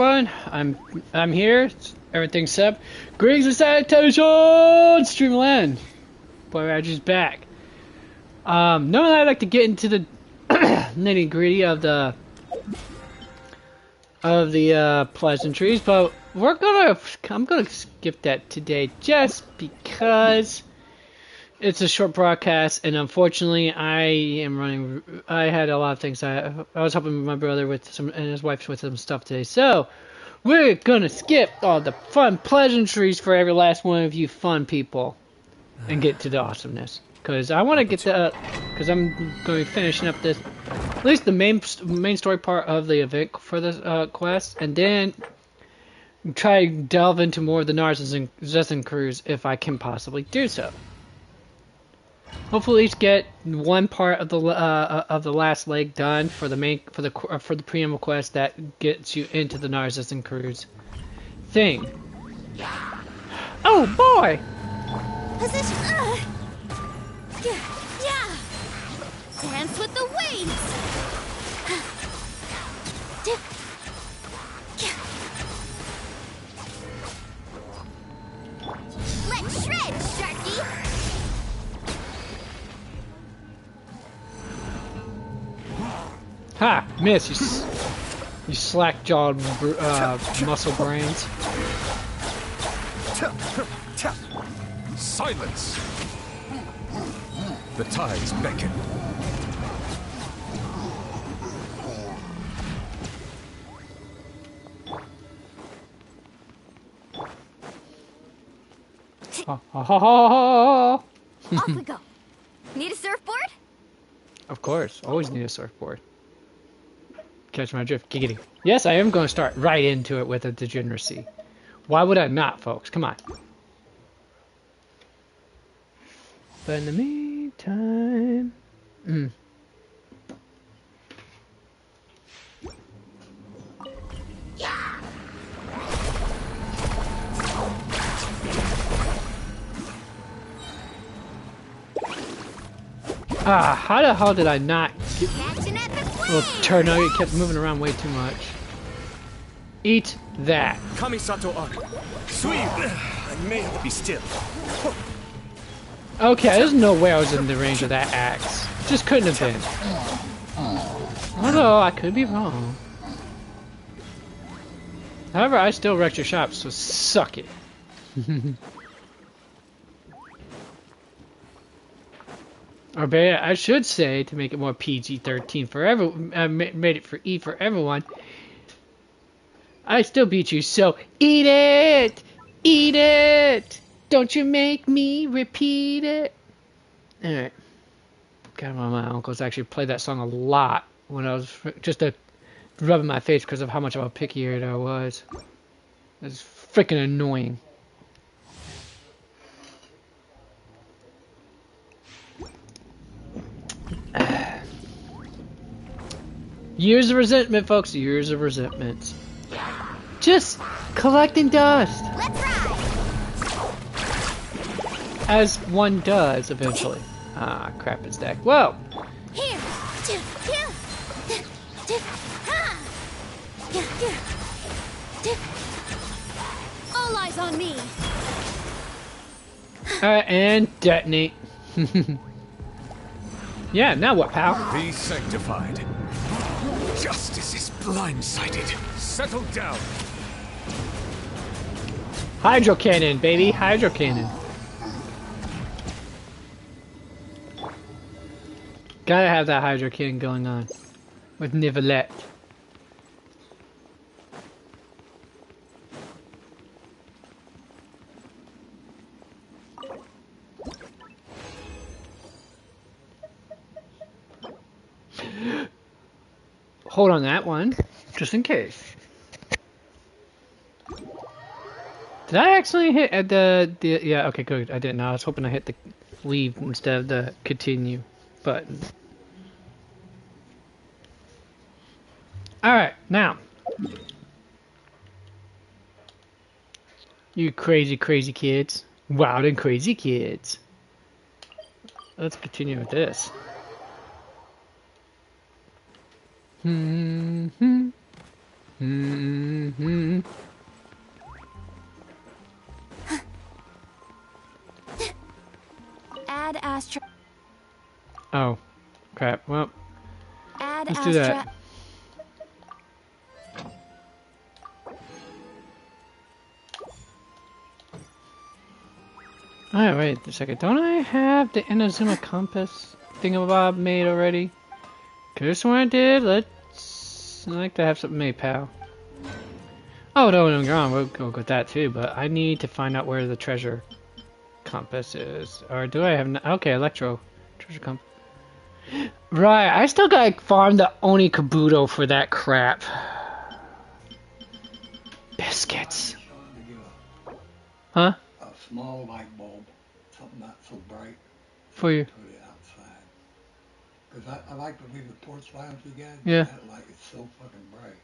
Everyone, I'm here. Everything's set. Greetings and salutations, Streamland. Boy Roger's back. Normally I like to get into the nitty gritty of the pleasantries, but I'm gonna skip that today just because it's a short broadcast, and unfortunately I had a lot of things. I was helping my brother and his wife with some stuff today, so we're gonna skip all the fun pleasantries for every last one of you fun people and get to the awesomeness. Because I want to get because I'm going to be finishing up this, at least the main story part of the event for this quest, and then try to delve into more of the Narzissenkreuz if I can possibly do so. Hopefully, get one part of the last leg done for the preamble quest that gets you into the Narzissenkreuz thing. Oh boy! Position. Yeah. Dance with the waves. Let's shred, Sharky. Ha! Miss, you slack-jawed muscle brains. Silence! The tides beckon. Ha ha ha ha! Off we go. Need a surfboard? Of course, always need a surfboard. Catch my drift, giggity. Yes, I am going to start right into it with a degeneracy. Why would I not, folks? Come on. But in the meantime... how the hell did I not get... Little turno, you kept moving around way too much. Eat that. Kamisato Arc. Sweet. I may have to be still. Okay, there's no way I was in the range of that axe. Just couldn't have been. Although, I could be wrong. However, I still wrecked your shop, so suck it. Or better, I should say, to make it more PG-13 for everyone, made it for E for everyone. I still beat you, so eat it! Eat it! Don't you make me repeat it! Alright. God, my uncles actually played that song a lot when I was just rubbing my face because of how much of a picky eater I was. It was freaking annoying. Years of resentment, folks. Years of resentment. Just collecting dust. Let's ride. As one does eventually. Ah, crap, it's deck. Whoa! Here. All eyes on me. Alright, and detonate. Yeah, now what, pal? Be sanctified. Justice is blindsided. Settle down. Hydro cannon, baby. Hydro cannon. Gotta have that hydro cannon going on. With Nivelette. Hold on that one, just in case. Did I actually hit at the yeah, okay, good. I didn't. I was hoping I hit the leave instead of the continue button. Alright, now. You crazy, crazy kids. Wild and crazy kids. Let's continue with this. Mm-hmm. Add Astra. Oh, crap. Well, Add let's do that. Alright, wait a second. Don't I have the Inazuma compass thingamabob made already? Could've sworn I did. I'd like to have something made, pal. Oh, no, don't get wrong. We'll go with that too, but I need to find out where the treasure compass is. Or do I have... Okay, Electro. Treasure compass. Right, I still gotta farm the Oni Kabuto for that crap. Biscuits. Huh? A small light bulb, something not so bright, For you. put it outside. Because I like to leave the porch lamp again. Yeah. That light is so fucking bright.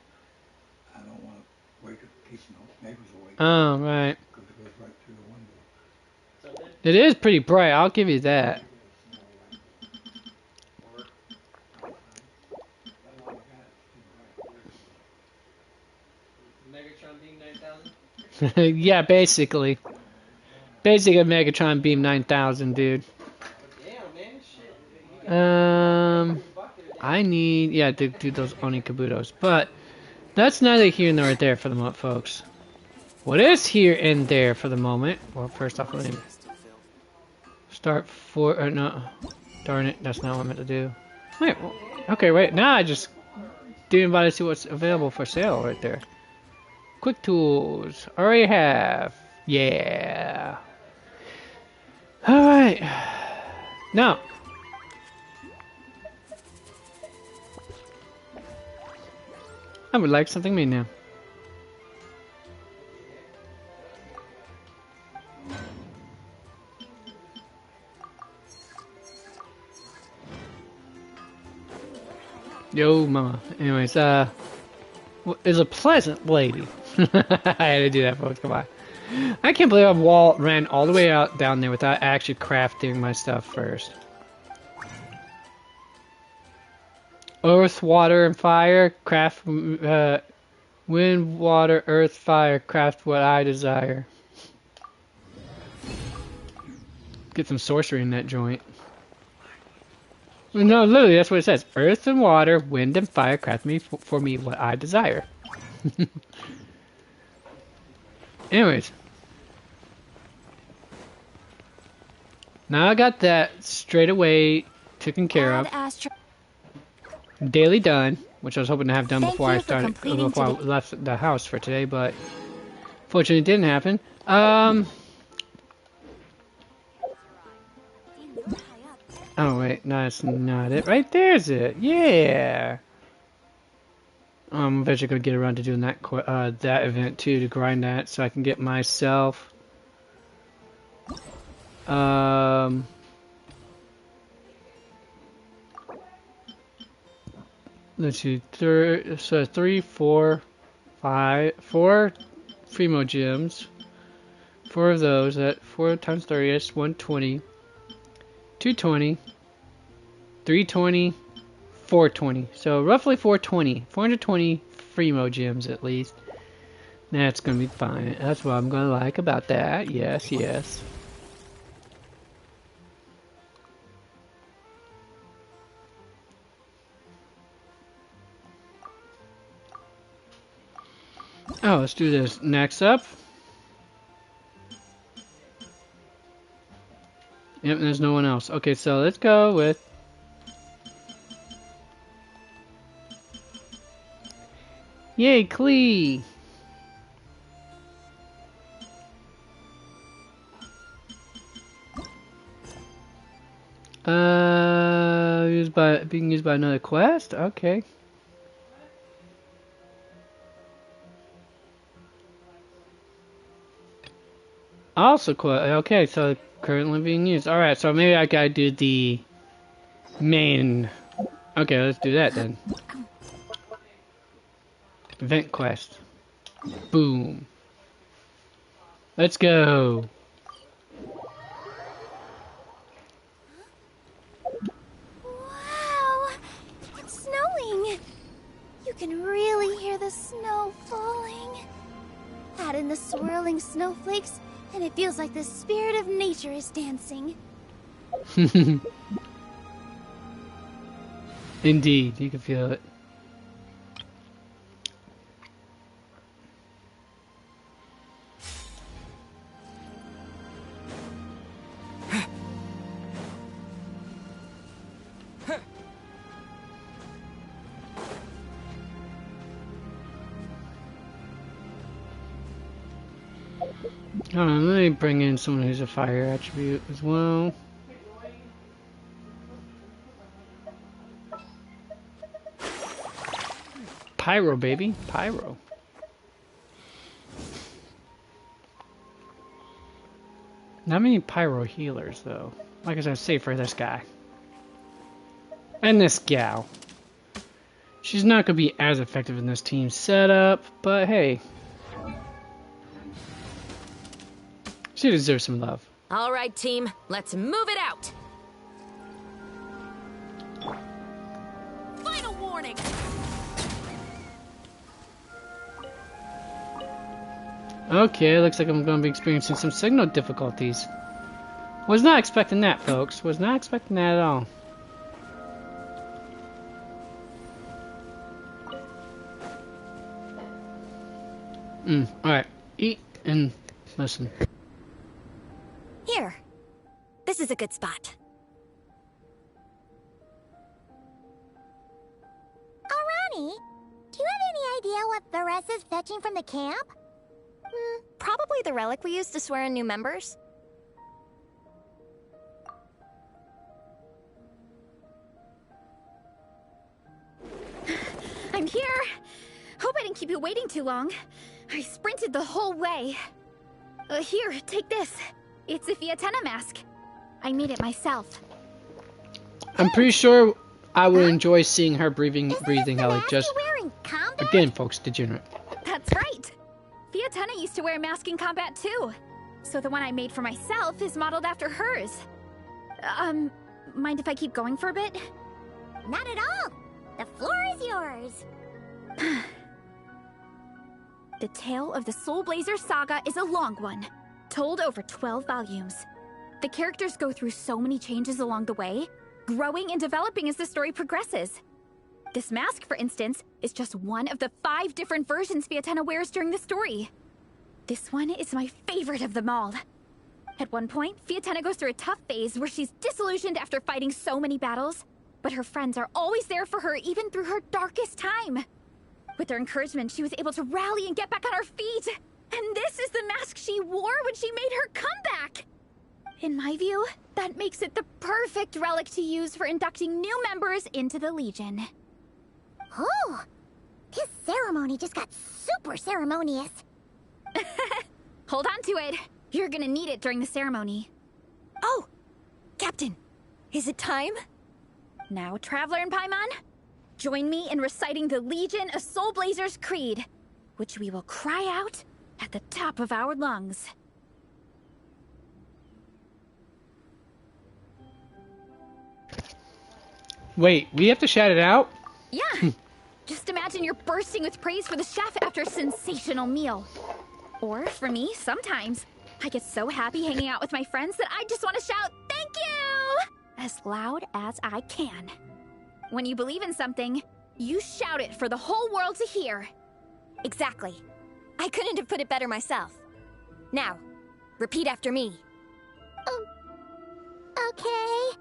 I don't want to wake up, keep no neighbors awake. Oh, right. Because it goes right through the window. It is pretty bright, I'll give you that. Yeah, basically. Basically a Megatron Beam 9000, dude. I need, yeah, to do those Oni Kabutos, but that's neither here nor there for the moment, folks. What is here and there for the moment? Well, first off, let me start for, no, darn it, that's not what I meant to do. Wait, well, okay, wait, now I just didn't bother to see what's available for sale right there. Quick tools, already have, yeah. Alright, now. I would like something made now. Yo, mama. Anyways, is a pleasant lady. I had to do that, folks. Come on. I can't believe I ran all the way out down there without actually crafting my stuff first. Earth, water, and fire. Craft, wind, water, earth, fire. Craft what I desire. Get some sorcery in that joint. No, literally, that's what it says. Earth and water, wind and fire, craft me for me what I desire. Anyways. Now I got that straight away taken care of. Daily done, which I was hoping to have done before I left the house for today, but fortunately it didn't happen. Oh wait, no, that's not it. Right there's it. Yeah. I'm eventually gonna get around to doing that that event too, to grind that, so I can get myself. Let's see, so 3, 4, 5, 4 Primo gems. 4 of those. At 4 times 30, that's 120. 220, 320, 420. So roughly 420. 420 Primo gems at least. That's gonna be fine. That's what I'm gonna like about that. Yes, yes. Oh, let's do this. Next up. Yep, there's no one else. Okay, so let's go with... Yay, Klee! Being used by another quest? Okay. Also, okay, so currently being used. Alright, so maybe I gotta do the main. Okay, let's do that then. Event quest. Boom. Let's go. Wow, it's snowing. You can really hear the snow falling. Add in the swirling snowflakes, and it feels like the spirit of nature is dancing. Indeed, you can feel it. Hold on, let me bring in someone who's a fire attribute as well. Pyro, baby. Pyro. Not many pyro healers, though. Like I said, save for this guy. And this gal. She's not going to be as effective in this team setup, but hey. She deserves some love. All right, team. Let's move it out. Final warning. Okay, looks like I'm going to be experiencing some signal difficulties. Was not expecting that, folks. Was not expecting that at all. Alright. Eat and listen. Here. This is a good spot. Arani, do you have any idea what Vares is fetching from the camp? Probably the relic we used to swear in new members. I'm here. Hope I didn't keep you waiting too long. I sprinted the whole way. Here, take this. It's a Fiatenna mask. I made it myself. I'm pretty sure I would enjoy seeing her breathing how like Mask just you wear in combat? again, folks, degenerate. That's right. Fiatenna used to wear a mask in combat too. So the one I made for myself is modeled after hers. Mind if I keep going for a bit? Not at all. The floor is yours. The tale of the Soul Blazer saga is a long one, told over 12 volumes. The characters go through so many changes along the way, growing and developing as the story progresses. This mask, for instance, is just one of the 5 different versions Fiatenna wears during the story. This one is my favorite of them all. At one point, Fiatenna goes through a tough phase where she's disillusioned after fighting so many battles, but her friends are always there for her even through her darkest time. With their encouragement, she was able to rally and get back on her feet. And this is the mask she wore when she made her comeback. In my view, that makes it the perfect relic to use for inducting new members into the Legion. Oh, this ceremony just got super ceremonious. Hold on to it. You're gonna need it during the ceremony. Oh, Captain, is it time? Now, Traveler and Paimon, join me in reciting the Legion of Soul Blazers Creed, which we will cry out at the top of our lungs. Wait, we have to shout it out? Yeah! Just imagine you're bursting with praise for the chef after a sensational meal. Or, for me, sometimes, I get so happy hanging out with my friends that I just want to shout, "Thank you!" as loud as I can. When you believe in something, you shout it for the whole world to hear. Exactly. I couldn't have put it better myself. Now, repeat after me. Okay.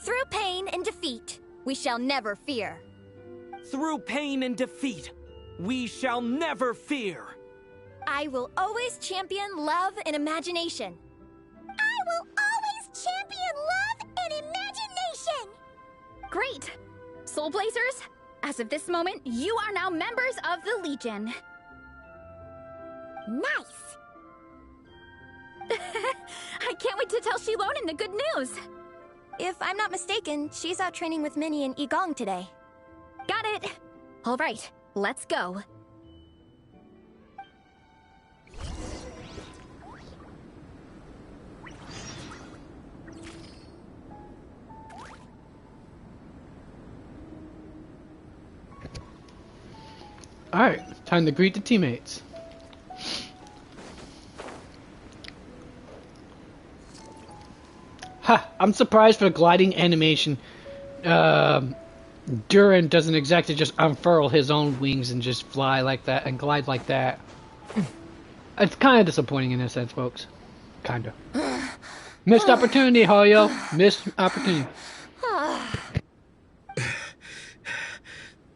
Through pain and defeat, we shall never fear. Through pain and defeat, we shall never fear. I will always champion love and imagination. I will always champion love and imagination. Great! Soul Blazers, as of this moment, you are now members of the Legion. Nice. I can't wait to tell Shilonen the good news. If I'm not mistaken, she's out training with Minnie and Igong today. Got it. All right, let's go. Alright, time to greet the teammates. Ha! I'm surprised for the gliding animation. Duran doesn't exactly just unfurl his own wings and just fly like that and glide like that. It's kind of disappointing in a sense, folks. Kinda. Missed opportunity, Hoyo. Missed opportunity.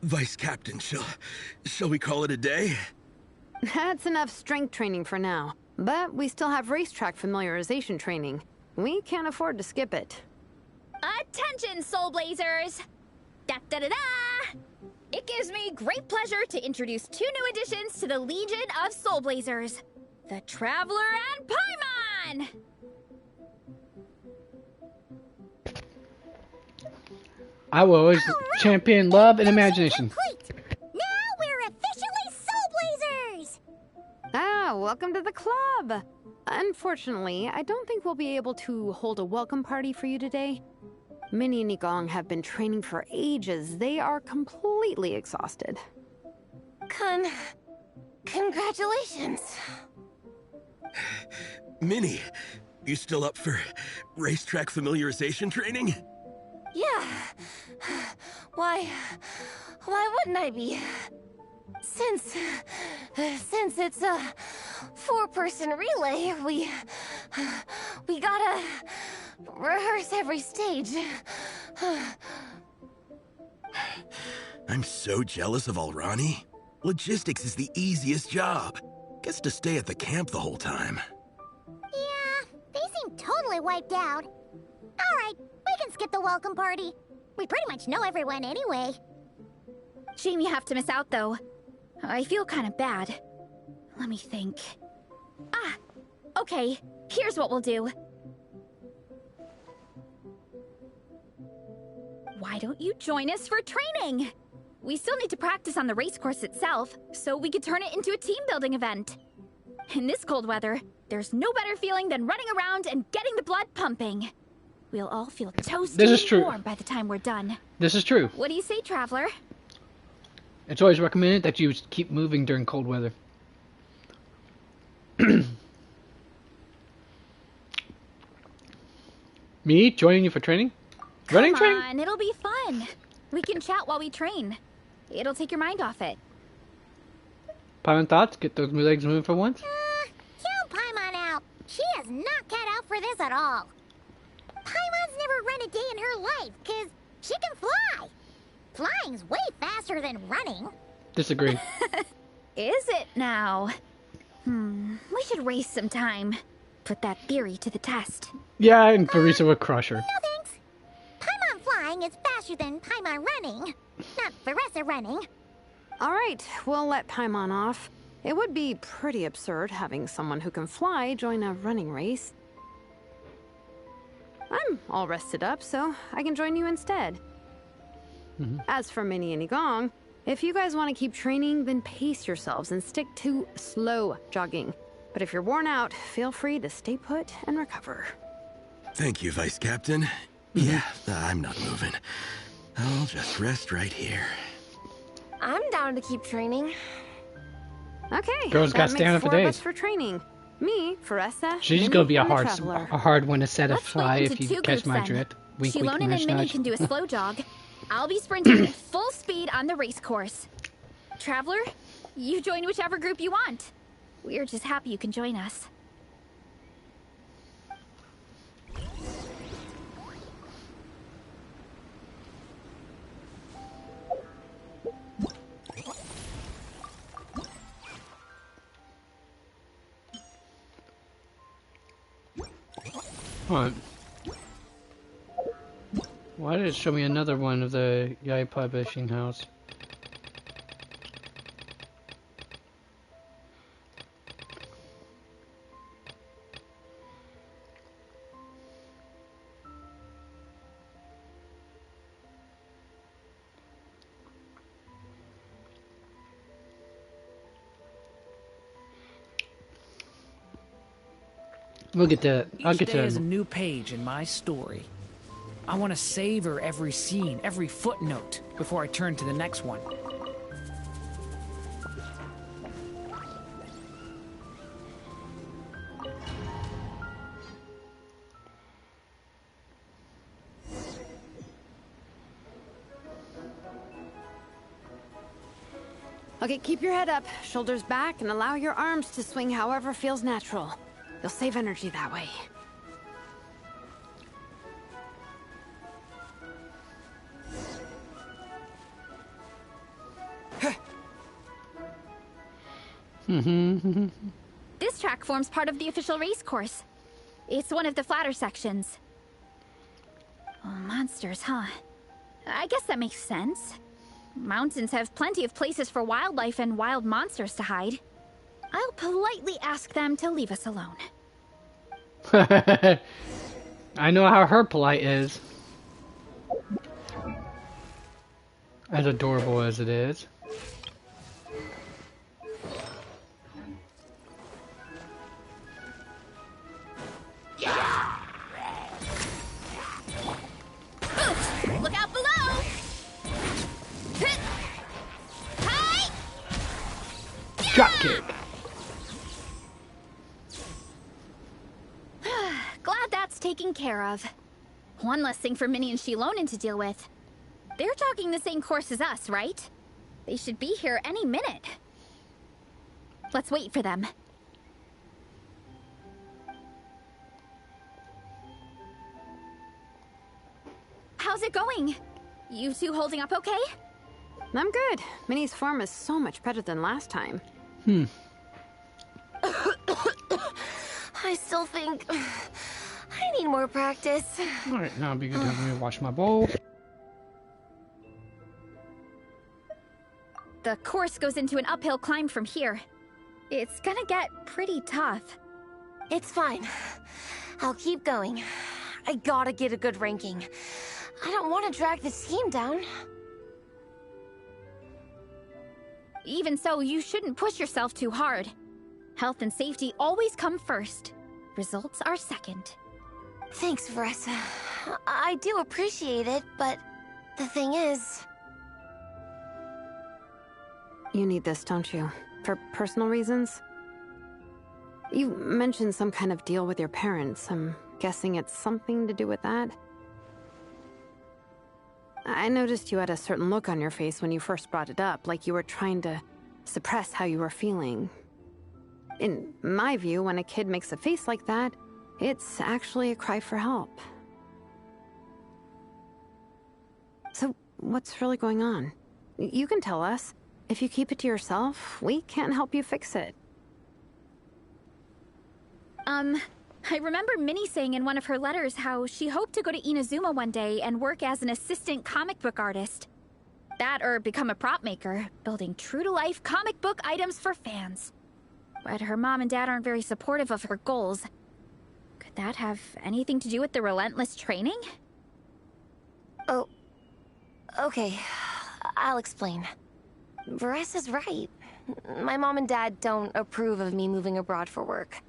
Vice Captain, shall we call it a day? That's enough strength training for now. But we still have racetrack familiarization training. We can't afford to skip it. Attention, Soul Blazers! Da da da da! It gives me great pleasure to introduce 2 new additions to the Legion of Soul Blazers. The Traveler and Paimon! I will always champion love and imagination. Complete. Now we're officially Soul Blazers! Ah, welcome to the club! Unfortunately, I don't think we'll be able to hold a welcome party for you today. Minnie and Igong have been training for ages. They are completely exhausted. Congratulations. Minnie, you still up for racetrack familiarization training? Yeah. Why wouldn't I be? Since it's a 4-person relay, we gotta rehearse every stage. I'm so jealous of Alrani. Logistics is the easiest job. Gets to stay at the camp the whole time. Yeah, they seem totally wiped out. Alright, we can skip the welcome party. We pretty much know everyone anyway. Shame you have to miss out, though. I feel kind of bad. Let me think. Ah! Okay, here's what we'll do. Why don't you join us for training? We still need to practice on the race course itself, so we could turn it into a team-building event. In this cold weather, there's no better feeling than running around and getting the blood pumping. We'll all feel toasty and warm by the time we're done. This is true. What do you say, Traveler? It's always recommended that you keep moving during cold weather. Me joining you for training? Running training? Come on, it'll be fun. We can chat while we train. It'll take your mind off it. Paimon thoughts? Get those legs moving for once? Count Paimon out. She is not cut out for this at all. Paimon's never run a day in her life, because she can fly. Flying's way faster than running. Disagree. Is it now? We should race sometime. Put that theory to the test. Yeah, and Farisa would crush her. No thanks. Paimon flying is faster than Paimon running. Not Veressa running. Alright, we'll let Paimon off. It would be pretty absurd having someone who can fly join a running race. I'm all rested up, so I can join you instead. As for Minnie and Igong, if you guys want to keep training, then pace yourselves and stick to slow jogging. But if you're worn out, feel free to stay put and recover. Thank you, Vice Captain. Yeah, I'm not moving. I'll just rest right here. I'm down to keep training. Okay, Girls got that stamina makes for 4 of days. us for training. Me, Faressa, She's Minnie, gonna be a and the hard Traveler. one to satisfy Let's if split into you 2 catch groups my then. drift. Wink, wink, Shilonen and nudge, Minnie nudge. can do a slow jog. I'll be sprinting at full speed on the race course. Traveler, you join whichever group you want. We're just happy you can join us. Hold on. Why did it show me another one of the Yai Publishing House? We'll get to. I'll Each get day to. is a new page in my story. I want to savor every scene, every footnote, before I turn to the next one. Okay, keep your head up, shoulders back, and allow your arms to swing however feels natural. You'll save energy that way. This track forms part of the official race course. It's one of the flatter sections. Oh, monsters, huh? I guess that makes sense. Mountains have plenty of places for wildlife and wild monsters to hide. I'll politely ask them to leave us alone. I know how her polite is. As adorable as it is. Look out below! Hi! Drop kick. Glad that's taken care of. One less thing for Minnie and Shilonen to deal with. They're jogging the same course as us, right? They should be here any minute. Let's wait for them. How's it going? You two holding up okay? I'm good. Minnie's form is so much better than last time. I still think I need more practice. Alright, now it'd be good to have me wash my bowl. The course goes into an uphill climb from here. It's gonna get pretty tough. It's fine. I'll keep going. I gotta get a good ranking. I don't want to drag this team down. Even so, you shouldn't push yourself too hard. Health and safety always come first. Results are second. Thanks, Vanessa. I do appreciate it, but the thing is... You need this, don't you? For personal reasons? You mentioned some kind of deal with your parents. I'm guessing it's something to do with that? I noticed you had a certain look on your face when you first brought it up, like you were trying to suppress how you were feeling. In my view, when a kid makes a face like that, it's actually a cry for help. So, what's really going on? You can tell us. If you keep it to yourself, we can't help you fix it. I remember Minnie saying in one of her letters how she hoped to go to Inazuma one day and work as an assistant comic book artist. That or become a prop maker, building true-to-life comic book items for fans. But her mom and dad aren't very supportive of her goals. Could that have anything to do with the relentless training? Oh, okay. I'll explain. Varesa's right. My mom and dad don't approve of me moving abroad for work.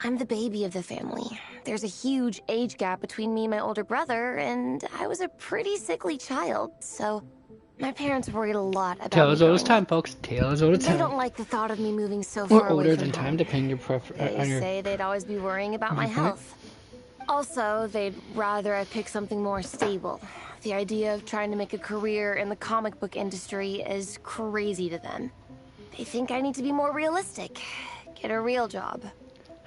I'm the baby of the family. There's a huge age gap between me and my older brother, and I was a pretty sickly child, so my parents worried a lot about Tale as me old as growing time, up. folks. Tale as old as They time. don't like the thought of me moving so Or far away older from than time, home. depending on They your say they'd always be worrying about my point. health. Also, they'd rather I pick something more stable. The idea of trying to make a career in the comic book industry is crazy to them. They think I need to be more realistic. Get a real job.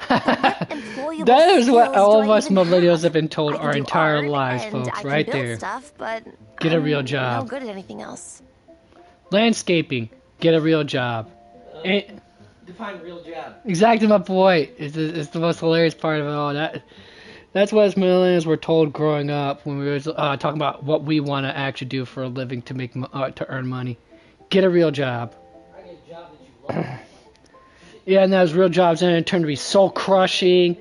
That is what all of us millennials have been told I can our do entire art, lives, and folks. I can Right build there. Stuff, but Get a real I'm job. No good at anything else. Landscaping. Get a real job. Define real job. Exactly my point. It's the most hilarious part of it all. That's what us millennials were told growing up when we were talking about what we want to actually do for a living to make to earn money. Get a real job. I get a job that you love. Yeah, and those real jobs then it turned to be soul crushing,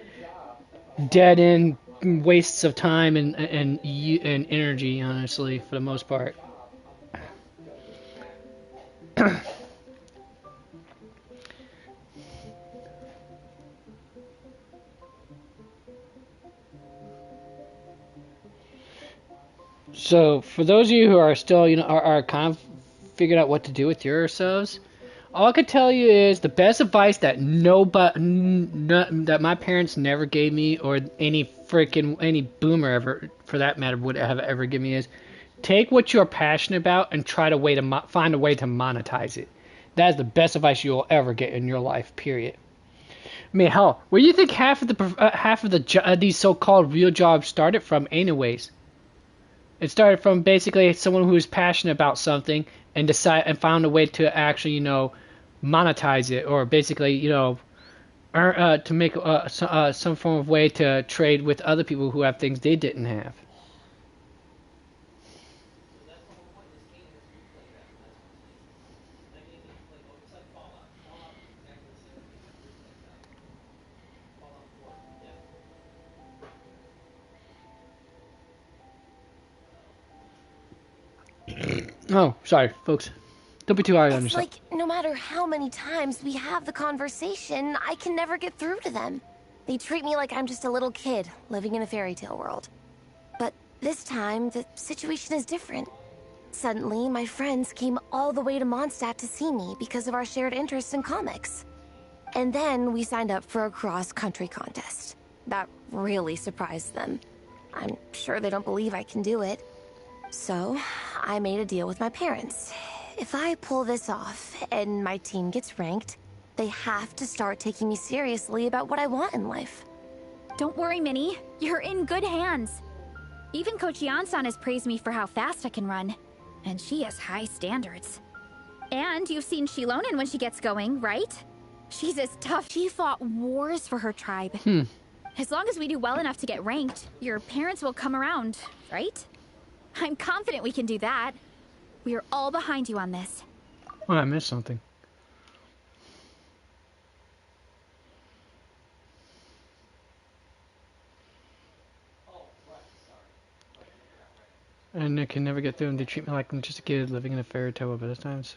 dead end wastes of time and energy. Honestly, for the most part. So, for those of you who are still, are kind of figuring out what to do with yourselves, all I could tell you is the best advice that that my parents never gave me, or any boomer ever, for that matter, would have ever given me is take what you're passionate about and try to find a way to monetize it. That is the best advice you'll ever get in your life, period. I mean, hell, where do you think half of these so-called real jobs started from anyways? It started from basically someone who was passionate about something and found a way to actually, monetize it, or basically, earn, to make some form of way to trade with other people who have things they didn't have. Oh, sorry, folks. Don't be too hard on It's yourself. like no matter how many times we have the conversation, I can never get through to them. They treat me like I'm just a little kid living in a fairy tale world. But this time, the situation is different. Suddenly, my friends came all the way to Mondstadt to see me because of our shared interest in comics. And then we signed up for a cross-country contest. That really surprised them. I'm sure they don't believe I can do it. So, I made a deal with my parents. If I pull this off and my team gets ranked, they have to start taking me seriously about what I want in life. Don't worry, Minnie. You're in good hands. Even Coach Yan-san has praised me for how fast I can run. And she has high standards. And you've seen Shilonen when she gets going, right? She's as tough. She fought wars for her tribe. As long as we do well enough to get ranked, your parents will come around, right? I'm confident we can do that. We are all behind you on this. Oh, I missed something. And I can never get through, and they treat me like I'm just a kid living in a fairy tale of other times.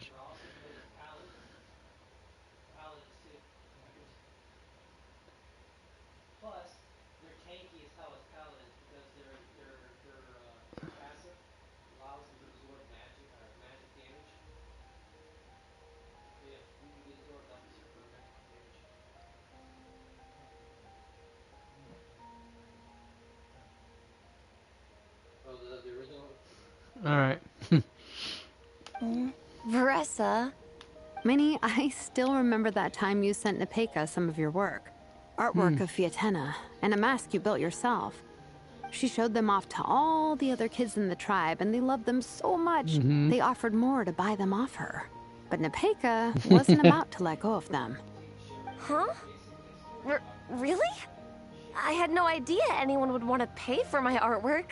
Alright. Veressa? Minnie, I still remember that time you sent Nepeka some of your work. Artwork of Fiatena, and a mask you built yourself. She showed them off to all the other kids in the tribe, and they loved them so much, they offered more to buy them off her. But Nepeka wasn't about to let go of them. Huh? Really? I had no idea anyone would want to pay for my artwork.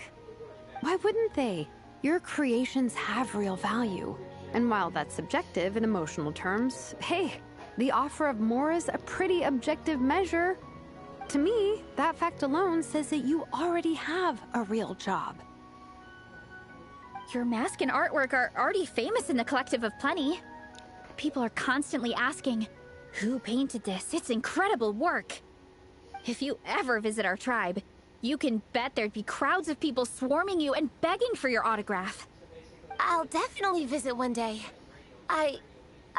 Why wouldn't they? Your creations have real value. And while that's subjective in emotional terms, hey, the offer of more is a pretty objective measure. To me, that fact alone says that you already have a real job. Your mask and artwork are already famous in the Collective of Plenty. People are constantly asking, who painted this? It's incredible work. If you ever visit our tribe, you can bet there'd be crowds of people swarming you and begging for your autograph. I'll definitely visit one day. I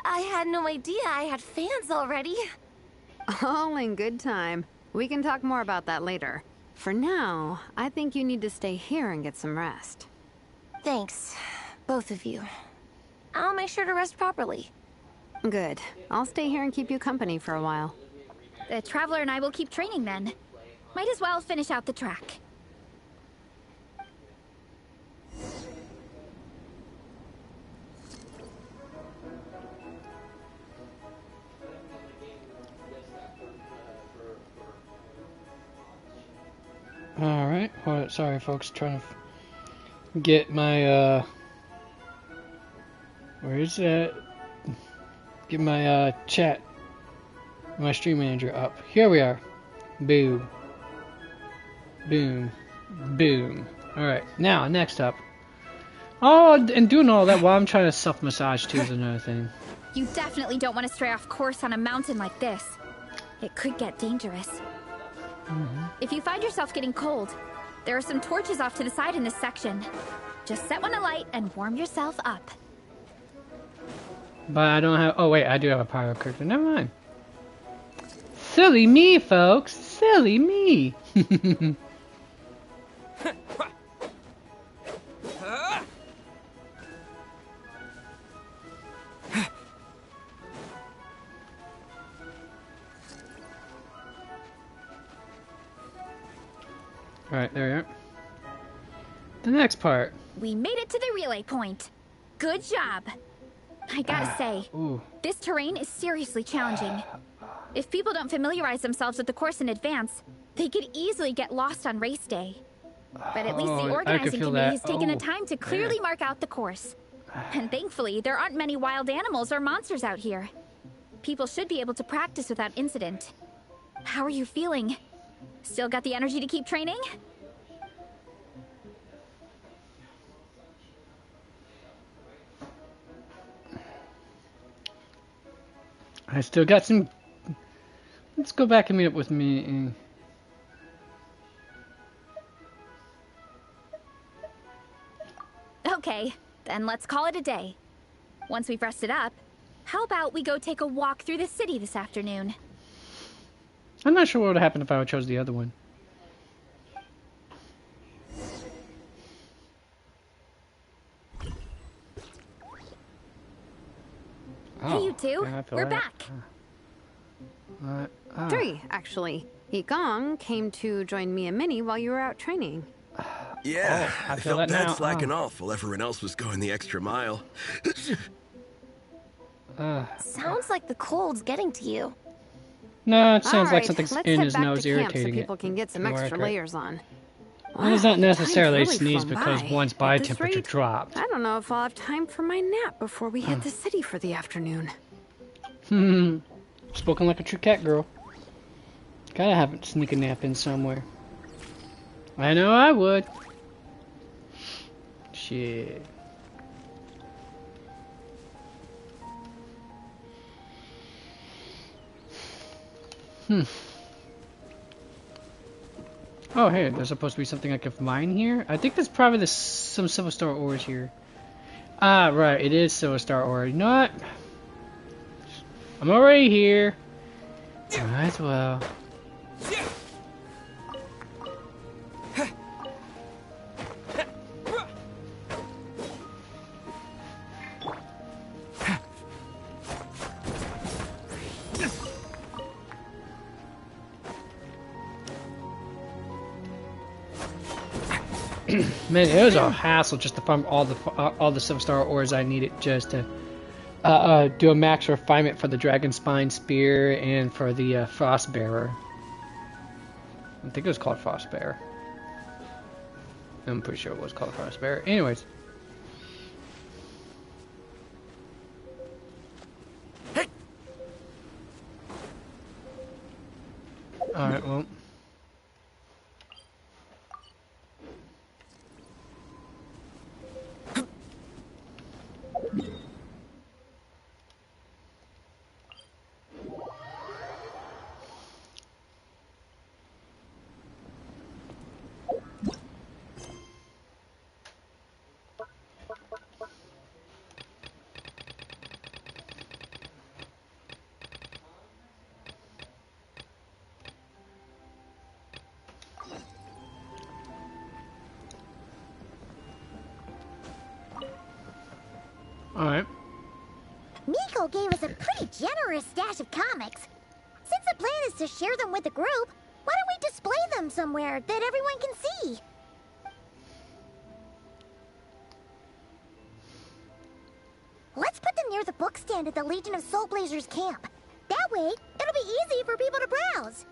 had no idea I had fans already. All in good time. We can talk more about that later. For now, I think you need to stay here and get some rest. Thanks, both of you. I'll make sure to rest properly. Good. I'll stay here and keep you company for a while. The Traveler and I will keep training then. Might as well finish out the track. Alright, well, sorry folks, trying to get my, where is that? Get my, chat, my stream manager up. Here we are. Boom. Boom. Boom. Alright, now, next up. Oh, and doing all that while I'm trying to self-massage too is another thing. You definitely don't want to stray off course on a mountain like this. It could get dangerous. If you find yourself getting cold, there are some torches off to the side in this section. Just set one alight and warm yourself up. But I don't have... Oh, wait, I do have a pyro character. Never mind. Silly me, folks. Silly me. Alright, there we are. The next part. We made it to the relay point. Good job. I gotta say, this terrain is seriously challenging. If people don't familiarize themselves with the course in advance, they could easily get lost on race day. But at least the organizing committee has taken the time to clearly mark out the course. And thankfully, there aren't many wild animals or monsters out here. People should be able to practice without incident. How are you feeling? Still got the energy to keep training? I still got some... Let's go back and meet up with me. Okay, then let's call it a day. Once we've rested up, how about we go take a walk through the city this afternoon? I'm not sure what would happen if I chose the other one. Hey, you two. We're back. 3, actually. Yigong came to join me and Minnie while you were out training. Yeah, I I feel felt that bad now. slacking off while everyone else was going the extra mile. Sounds like the cold's getting to you. No, it sounds like Alright, something's let's in head his back nose to camp irritating so people can get some More extra accurate. layers on. Well, it's not necessarily time's really sneeze flown because by. one's At body this temperature rate, dropped. I don't know if I'll have time for my nap before we hit the city for the afternoon. Spoken like a true cat girl. Gotta have a sneak a nap in somewhere. I know I would. Shit. Oh, hey, there's supposed to be something I can mine here? I think there's probably some Silver Star ores here. Ah, right, it is Silver Star ore. You know what? I'm already here. Might as well. Man, it was a hassle just to farm all the Silver Star ores I needed just to do a max refinement for the Dragon Spine Spear and for the Frost Bearer. I think it was called Frost Bearer. I'm pretty sure it was called Frost Bearer. Anyways. Alright, well. Alright. Miko gave us a pretty generous stash of comics. Since the plan is to share them with the group, why don't we display them somewhere that everyone can see? Let's put them near the book stand at the Legion of Soul Blazers camp. That way, it'll be easy for people to browse.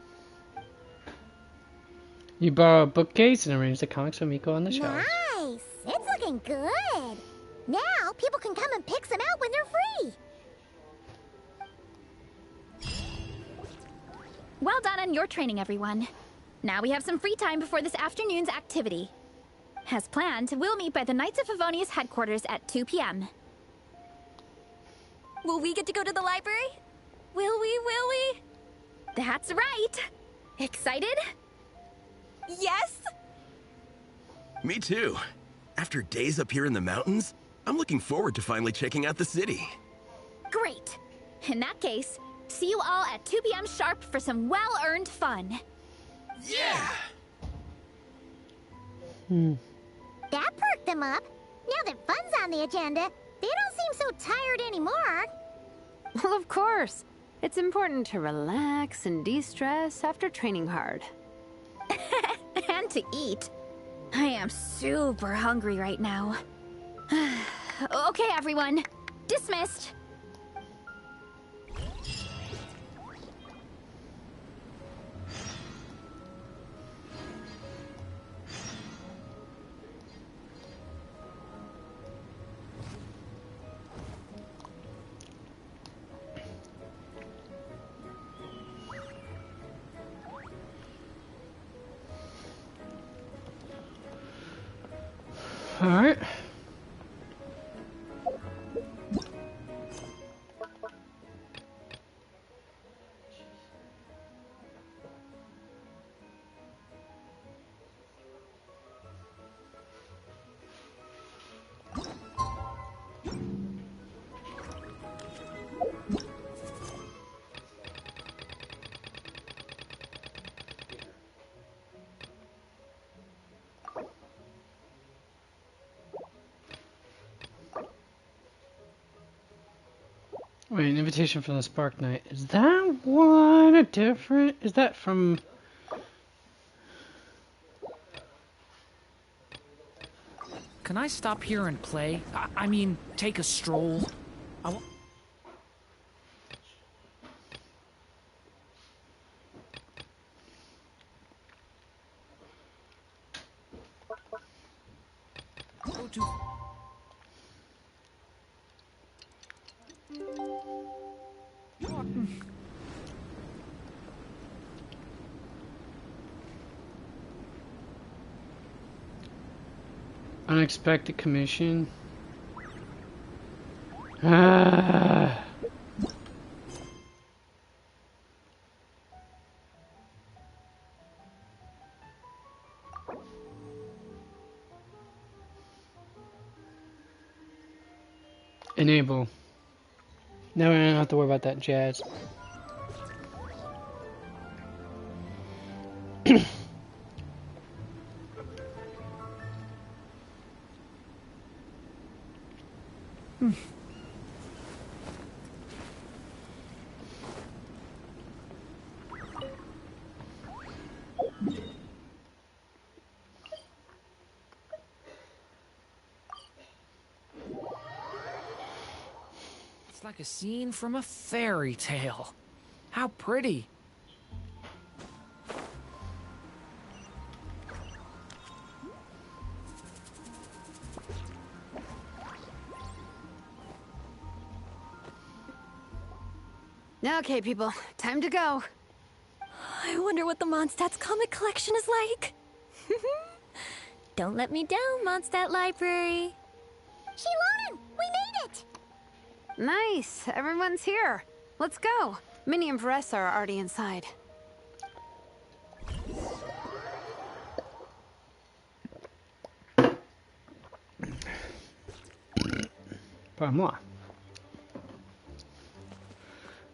You borrow a bookcase and arrange the comics for Miko on the shelf. Nice! It's looking good. Now, people can come and pick some out when they're free. Well done on your training, everyone. Now we have some free time before this afternoon's activity. As planned, we'll meet by the Knights of Favonius headquarters at 2 p.m. Will we get to go to the library? Will we? That's right! Excited? Yes! Me too. After days up here in the mountains, I'm looking forward to finally checking out the city. Great! In that case, see you all at 2 p.m. sharp for some well-earned fun. Yeah! That perked them up. Now that fun's on the agenda, they don't seem so tired anymore. Well, of course. It's important to relax and de-stress after training hard. And to eat. I am super hungry right now. Okay, everyone. Dismissed. All right. Wait, an invitation from the Spark Knight. Is that one a different? Is that from? Can I stop here and play? I mean, take a stroll? Go to... Unexpected commission. Ah. Enable. Now we don't have to worry about that jazz. It's like a scene from a fairy tale. How pretty. Okay, people, time to go. I wonder what the Mondstadt's comic collection is like. Don't let me down, Mondstadt Library. Shilonen, we made it! Nice, everyone's here. Let's go. Minnie and Varessa are already inside. Pardon moi.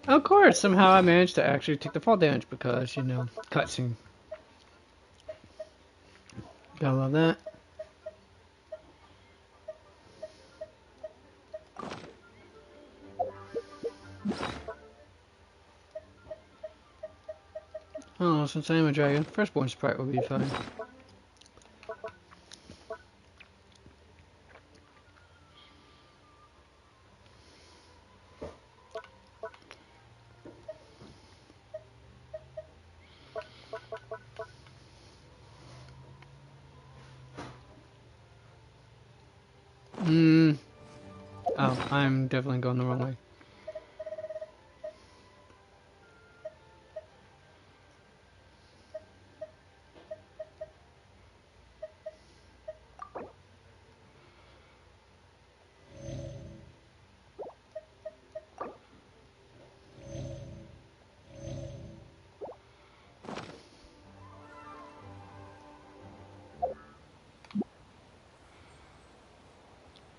Of course, somehow I managed to actually take the fall damage because, you know, cutscene. Gotta love that. Oh, since I am a dragon, firstborn sprite will be fine. Oh, I'm definitely going the wrong way.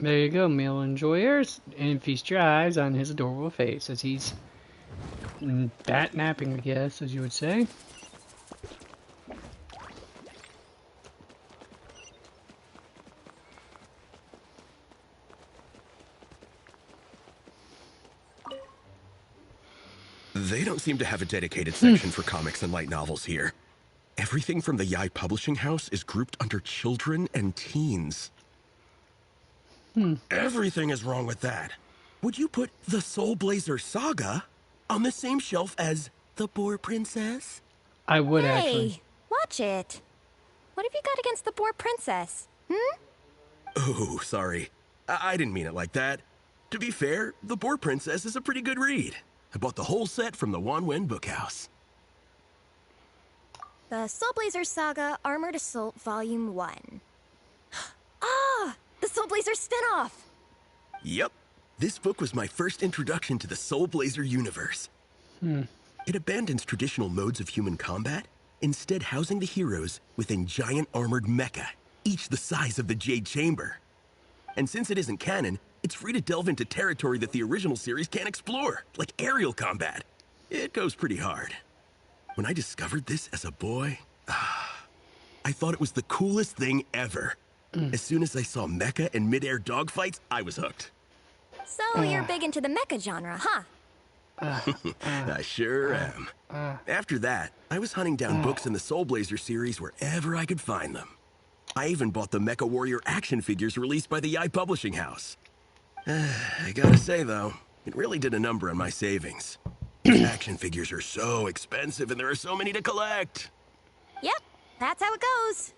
There you go, meal enjoyers, and feast your eyes on his adorable face as he's bat napping, I guess, as you would say. They don't seem to have a dedicated section for comics and light novels here. Everything from the Yai Publishing House is grouped under children and teens. Everything is wrong with that. Would you put the Soul Blazer Saga on the same shelf as The Boar Princess? I would Hey, actually. watch it. What have you got against the Boar Princess? Hmm? Oh, sorry. I didn't mean it like that. To be fair, The Boar Princess is a pretty good read. I bought the whole set from the Wanwen Bookhouse. The Soul Blazer Saga Armored Assault Volume 1. Ah! The Soul Blazer spinoff! Yep. This book was my first introduction to the Soul Blazer universe. It abandons traditional modes of human combat, instead housing the heroes within giant armored mecha, each the size of the Jade Chamber. And since it isn't canon, it's free to delve into territory that the original series can't explore, like aerial combat. It goes pretty hard. When I discovered this as a boy, I thought it was the coolest thing ever. As soon as I saw mecha and mid-air dogfights, I was hooked. So you're big into the mecha genre, huh? I sure am. After that, I was hunting down books in the Soul Blazer series wherever I could find them. I even bought the Mecha Warrior action figures released by the Yai Publishing House. I gotta say, though, it really did a number on my savings. These action figures are so expensive and there are so many to collect. Yep, that's how it goes.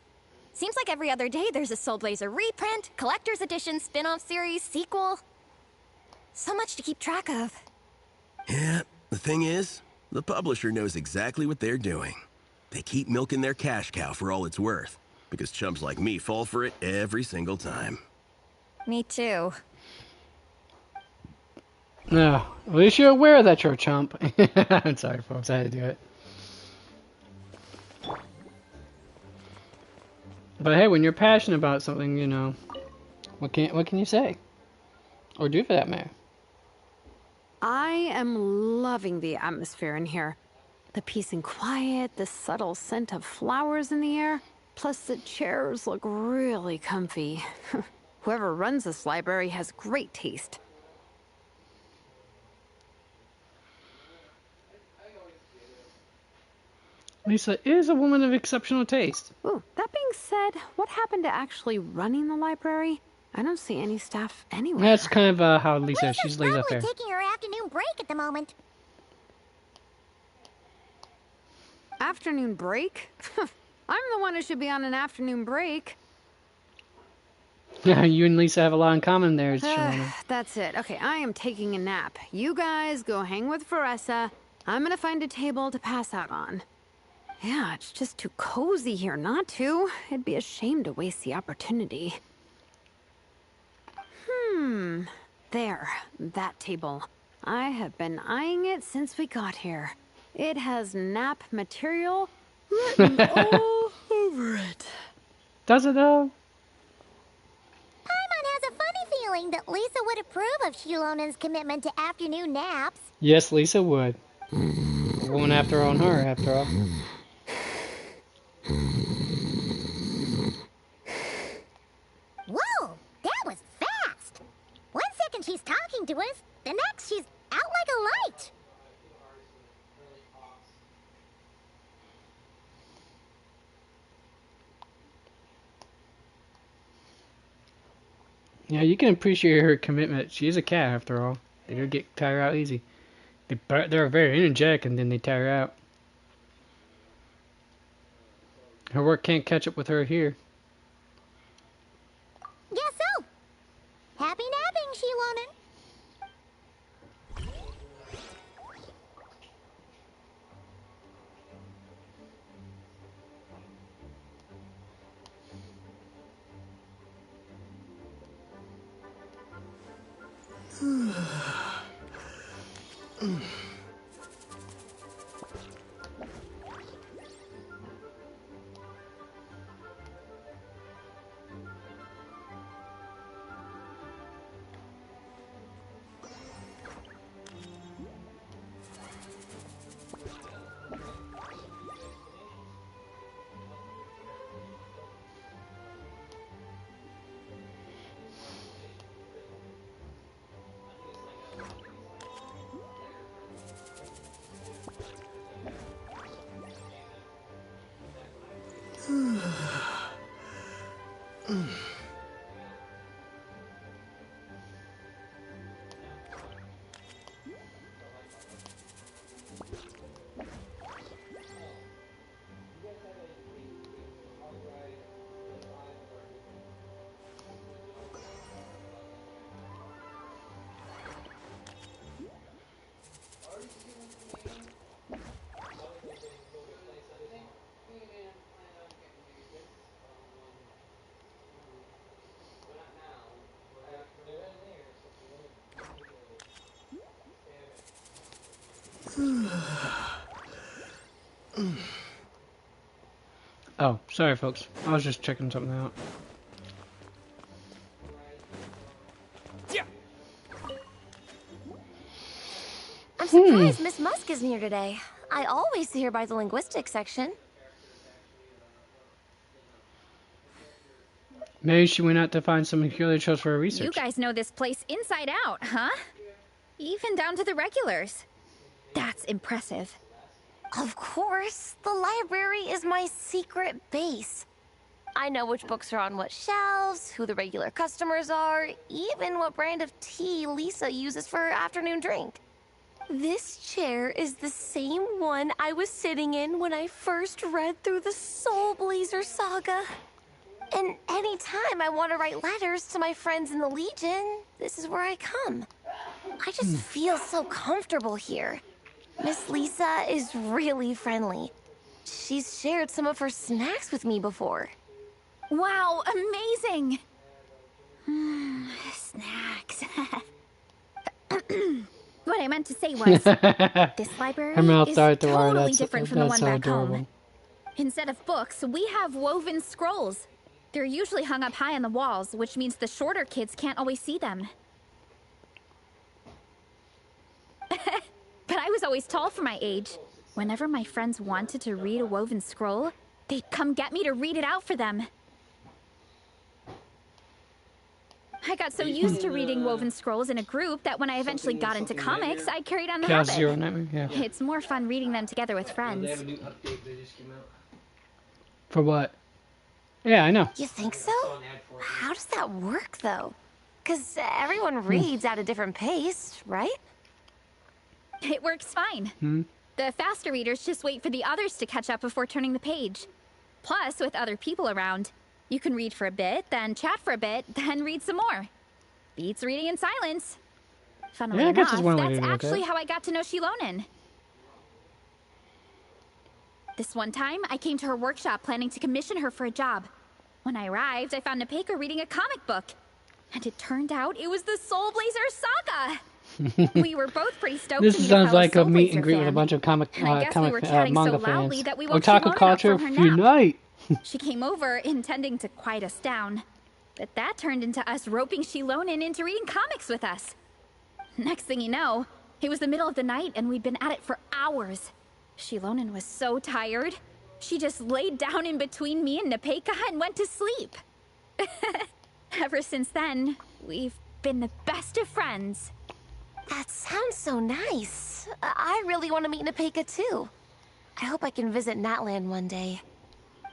Seems like every other day there's a Soul Blazer reprint, collector's edition, spin-off series, sequel. So much to keep track of. Yeah, the thing is, the publisher knows exactly what they're doing. They keep milking their cash cow for all it's worth, because chumps like me fall for it every single time. Me too. No, at least you're aware that you're a chump. I'm sorry, folks. I had to do it. But hey, when you're passionate about something, you know, what can you say, or do for that matter? I am loving the atmosphere in here. The peace and quiet, the subtle scent of flowers in the air, plus the chairs look really comfy. Whoever runs this library has great taste. Lisa is a woman of exceptional taste. Ooh, that being said, what happened to actually running the library? I don't see any staff anywhere. That's kind of how Lisa is. She's laid up Probably there. taking her afternoon break at the moment. Afternoon break? I'm the one who should be on an afternoon break. Yeah, you and Lisa have a lot in common there, Shalana. That's it. Okay, I am taking a nap. You guys go hang with Faressa. I'm gonna find a table to pass out on. Yeah, it's just too cozy here not to. It'd be a shame to waste the opportunity. There, that table. I have been eyeing it since we got here. It has nap material written all over it. Does it though? Paimon has a funny feeling that Lisa would approve of Shilonen's commitment to afternoon naps. Yes, Lisa would. We're going after on her, after all. Whoa, that was fast. 1 second she's talking to us, the next she's out like a light. Yeah, you can appreciate her commitment. She is a cat, after all. They don't get tired out easy. They're very energetic, and then they tire out. Her work can't catch up with her here. Guess so. Happy napping, Shilonen. Oh, sorry, folks. I was just checking something out. I'm surprised Miss Musk isn't here today. I always see her by the linguistics section. Maybe she went out to find some peculiar shows for her research. You guys know this place inside out, huh? Even down to the regulars. That's impressive. Of course, the library is my secret base. I know which books are on what shelves, who the regular customers are, even what brand of tea Lisa uses for her afternoon drink. This chair is the same one I was sitting in when I first read through the Soul Blazer saga. And anytime I want to write letters to my friends in the Legion, this is where I come. I just feel so comfortable here. Miss Lisa is really friendly. She's shared some of her snacks with me before. Wow, amazing! Snacks. What I meant to say was, this library is totally different from the one back home. Instead of books, we have woven scrolls. They're usually hung up high on the walls, which means the shorter kids can't always see them. But I was always tall for my age. Whenever my friends wanted to read a woven scroll, they'd come get me to read it out for them. I got so used to reading woven scrolls in a group that when I eventually got into comics, I carried on the habit. Zero Nightmare, yeah. It's more fun reading them together with friends. They have a new update that just came out. For what? Yeah, I know. You think so? How does that work, though? Because everyone reads at a different pace, right? It works fine. The faster readers just wait for the others to catch up before turning the page. Plus, with other people around, you can read for a bit, then chat for a bit, then read some more. Beats reading in silence. Funnily enough, that's actually how I got to know Shilonen. This one time, I came to her workshop planning to commission her for a job. When I arrived, I found Nepeka reading a comic book. And it turned out it was the Soul Blazer saga! We were both pretty stoked This to meet sounds a like a Soul meet Blazer and greet with a fan. bunch of And I guess we were chatting manga so loudly fans. that we woke Otaku Shimona culture up from her nap. unite! She came over intending to quiet us down. But that turned into us roping Shilonen into reading comics with us. Next thing you know, it was the middle of the night and we'd been at it for hours. Shilonen was so tired. She just laid down in between me and Nepeka and went to sleep. Ever since then, we've been the best of friends. That sounds so nice. I really want to meet Nepeka too. I hope I can visit Natland one day.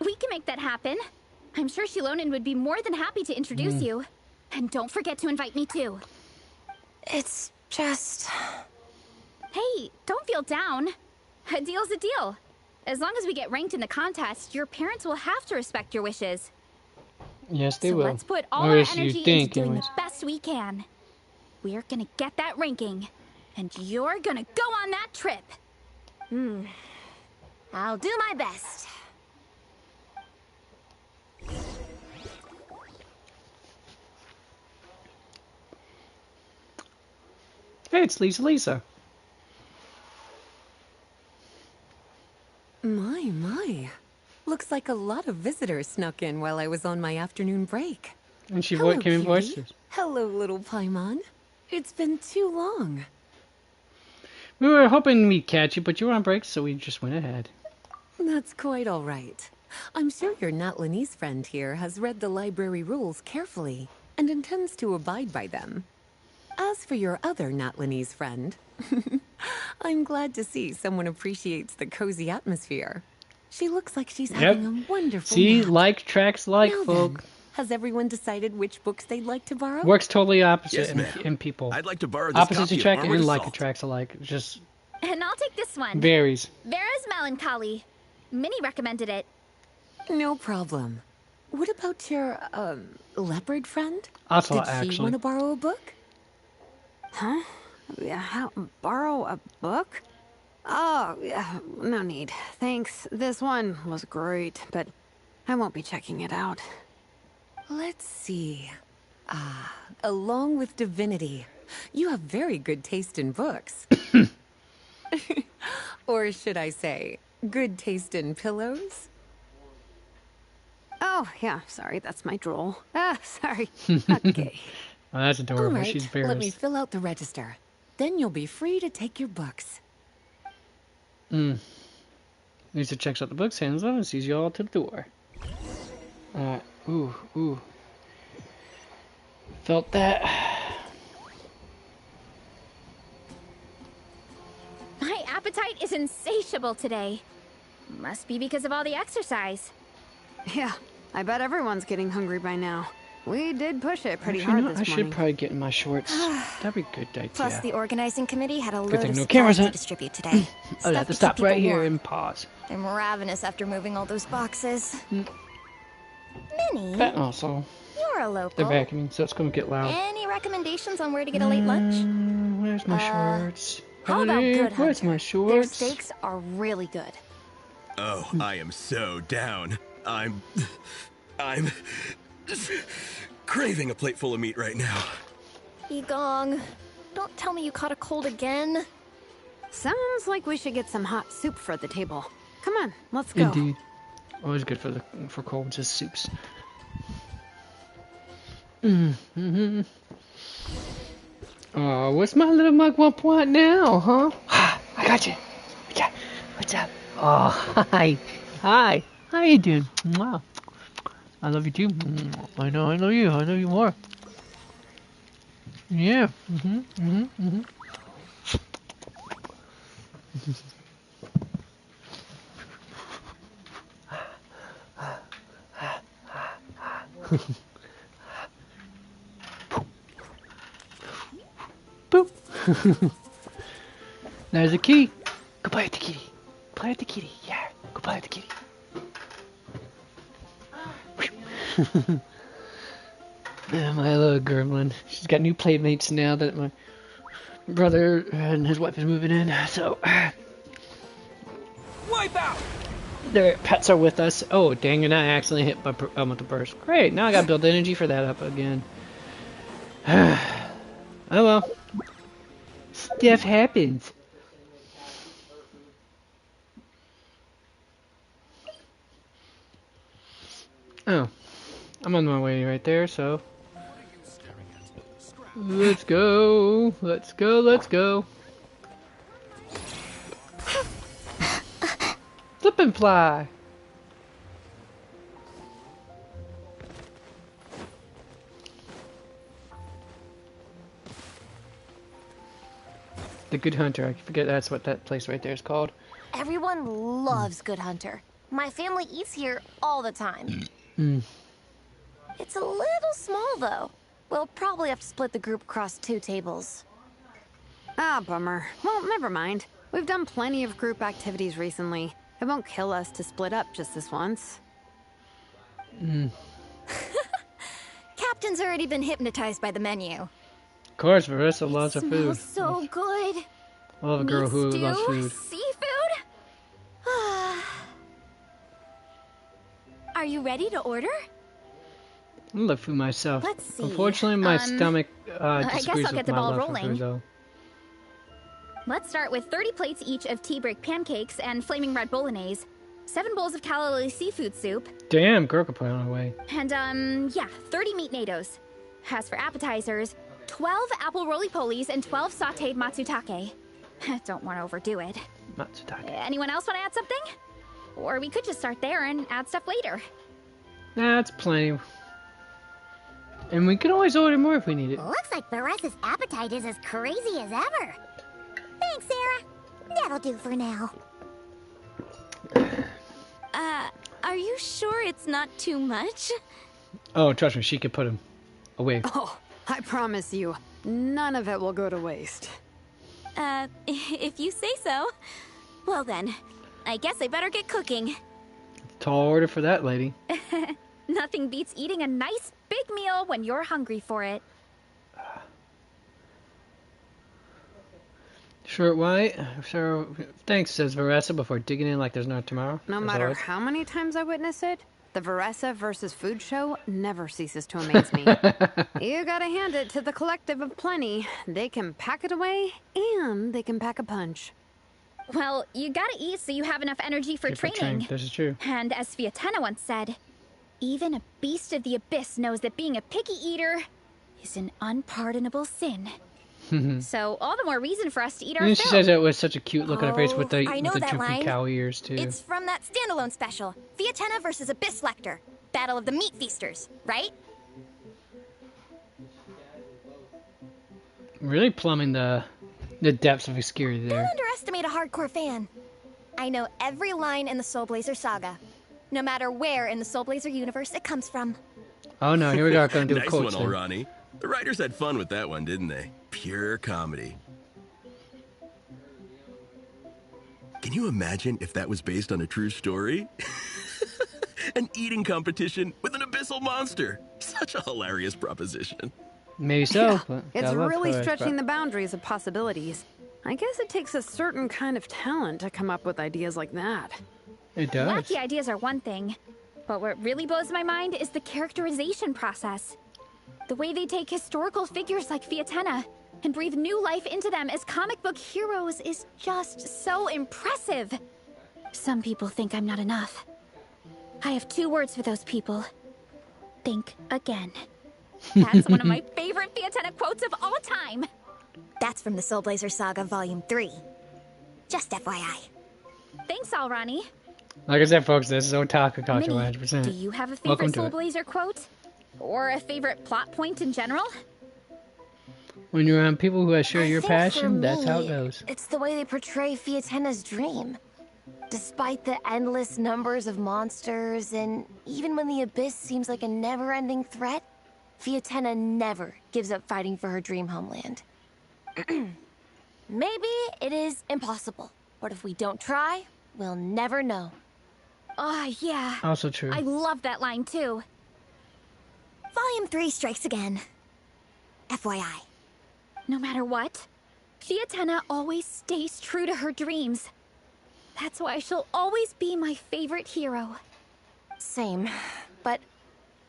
We can make that happen. I'm sure Shilonen would be more than happy to introduce you. And don't forget to invite me too. It's just... Hey, don't feel down. A deal's a deal. As long as we get ranked in the contest, your parents will have to respect your wishes. Yes, they so will. Let's put all our energy into doing the best we can. We're gonna get that ranking, and you're gonna go on that trip. I'll do my best. Hey, it's Lisa. My. Looks like a lot of visitors snuck in while I was on my afternoon break. And she Hello, came in voice. Hello, little Paimon. It's been too long. We were hoping we'd catch you, but you were on break, so we just went ahead. That's quite all right. I'm sure your Natlanese friend here has read the library rules carefully and intends to abide by them. As for your other Natlanese friend, I'm glad to see someone appreciates the cozy atmosphere. She looks like she's having a wonderful nap. Like tracks like, Now folk. then, has everyone decided which books they'd like to borrow? Works totally opposite Yes, in people. I'd like to borrow this Opposites copy of attract Armored and like Assault. attracts alike. It just And I'll take this one. varies. Vera's Melancholy. Minnie recommended it. No problem. What about your, leopard friend? Also, Did she actually. want to borrow a book? Huh? Yeah, borrow a book? Oh, yeah, no need. Thanks. This one was great, but I won't be checking it out. Let's see. Along with Divinity, you have very good taste in books. Or should I say, Good taste in pillows? Oh, yeah, sorry, that's my drool. Sorry. Okay. Oh, that's adorable. All right, She's let me embarrassed. fill out the register. Then you'll be free to take your books. Lisa checks out the books, hands them, and sees you all to the door. Alright. Ooh. Felt that. My appetite is insatiable today. Must be because of all the exercise. Yeah, I bet everyone's getting hungry by now. We did push it pretty Actually, hard I this should morning. probably get in my shorts. That'd be a good idea. Plus, the organizing committee had a Good load thing of no supplies cameras, to huh? distribute today. I'll have to stop right here and pause. I'm ravenous after moving all those boxes. Minnie, But also, you're a they're local. vacuuming, so it's going to get loud. Any recommendations on where to get a late lunch? Where's my shorts? How about Honey, Good where's Hunter? my Their shorts? steaks are really good. Oh, I am so down. I'm craving a plate full of meat right now. Egong, don't tell me you caught a cold again. Sounds like we should get some hot soup for the table. Come on, let's go. Indeed. Always good for colds, just soups. Oh, what's my little mug want now, huh? I got you. Yeah. What's up? Oh, hi. Hi. How you doing? Wow. I love you too. I know you. I know you more. Yeah. Boop. There's a key. Go play with the kitty. Play with the kitty. Yeah. Go play with the kitty. Yeah, my little gremlin. She's got new playmates now that my brother and his wife is moving in. So Wipe out! their pets are with us. Oh, dang it. I accidentally hit my with the burst. Great. Now I got to build energy for that up again. Oh well. Stuff happens. Oh. I'm on my way right there, so. Let's go. Let's go. Let's go. Flip and fly. The Good Hunter. I forget that's what that place right there is called. Everyone loves Good Hunter. My family eats here all the time. It's a little small, though. We'll probably have to split the group across 2 tables. Ah, bummer. Well, never mind. We've done plenty of group activities recently. It won't kill us to split up just this once. Captain's already been hypnotized by the menu. Of course, Marissa loves her food. Smells so good. I love a girl Meat who stew, loves food. Seafood? Are you ready to order? I love food myself. Let's see. Unfortunately, my stomach I guess disagrees I'll get with the my ball love for rolling. food, though. Let's start with 30 plates each of tea brick pancakes and flaming red bolognese, 7 bowls of calorie seafood soup, Damn, girl could put on her way. and 30 meat nados. As for appetizers, 12 apple roly-polies and 12 sautéed matsutake. Don't want to overdo it. Matsutake. Anyone else want to add something? Or we could just start there and add stuff later. That's plenty. And we can always order more if we need it. Looks like Baressa's appetite is as crazy as ever. Thanks, Sarah. That'll do for now. Are you sure it's not too much? Oh, trust me, she could put him away. Oh, I promise you, none of it will go to waste. If you say so. Well then, I guess I better get cooking. Tall order for that, lady. Nothing beats eating a nice big meal when you're hungry for it. Short white. Sure. Thanks, says Varessa before digging in like there's no tomorrow. No as matter always. how many times I witness it, the Varessa versus food show never ceases to amaze me. You gotta hand it to the collective of plenty. They can pack it away, and they can pack a punch. Well, you gotta eat so you have enough energy for training. This is true. And as Fiatena once said, even a beast of the abyss knows that being a picky eater is an unpardonable sin. So all the more reason for us to eat our fill. She says it with such a cute look on her face with the I know that droopy line. cow ears too. It's from that standalone special, Fiatena versus Abyss Lecter, Battle of the Meat Feasters, right? Really plumbing the depths of obscurity there. Don't underestimate a hardcore fan. I know every line in the Soul Blazer saga, no matter where in the Soul Blazer universe it comes from. Oh no, here we go. Gonna do a Nice quote. one, Ronnie. The writers had fun with that one, didn't they? Pure comedy. Can you imagine if that was based on a true story? An eating competition with an abyssal monster. Such a hilarious proposition. Maybe so. But It's I love really how stretching the boundaries of possibilities. I guess it takes a certain kind of talent to come up with ideas like that. It does. Wacky ideas are one thing, but what really blows my mind is the characterization process. The way they take historical figures like Fiatena and breathe new life into them as comic book heroes is just so impressive. Some people think I'm not enough. I have 2 words for those people. Think again. That's one of my favorite Fiatena quotes of all time. That's from the Soul Blazer Saga Volume 3. Just FYI. Thanks, Alrani. Like I said, folks, this is otaku culture, Minnie, 100%. do you have a Welcome favorite to Soul it. Blazer quote? Or a favorite plot point in general? When you're around people who share your I think passion, for that's how it me, goes. It's the way they portray Fiatena's dream. Despite the endless numbers of monsters, and even when the Abyss seems like a never-ending threat, Fiatena never gives up fighting for her dream homeland. Maybe it is impossible, but if we don't try, we'll never know. Oh, yeah. Also true. I love that line, too. Volume 3 strikes again. FYI. No matter what, Fiatena always stays true to her dreams. That's why she'll always be my favorite hero. Same. But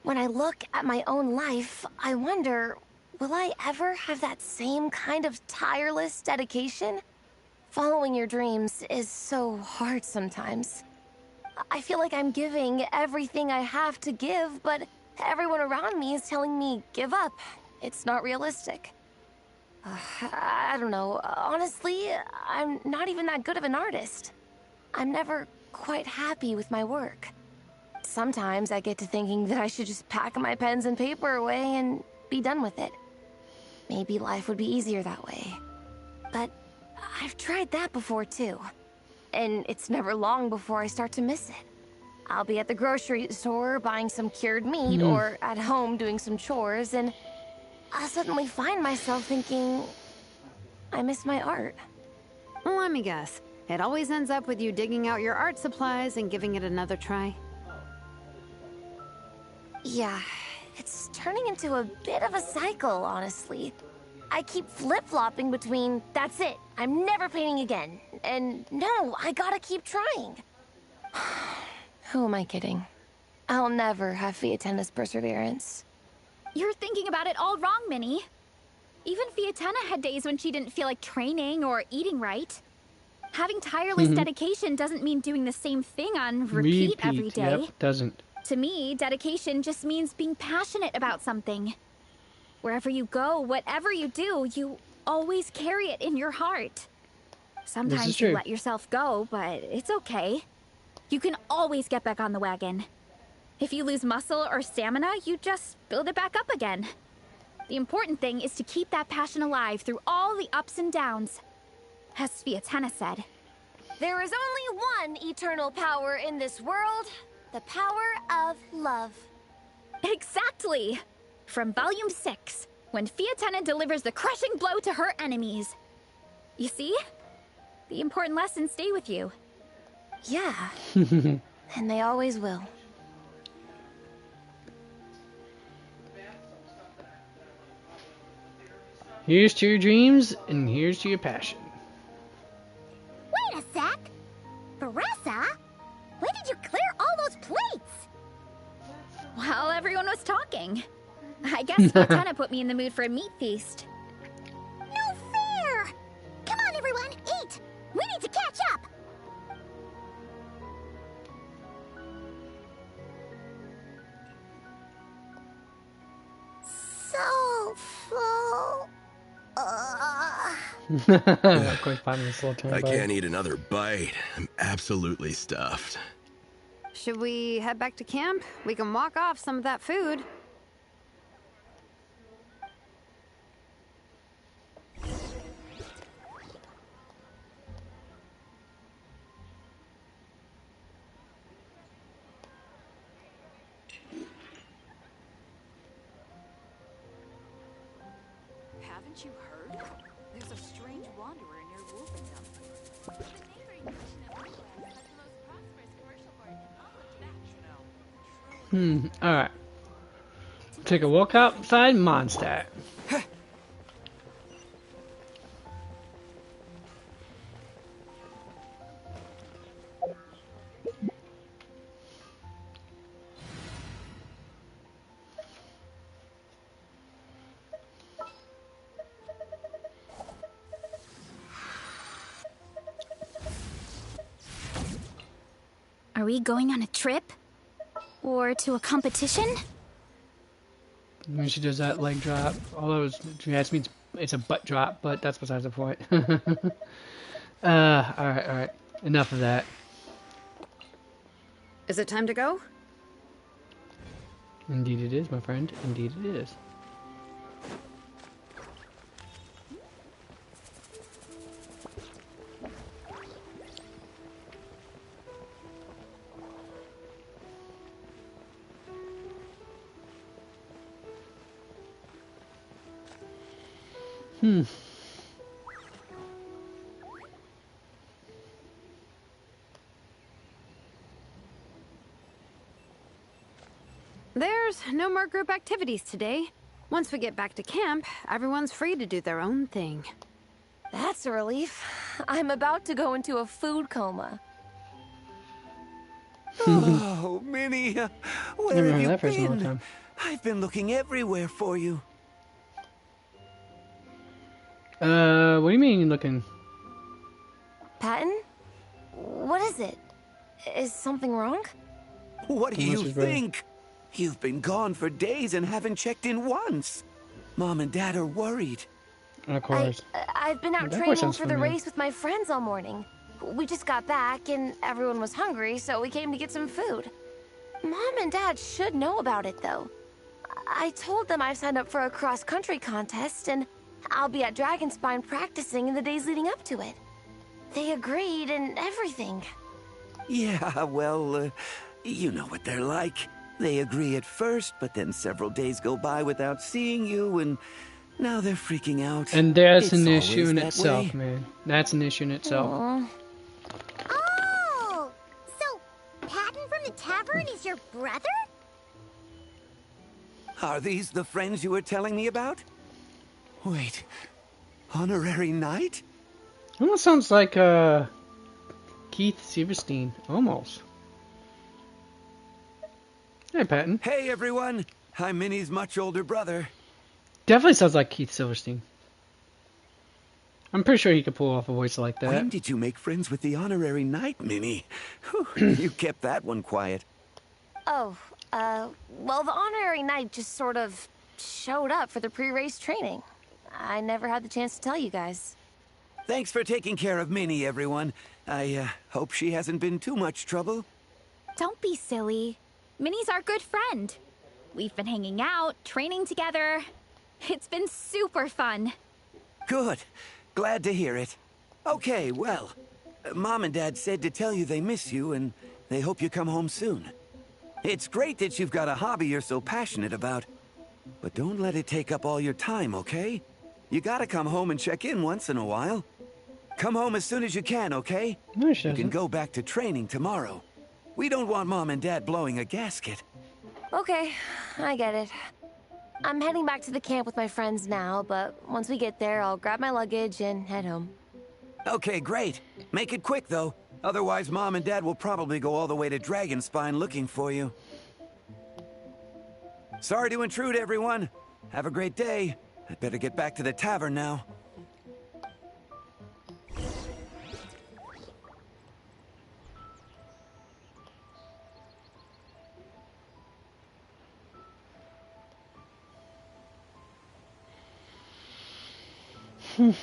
when I look at my own life, I wonder, will I ever have that same kind of tireless dedication? Following your dreams is so hard sometimes. I feel like I'm giving everything I have to give, but everyone around me is telling me, give up. It's not realistic. I don't know. Honestly, I'm not even that good of an artist. I'm never quite happy with my work. Sometimes I get to thinking that I should just pack my pens and paper away and be done with it. Maybe life would be easier that way. But I've tried that before too. And it's never long before I start to miss it. I'll be at the grocery store buying some cured meat or at home doing some chores, and I'll suddenly find myself thinking, I miss my art. Let me guess. It always ends up with you digging out your art supplies and giving it another try. Yeah, it's turning into a bit of a cycle, honestly. I keep flip-flopping between, that's it, I'm never painting again, and no, I gotta keep trying. Who am I kidding? I'll never have Fiatena's perseverance. You're thinking about it all wrong, Minnie. Even Fiatena had days when she didn't feel like training or eating right. Having tireless dedication doesn't mean doing the same thing on repeat every day. Yep, doesn't. To me, dedication just means being passionate about something. Wherever you go, whatever you do, you always carry it in your heart. Sometimes you let yourself go, but it's okay. You can always get back on the wagon. If you lose muscle or stamina, you just build it back up again. The important thing is to keep that passion alive through all the ups and downs. As Fiatena said, there is only one eternal power in this world, the power of love. Exactly! From Volume 6, when Fiatena delivers the crushing blow to her enemies. You see? The important lessons stay with you. Yeah. And they always will. Here's to your dreams, and here's to your passion. Wait a sec! Baressa? When did you clear all those plates? While everyone was talking. I guess Fiatena put me in the mood for a meat feast. No fair! Come on, everyone, eat! We need to catch up! full. Of course, Paimon was still turned I by. can't eat another bite. I'm absolutely stuffed. Should we head back to camp? We can walk off some of that food. Haven't you heard? There's a strange wanderer near Wolfendom. The neighboring nation of Wolfland has the most prosperous commercial port in all of Tibet. Alright. Take a walk outside Mondstadt. Are we going on a trip? Or to a competition? When she does that leg drop, although she asked me it's a butt drop, but that's besides the point. Alright. Enough of that. Is it time to go? Indeed it is, my friend. Indeed it is. There's no more group activities today. Once we get back to camp, everyone's free to do their own thing. That's a relief. I'm about to go into a food coma. Oh, Minnie, where Never have heard you that phrase in a long been? time. I've been looking everywhere for you. What do you mean you're looking? Patton? What is it? Is something wrong? What do Unless you he's right. think? You've been gone for days and haven't checked in once. Mom and Dad are worried. Of course. I've been out That voice training sounds for the familiar. race with my friends all morning. We just got back and everyone was hungry, so we came to get some food. Mom and Dad should know about it, though. I told them I signed up for a cross-country contest and I'll be at Dragonspine practicing in the days leading up to it. They agreed and everything. Yeah, well, you know what they're like. They agree at first, but then several days go by without seeing you, and now they're freaking out. And that's It's an always issue in that itself, way. man. That's an issue in itself. Aw. Oh! So, Patton from the tavern is your brother? Are these the friends you were telling me about? Wait, honorary knight? Almost sounds like Keith Silverstein. Almost. Hey, Patton. Hey, everyone. I'm Minnie's much older brother. Definitely sounds like Keith Silverstein. I'm pretty sure he could pull off a voice like that. When did you make friends with the honorary knight, Minnie? Whew, you kept that one quiet. Oh, well, the honorary knight just sort of showed up for the pre-race training. I never had the chance to tell you guys. Thanks for taking care of Minnie, everyone. I hope she hasn't been too much trouble. Don't be silly. Minnie's our good friend. We've been hanging out, training together. It's been super fun. Good. Glad to hear it. Okay, well, Mom and Dad said to tell you they miss you and they hope you come home soon. It's great that you've got a hobby you're so passionate about, but don't let it take up all your time, okay? You gotta come home and check in once in a while. Come home as soon as you can, okay? No, she You can doesn't. go back to training tomorrow. We don't want Mom and Dad blowing a gasket. Okay, I get it. I'm heading back to the camp with my friends now, but once we get there, I'll grab my luggage and head home. Okay, great. Make it quick, though. Otherwise, Mom and Dad will probably go all the way to Dragonspine looking for you. Sorry to intrude, everyone. Have a great day. I'd better get back to the tavern now. Alright.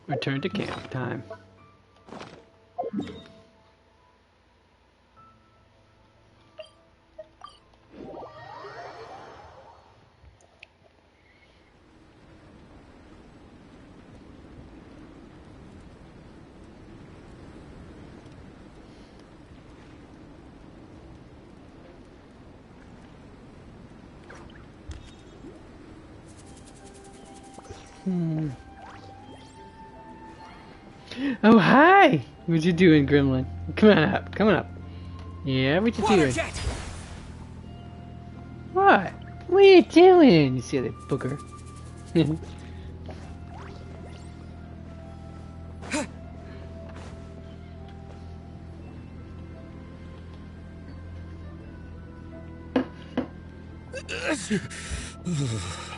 Return to camp time. Oh, hi! What you doing, Gremlin? Come on up, come on up. Yeah, what you doing? What? What are you doing, you silly booger?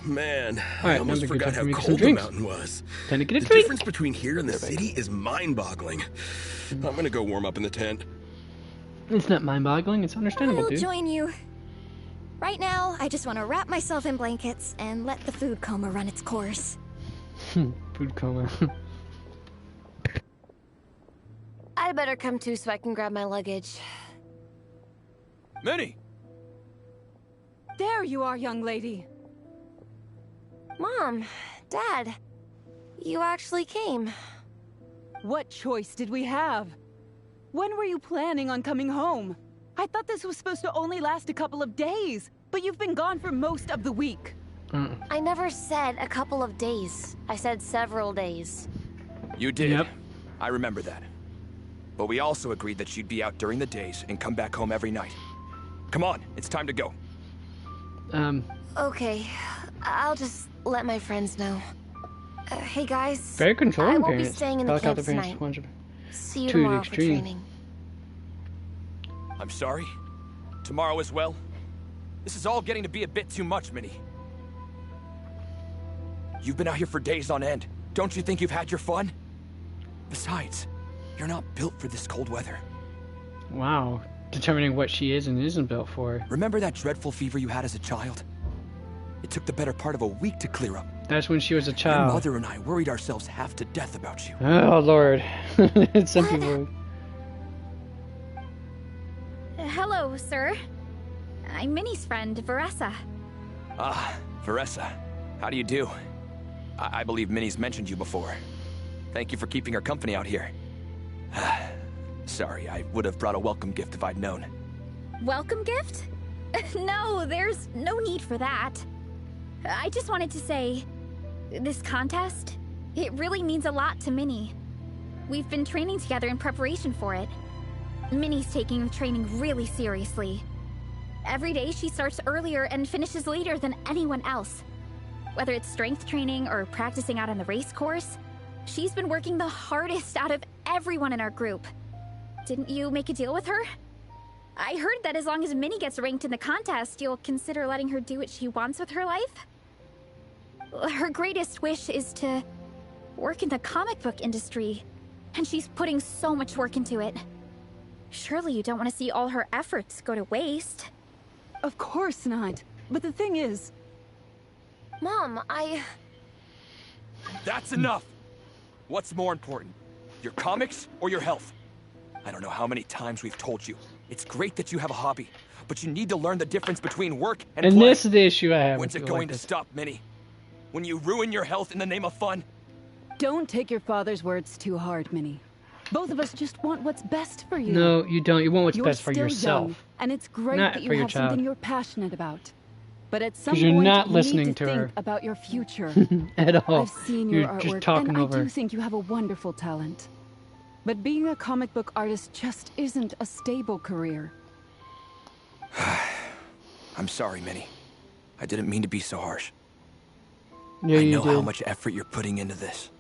Man, right, I almost forgot how cold the mountain was. Time to get a The drink. difference between here and the city is mind-boggling. I'm gonna go warm up in the tent. It's not mind-boggling, it's understandable, I'll dude. join you. Right now, I just want to wrap myself in blankets and let the food coma run its course. Food coma. I'd better come too so I can grab my luggage. Minnie! There you are, young lady. Mom, Dad, you actually came. What choice did we have? When were you planning on coming home? I thought this was supposed to only last a couple of days, but you've been gone for most of the week. I never said a couple of days. I said several days. You did. Yep. I remember that. But we also agreed that you'd be out during the days and come back home every night. Come on, it's time to go. Okay, I'll just let my friends know. Hey guys. Very controlling I won't parents. be staying in the camp Helicopter parents, tonight. See you to the tomorrow for extreme. training. I'm sorry. Tomorrow as well. This is all getting to be a bit too much, Minnie. You've been out here for days on end. Don't you think you've had your fun? Besides, you're not built for this cold weather. Wow. Determining what she is and isn't built for. Remember that dreadful fever you had as a child? It took the better part of a week to clear up. That's when she was a Your child. mother and I worried ourselves half to death about you. Oh, Lord. Some people... Hello, sir. I'm Minnie's friend, Veressa. Ah, Veressa. How do you do? I believe Minnie's mentioned you before. Thank you for keeping her company out here. Sorry, I would have brought a welcome gift if I'd known. Welcome gift? No, there's no need for that. I just wanted to say, this contest, it really means a lot to Minnie. We've been training together in preparation for it. Minnie's taking training really seriously. Every day she starts earlier and finishes later than anyone else. Whether it's strength training or practicing out on the race course, she's been working the hardest out of everyone in our group. Didn't you make a deal with her? I heard that as long as Minnie gets ranked in the contest, you'll consider letting her do what she wants with her life? Her greatest wish is to work in the comic book industry, and she's putting so much work into it. Surely you don't want to see all her efforts go to waste. Of course not. But the thing is... Mom, That's enough! What's more important? Your comics or your health? I don't know how many times we've told you. It's great that you have a hobby, but you need to learn the difference between work and play. this is the issue I have. When's with it you going like to stop, Minnie? When you ruin your health in the name of fun? Don't take your father's words too hard, Minnie. Both of us just want what's best for you. No, you don't. You want what's You're best for still yourself. young, and it's great Not that you for your have child. something you're passionate about. But at some 'Cause point, you're not you listening need to think her. about your future. At all. I've seen your You're artwork, just talking and over. I do think you have a wonderful talent. But being a comic book artist just isn't a stable career. I'm sorry, Minnie. I didn't mean to be so harsh. Yeah, I you know how did. much effort you're putting into this.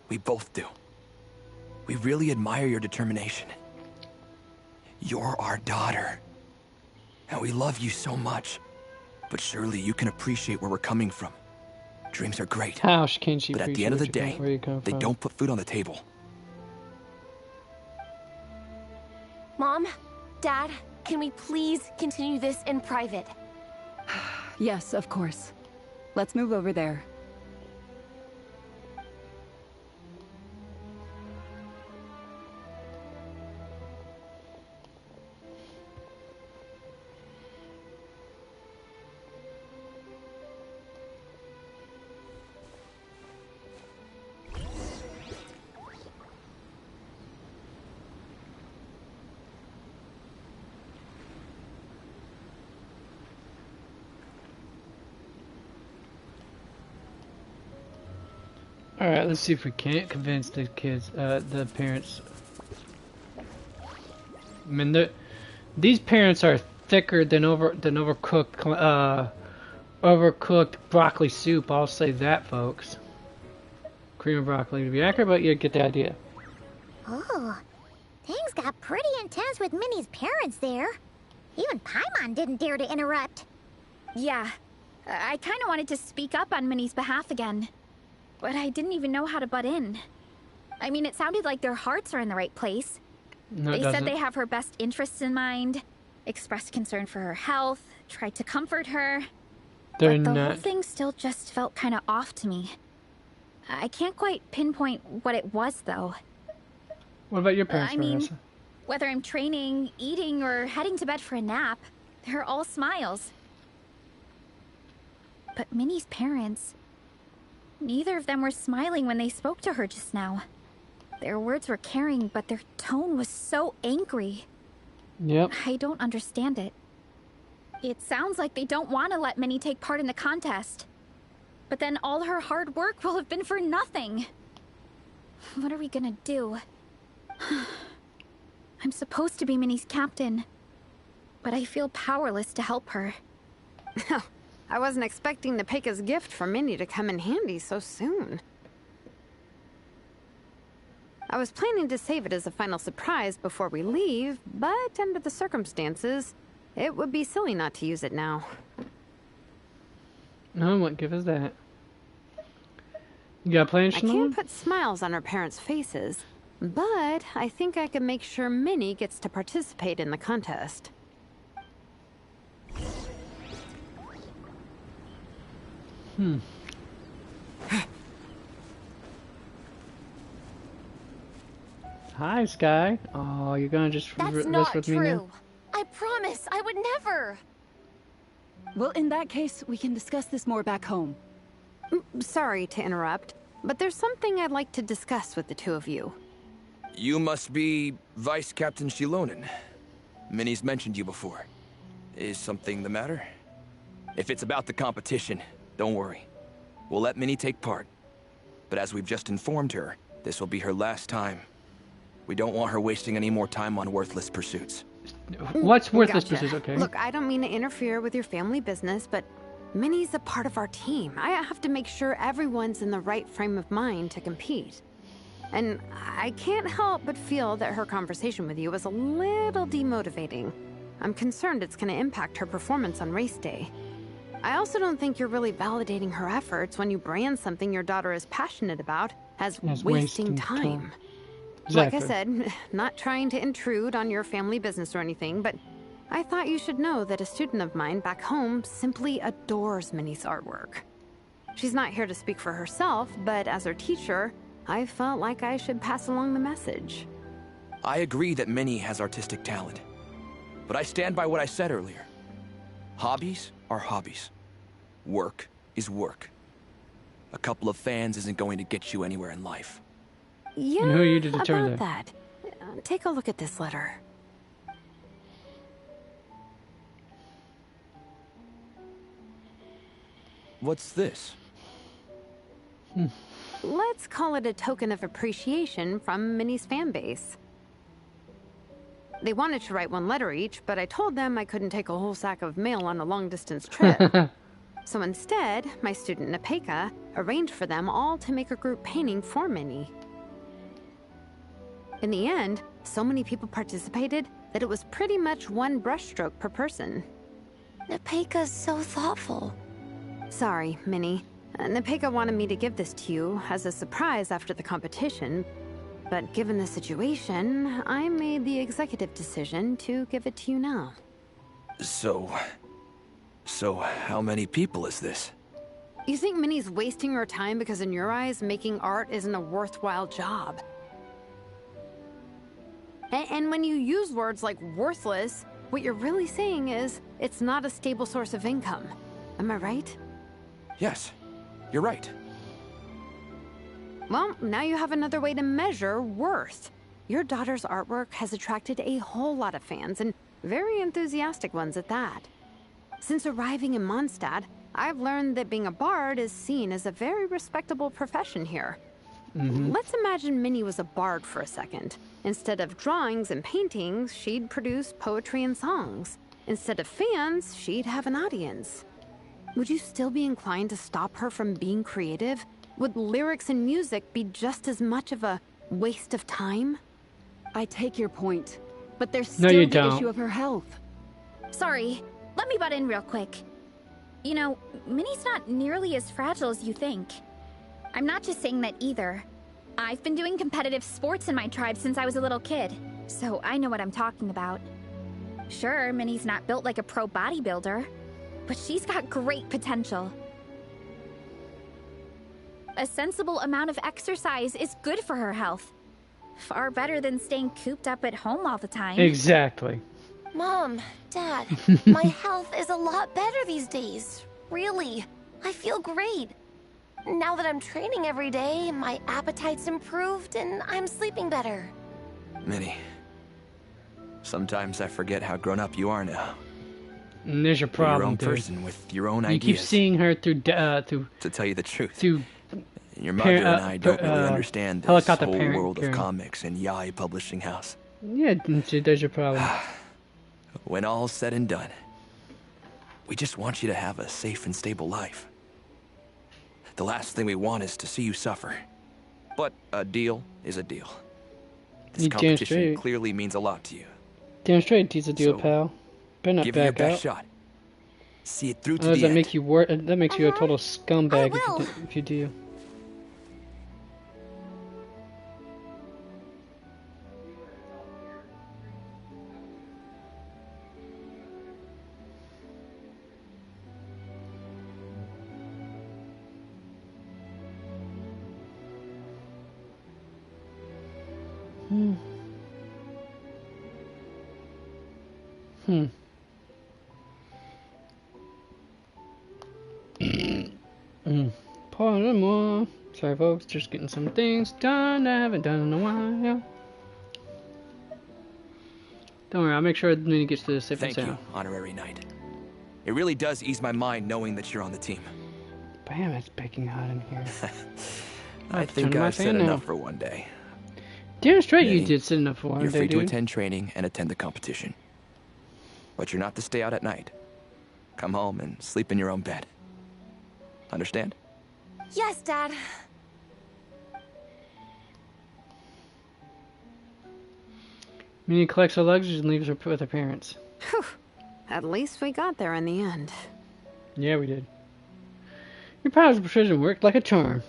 We both do. We really admire your determination. You're our daughter. And we love you so much. But surely you can appreciate where we're coming from. Dreams are great. How can she But at the appreciate end of the what you day, come- where you come they from? don't put food on the table. Mom, Dad, can we please continue this in private? Yes, of course. Let's move over there. All right, let's see if we can't convince the kids, the parents. I mean, these parents are thicker than overcooked broccoli soup. I'll say that, folks. Cream of broccoli to be accurate, but you get the idea. Oh, things got pretty intense with Minnie's parents there. Even Paimon didn't dare to interrupt. Yeah, I kind of wanted to speak up on Minnie's behalf again. But I didn't even know how to butt in. I mean, it sounded like their hearts are in the right place. No, they said they have her best interests in mind, expressed concern for her health, tried to comfort her. They're but the not. whole thing still just felt kind of off to me. I can't quite pinpoint what it was, though. What about your parents, I mean, Marissa? whether I'm training, eating, or heading to bed for a nap, they're all smiles. But Minnie's parents... neither of them were smiling when they spoke to her just now. Their words were caring, but their tone was so angry. Yep. I don't understand it. It sounds like they don't want to let Minnie take part in the contest. But then all her hard work will have been for nothing. What are we gonna do? I'm supposed to be Minnie's captain, but I feel powerless to help her. I wasn't expecting Napeika's gift for Minnie to come in handy so soon. I was planning to save it as a final surprise before we leave, but under the circumstances, it would be silly not to use it now. No, what give us that? You got plans, I can't put smiles on her parents' faces, but I think I can make sure Minnie gets to participate in the contest. Hi, Sky. Oh, you're gonna just That's rest not with me now? true. I promise, I would never. Well, in that case, we can discuss this more back home. Sorry to interrupt, but there's something I'd like to discuss with the two of you. You must be Vice Captain Shilonen. Minnie's mentioned you before. Is something the matter? If it's about the competition, don't worry. We'll let Minnie take part. But as we've just informed her, this will be her last time. We don't want her wasting any more time on worthless pursuits. What's worthless Gotcha. pursuits, okay? Look, I don't mean to interfere with your family business, but Minnie's a part of our team. I have to make sure everyone's in the right frame of mind to compete. And I can't help but feel that her conversation with you was a little demotivating. I'm concerned it's going to impact her performance on race day. I also don't think you're really validating her efforts when you brand something your daughter is passionate about as wasting time. Exactly. Like I said, not trying to intrude on your family business or anything, but I thought you should know that a student of mine back home simply adores Minnie's artwork. She's not here to speak for herself, but as her teacher, I felt like I should pass along the message. I agree that Minnie has artistic talent. But I stand by what I said earlier. Hobbies are hobbies. Work is work. A couple of fans isn't going to get you anywhere in life. Yeah, And who are you to determine about that. Take a look at this letter. What's this? Let's call it a token of appreciation from Minnie's fan base. They wanted to write one letter each, but I told them I couldn't take a whole sack of mail on a long-distance trip. So instead, my student Napeika arranged for them all to make a group painting for Minnie. In the end, so many people participated that it was pretty much one brushstroke per person. Napeika's so thoughtful. Sorry, Minnie. Napeika wanted me to give this to you as a surprise after the competition, But given the situation, I made the executive decision to give it to you now. So how many people is this? You think Minnie's wasting her time because in your eyes, making art isn't a worthwhile job? And when you use words like worthless, what you're really saying is it's not a stable source of income. Am I right? Yes, you're right. Well, now you have another way to measure worth. Your daughter's artwork has attracted a whole lot of fans, and very enthusiastic ones at that. Since arriving in Mondstadt, I've learned that being a bard is seen as a very respectable profession here. Let's imagine Minnie was a bard for a second. Instead of drawings and paintings, she'd produce poetry and songs. Instead of fans, she'd have an audience. Would you still be inclined to stop her from being creative? Would lyrics and music be just as much of a waste of time? I take your point, but there's No, still you the don't. issue of her health. Sorry, let me butt in real quick. You know, Minnie's not nearly as fragile as you think. I'm not just saying that either. I've been doing competitive sports in my tribe since I was a little kid, so I know what I'm talking about. Sure, Minnie's not built like a pro bodybuilder, but she's got great potential. A sensible amount of exercise is good for her health. Far better than staying cooped up at home all the time. Exactly. Mom, Dad, my health is a lot better these days. Really, I feel great. Now that I'm training every day, my appetite's improved and I'm sleeping better. Minnie, sometimes I forget how grown up you are now. And there's your You're problem, your own dude. person with your own You ideas. keep seeing her through To tell you the truth, through your mother and I don't really understand this helicopter whole parent world of Karen. comics and Yai Publishing House. Yeah, there's your problem. When all's said and done, we just want you to have a safe and stable life. The last thing we want is to see you suffer. But a deal is a deal. This You damn competition straight. clearly means a lot to you. Damn straight, he's a deal, So, pal. Better not Give it your back out. best shot. See it through to Otherwise, the that end. make you that makes you a total scumbag if you do. Pardon-moi. Sorry, folks. Just getting some things done I haven't done in a while. Don't worry, I'll make sure Minnie gets to the safe and Thank you, sound. Honorary Knight. It really does ease my mind knowing that you're on the team. Bam, it's baking hot in here. I have to think turn my I've said fan enough now. for one day. Damn straight you Minnie, did sit enough for one You're day, free to dude. attend training and attend the competition. But you're not to stay out at night. Come home and sleep in your own bed. Understand? Yes, Dad. Minnie collects her luggage and leaves her with her parents. Whew. At least we got there in the end. Yeah, we did. Your powers of precision worked like a charm.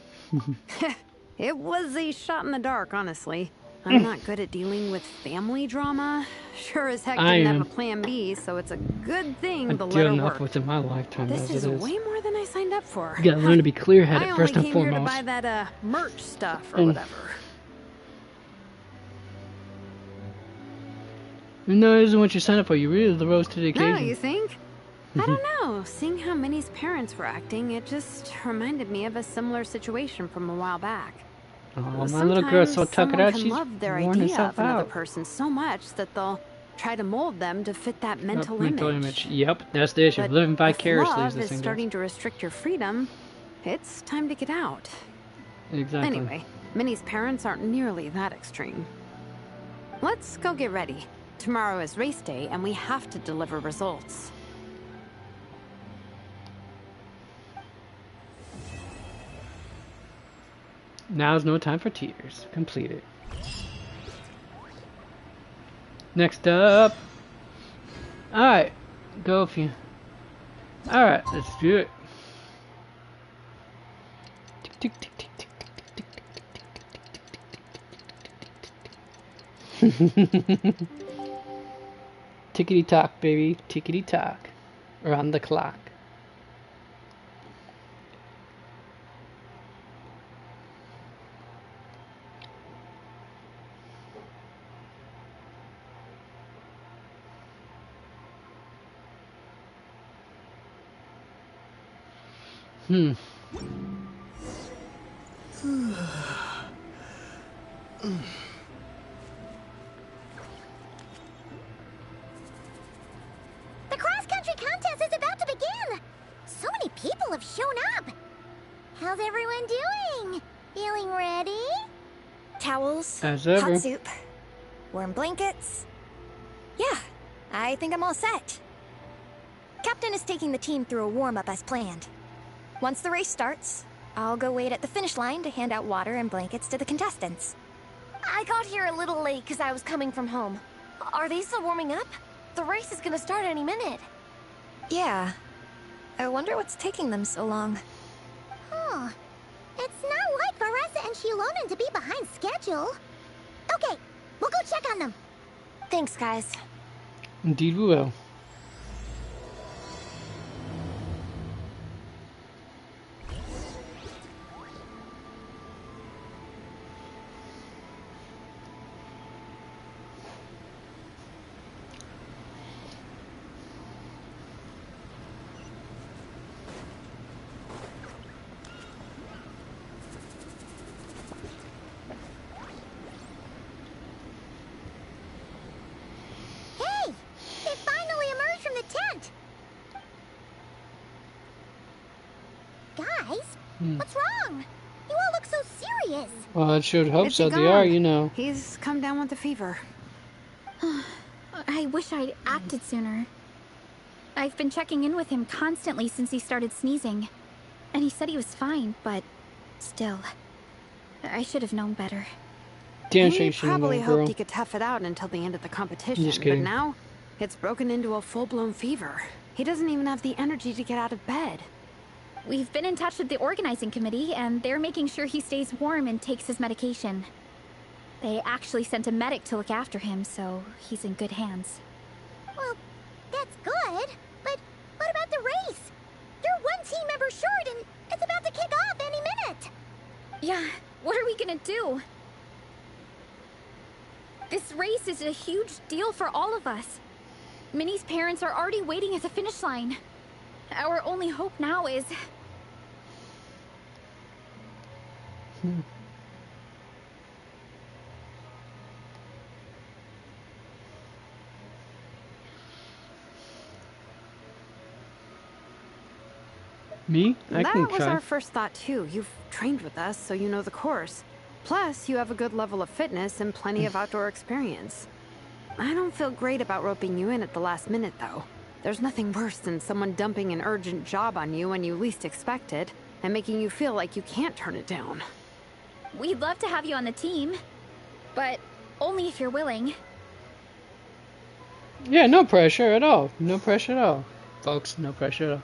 It was a shot in the dark, honestly. I'm not good at dealing with family drama. Sure as heck I didn't am. have a plan B, so it's a good thing I the deal letter enough worked. with in my lifetime This as is it is. way more than I signed up for. You gotta learn to be clear-headed I first only and came here to foremost. buy that merch stuff or And- whatever. No, it isn't what you signed up for. You really rose to the occasion. No, you think? I don't know. Seeing how Minnie's parents were acting, it just reminded me of a similar situation from a while back. Oh, my little girl's so tuckered someone out, can she's love their worn idea herself of another out. person so much that they'll try to mold them to fit that mental image. Yep, that's the issue. But Living if vicariously is love this is thing. starting to restrict your freedom, it's time to get out. Exactly. Anyway, Minnie's parents aren't nearly that extreme. Let's go get ready. Tomorrow is race day, and we have to deliver results. Now's no time for tears. Completed. Next up. Alright. Go if you. Alright, let's do it. Tick, tick, tick, tick, tick, tick, tick, tick, tick, tick, tick, tick, tick, tick, tick, tick, Tickety tock, baby. Tickety tock. Around the clock. The cross-country contest is about to begin! So many people have shown up! How's everyone doing? Feeling ready? Towels, As ever. hot soup, warm blankets. Yeah, I think I'm all set. Captain is taking the team through a warm-up as planned. Once the race starts, I'll go wait at the finish line to hand out water and blankets to the contestants. I got here a little late because I was coming from home. Are they still warming up? The race is gonna start any minute. Yeah. I wonder what's taking them so long. Huh. It's not like Varessa and Shilonen to be behind schedule. Okay, we'll go check on them. Thanks, guys. Indeed we will. Hey! They finally emerged from the tent! Guys, what's wrong? You all look so serious. Well, I sure hope Is so. he They are, gone? you know. He's come down with the fever. I wish I'd acted sooner. I've been checking in with him constantly since he started sneezing. And he said he was fine, but still. I should have known better. Damn sure He you shouldn't have probably known, hoped girl. he could tough it out until the end of the competition, Just but kidding. now it's broken into a full-blown fever. He doesn't even have the energy to get out of bed. We've been in touch with the organizing committee, and they're making sure he stays warm and takes his medication. They actually sent a medic to look after him, so he's in good hands. Well, that's good, but what about the race? You're one team member short and it's about to kick off any minute. Yeah, what are we gonna do? This race is a huge deal for all of us. Minnie's parents are already waiting at the finish line. Our only hope now is... Me? I can That was try. our first thought too. You've trained with us, so you know the course. Plus, you have a good level of fitness and plenty of outdoor experience. I don't feel great about roping you in at the last minute, though. There's nothing worse than someone dumping an urgent job on you when you least expect it, and making you feel like you can't turn it down. We'd love to have you on the team, but only if you're willing. Yeah, no pressure at all. No pressure at all. Folks, no pressure at all.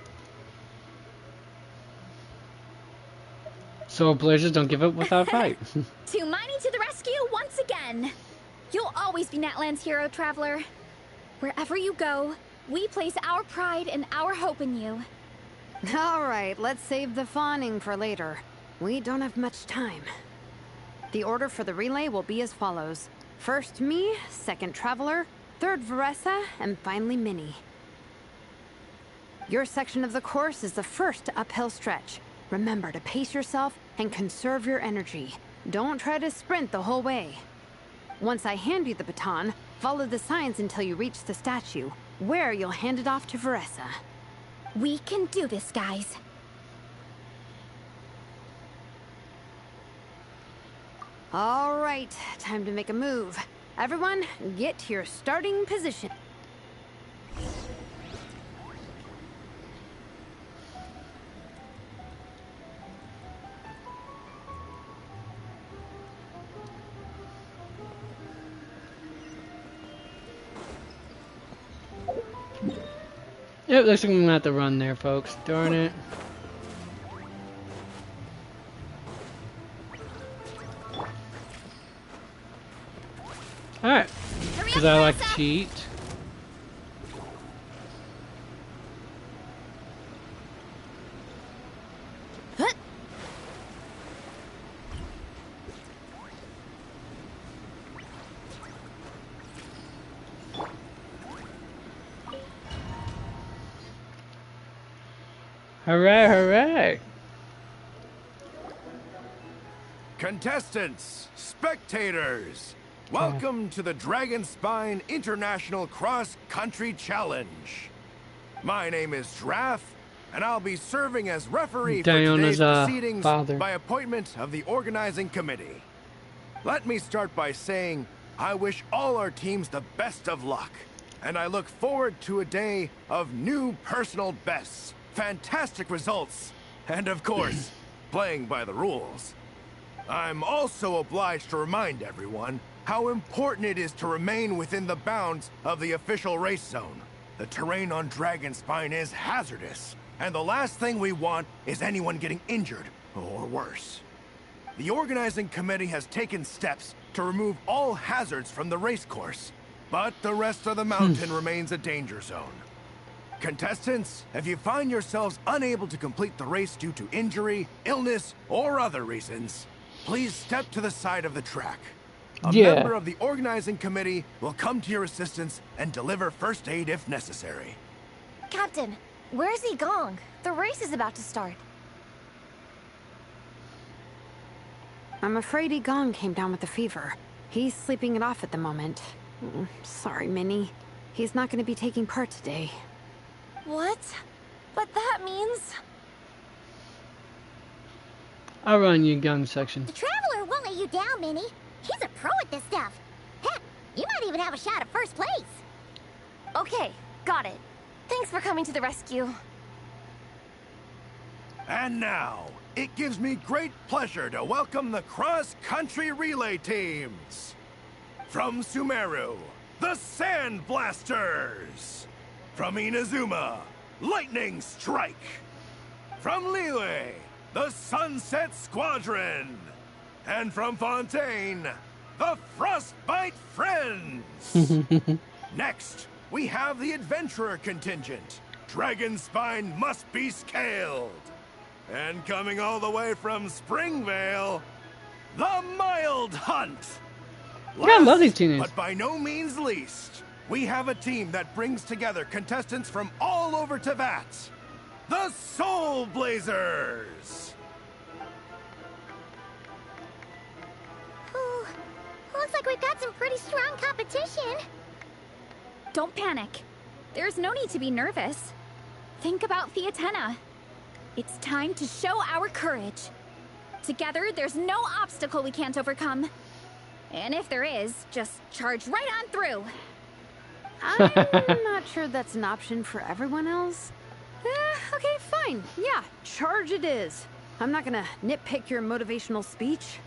So Blazers don't give up without a fight. Tumani to the rescue once again! You'll always be Natlan's hero, Traveler. Wherever you go, we place our pride and our hope in you. All right, let's save the fawning for later. We don't have much time. The order for the relay will be as follows. First me, second Traveler, third Varessa, and finally Minnie. Your section of the course is the first uphill stretch. Remember to pace yourself and conserve your energy. Don't try to sprint the whole way. Once I hand you the baton, follow the signs until you reach the statue, where you'll hand it off to Varessa. We can do this, guys. All right, time to make a move. Everyone, get to your starting position. Yep, looks like I'm gonna have to run there, folks. Darn it. Alright. Because I like to cheat. Hooray, hooray! Contestants, spectators, welcome to the Dragon Spine International Cross Country Challenge. My name is Draff, and I'll be serving as referee for today's proceedings by appointment of the organizing committee. Let me start by saying I wish all our teams the best of luck, and I look forward to a day of new personal bests, fantastic results, and of course, playing by the rules. I'm also obliged to remind everyone how important it is to remain within the bounds of the official race zone. The terrain on Dragonspine is hazardous, and the last thing we want is anyone getting injured, or worse. The organizing committee has taken steps to remove all hazards from the race course, but the rest of the mountain remains a danger zone. Contestants, if you find yourselves unable to complete the race due to injury, illness, or other reasons, please step to the side of the track. A member of the organizing committee will come to your assistance and deliver first aid if necessary. Captain, where's he gone? The race is about to start. I'm afraid Igong came down with a fever. He's sleeping it off at the moment. Sorry, Minnie. He's not going to be taking part today. What? But that means... I'll run you gun section. The Traveler won't let you down, Minnie. He's a pro at this stuff. Heck, you might even have a shot at first place. Okay, got it. Thanks for coming to the rescue. And now, it gives me great pleasure to welcome the cross-country relay teams. From Sumeru, the Sand Blasters. From Inazuma, Lightning Strike. From Liyue, the Sunset Squadron. And from Fontaine, the Frostbite Friends. Next, we have the Adventurer contingent. Dragonspine must be scaled. And coming all the way from Springvale, the Mild Hunt. I love these teenagers. But by no means least, we have a team that brings together contestants from all over Teyvat. The Soul Blazers. Ooh, looks like we've got some pretty strong competition. Don't panic. There's no need to be nervous. Think about Theatena. It's time to show our courage. Together, there's no obstacle we can't overcome. And if there is, just charge right on through. I'm not sure that's an option for everyone else. Okay, fine. Yeah, charge it is. I'm not gonna nitpick your motivational speech.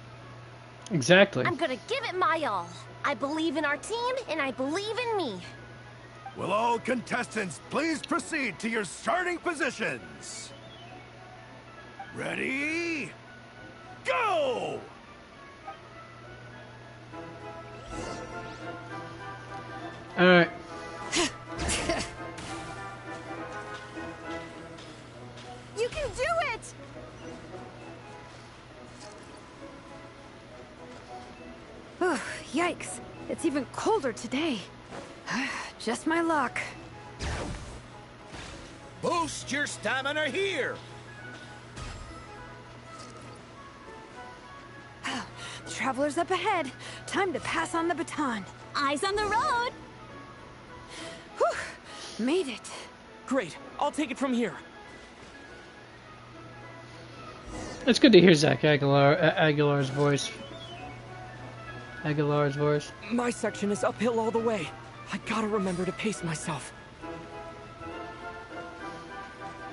Exactly. I'm gonna give it my all. I believe in our team, and I believe in me. Will all contestants please proceed to your starting positions? Ready? Go! All right. You can do it! Oh, yikes. It's even colder today. Just my luck. Boost your stamina here! The Traveler's up ahead. Time to pass on the baton. Eyes on the road! Whew! Made it. Great. I'll take it from here. It's good to hear Zach Aguilar's voice. Aguilar's voice. My section is uphill all the way. I gotta remember to pace myself.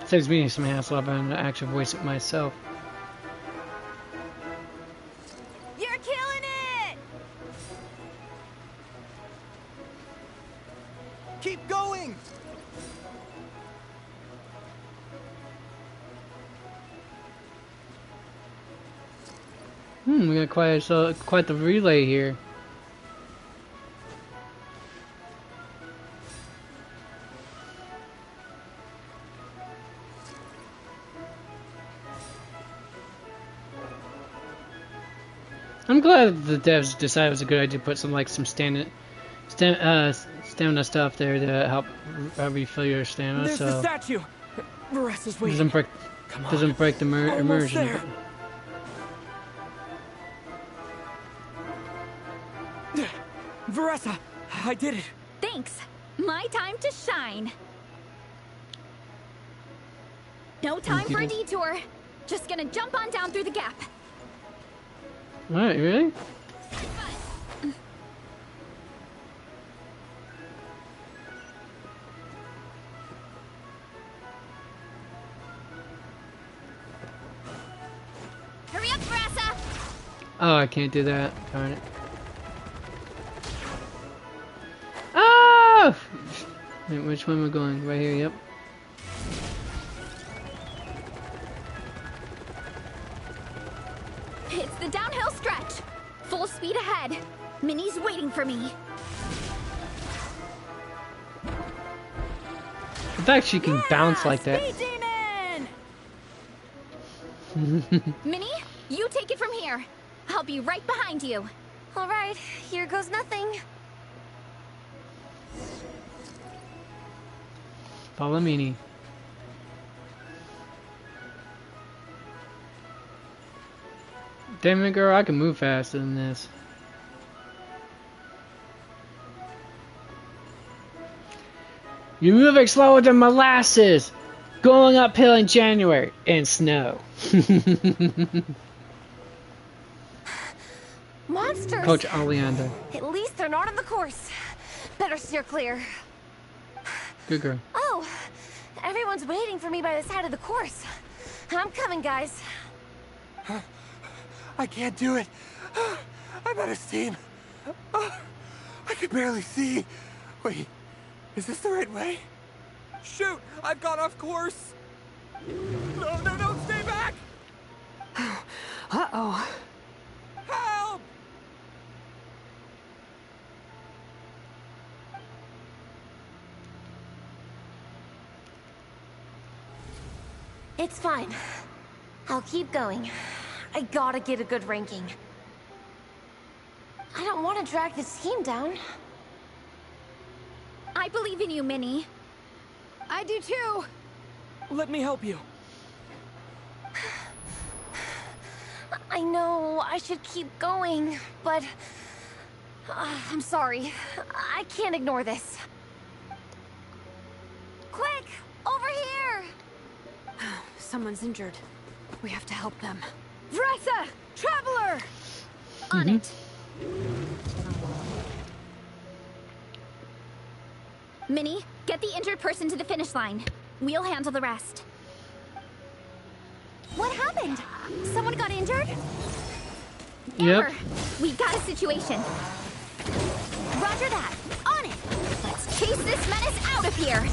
Saves me some hassle having to actually voice it myself. You're killing it! Keep going! We got quite the relay here. I'm glad the devs decided it was a good idea to put some stamina stuff there to help refill your stamina. There's so the statue. Varessa's waiting. Doesn't break the immersion. There. Varessa, I did it. Thanks. My time to shine. No time for a detour. Just gonna jump on down through the gap. What, really? Hurry up, Varessa! Oh, I can't do that. Darn it. Ah! Wait, which one am I going? Right here, yep. It's the downhill stretch. Full speed ahead. Minnie's waiting for me. The fact she can bounce like that. Minnie, you take it from here. I'll be right behind you. All right, here goes nothing. Follow Minnie. Damn it, girl, I can move faster than this. You're moving slower than molasses! Going uphill in January in snow. Monsters! Coach Oleander. At least they're not on the course. Better steer clear. Good girl. Oh, everyone's waiting for me by the side of the course. I'm coming, guys. I can't do it. I'm out of steam. I can barely see. Wait, is this the right way? Shoot! I've got off course! No, stay back! Uh-oh. Help! It's fine. I'll keep going. I gotta get a good ranking. I don't want to drag this team down. I believe in you, Minnie. I do too. Let me help you. I know I should keep going, but I'm sorry. I can't ignore this. Quick, over here! Someone's injured. We have to help them. Vressa! Traveler! On it. Minnie, get the injured person to the finish line. We'll handle the rest. What happened? Someone got injured? Yep. Amber, we've got a situation. Roger that. On it. Let's chase this menace out of here.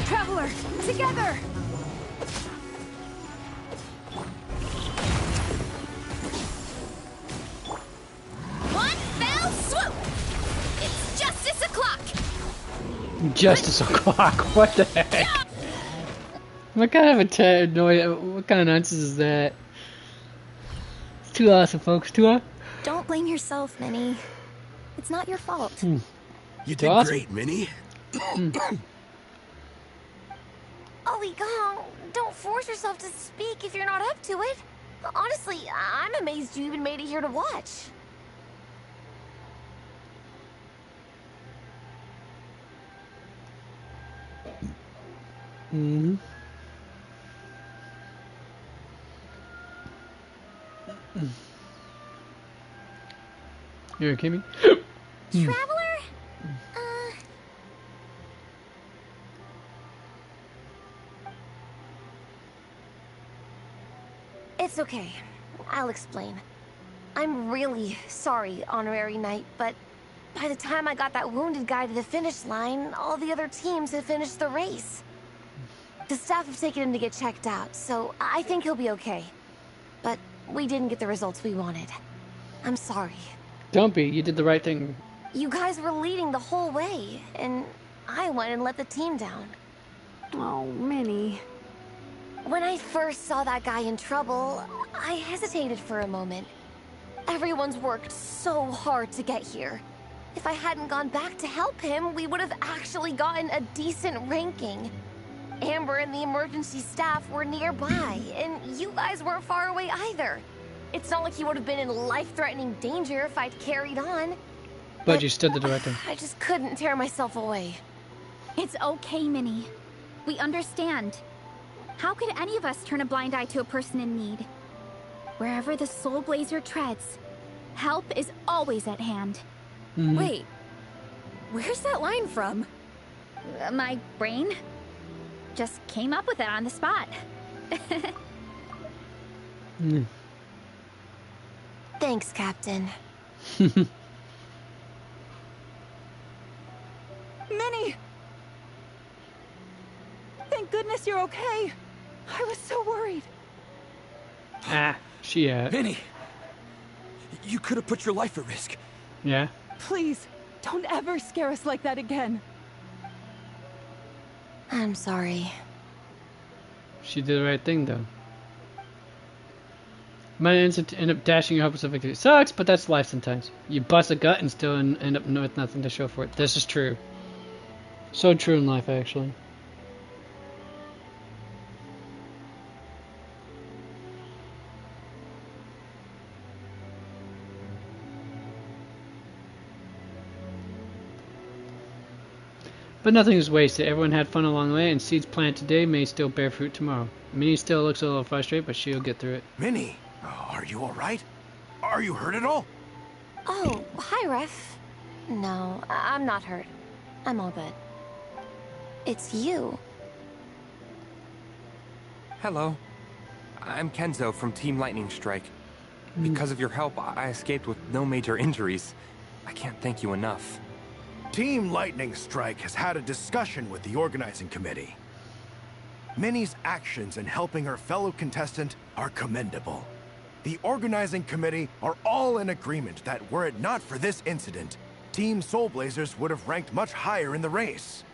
Traveler, together! One fell swoop. It's justice o'clock. Justice o'clock. What the heck? What kind of what kind of nonsense is that? It's too awesome, folks. Too awesome. Don't blame yourself, Minnie. It's not your fault. You did great, Minnie. Ollie Gong, don't force yourself to speak if you're not up to it. Honestly, I'm amazed you even made it here to watch. Mm-hmm. You okay, Kimmy? Traveler? It's okay. I'll explain. I'm really sorry, Honorary Knight, but by the time I got that wounded guy to the finish line, all the other teams had finished the race. The staff have taken him to get checked out, so I think he'll be okay. But we didn't get the results we wanted. I'm sorry. Don't be. You did the right thing. You guys were leading the whole way, and I went and let the team down. Oh, Minnie. When I first saw that guy in trouble, I hesitated for a moment. Everyone's worked so hard to get here. If I hadn't gone back to help him, we would have actually gotten a decent ranking. Amber and the emergency staff were nearby, and you guys weren't far away either. It's not like he would have been in life-threatening danger if I'd carried on. But you stood the director. I just couldn't tear myself away. It's okay, Minnie. We understand. How could any of us turn a blind eye to a person in need? Wherever the Soul Blazer treads, help is always at hand. Wait, where's that line from? My brain just came up with it on the spot. Thanks, Captain. Minnie! Thank goodness you're okay. I was so worried. Minnie! You could have put your life at risk. Yeah? Please, don't ever scare us like that again. I'm sorry. She did the right thing, though. Might end up dashing your hopes of victory. Sucks, but that's life sometimes. You bust a gut and still end up with nothing to show for it. This is true. So true in life, actually. But nothing is wasted. Everyone had fun along the way, and seeds planted today may still bear fruit tomorrow. Minnie still looks a little frustrated, but she'll get through it. Minnie, are you alright? Are you hurt at all? Oh, hi, Ref. No, I'm not hurt. I'm all good. It's you. Hello. I'm Kenzo from Team Lightning Strike. Because of your help, I escaped with no major injuries. I can't thank you enough. Team Lightning Strike has had a discussion with the organizing committee. Minnie's actions in helping her fellow contestant are commendable. The organizing committee are all in agreement that were it not for this incident, Team Soul Blazers would have ranked much higher in the race.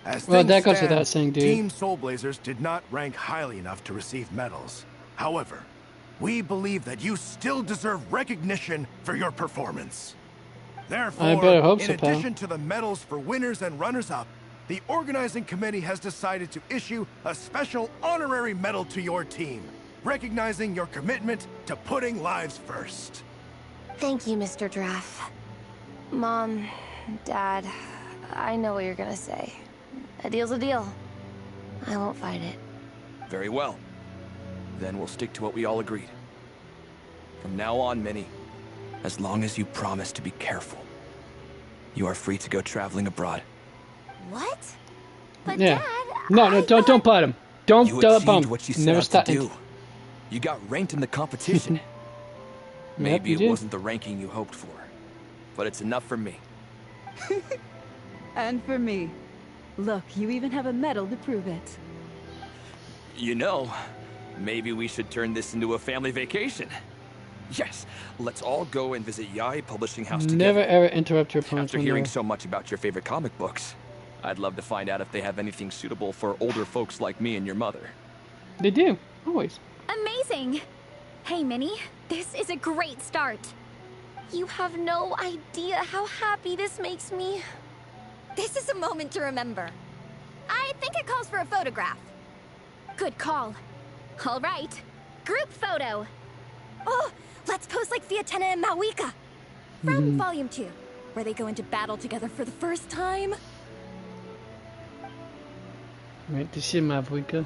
As Well, things that goes stand, without saying, dude. Team Soul Blazers did not rank highly enough to receive medals. However, we believe that you still deserve recognition for your performance. Therefore, I better hope in so, pal. addition to the medals for winners and runners-up, the organizing committee has decided to issue a special honorary medal to your team, recognizing your commitment to putting lives first. Thank you, Mr. Draff. Mom, Dad, I know what you're gonna say. A deal's a deal. I won't fight it. Very well. Then we'll stick to what we all agreed. From now on, Minnie, as long as you promise to be careful, you are free to go traveling abroad. What? But Yeah. Dad, No, don't bite him. Don't You bump. achieved what you set Never out stop. to do. You got ranked in the competition. Maybe you it did. wasn't the ranking you hoped for, but it's enough for me. And for me. Look, you even have a medal to prove it. You know, maybe we should turn this into a family vacation. Yes, let's all go and visit Yai Publishing House together. Never ever interrupt your opponents After when hearing they're... so much about your favorite comic books, I'd love to find out if they have anything suitable for older folks like me and your mother. They do, always. Amazing! Hey, Minnie, this is a great start. you have no idea how happy this makes me. This is a moment to remember. I think it calls for a photograph. Good call. All right, group photo. Oh, let's pose like Fiatena and Mawika. From Volume 2, where they go into battle together for the first time. Right, to see Mawika.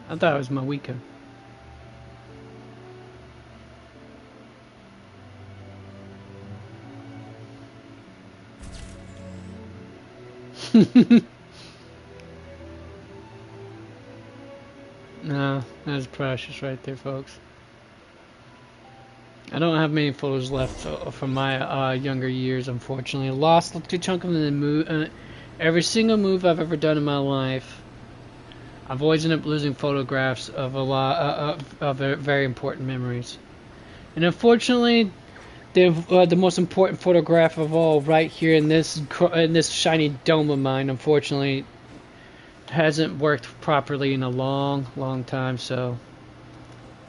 I thought it was Mawika. No, that's precious right there, folks. I don't have many photos left from my younger years, unfortunately. I lost a good chunk of the every single move I've ever done in my life. I've always ended up losing photographs of a lot of very important memories. And unfortunately, the most important photograph of all, right here in this shiny dome of mine, unfortunately, hasn't worked properly in a long time. So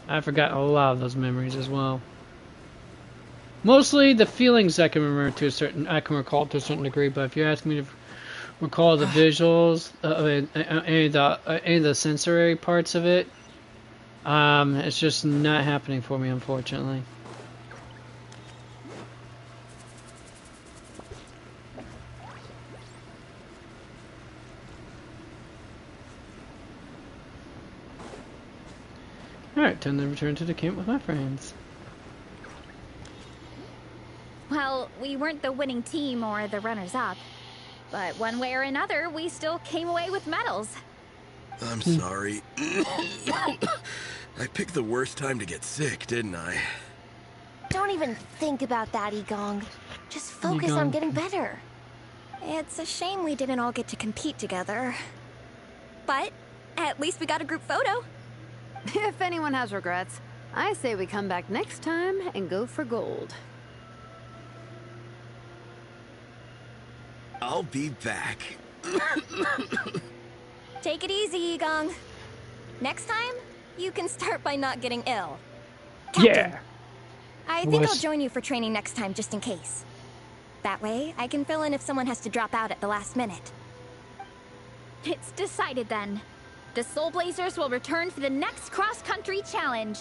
I've forgotten a lot of those memories as well. Mostly the feelings I can remember to a certain, I can recall to a certain degree. But if you ask me to recall the visuals, any of the sensory parts of it, it's just not happening for me, unfortunately. Alright, time to return to the camp with my friends. Well, we weren't the winning team or the runners-up, but one way or another, we still came away with medals. I'm sorry. I picked the worst time to get sick, didn't I? Don't even think about that, Igong. Just focus on getting better. It's a shame we didn't all get to compete together. But at least we got a group photo. If anyone has regrets, I say we come back next time and go for gold. I'll be back. Take it easy, Igong. Next time, you can start by not getting ill. Yeah! I think I'll join you for training next time just in case. That way, I can fill in if someone has to drop out at the last minute. It's decided then. The Soul Blazers will return for the next cross-country challenge.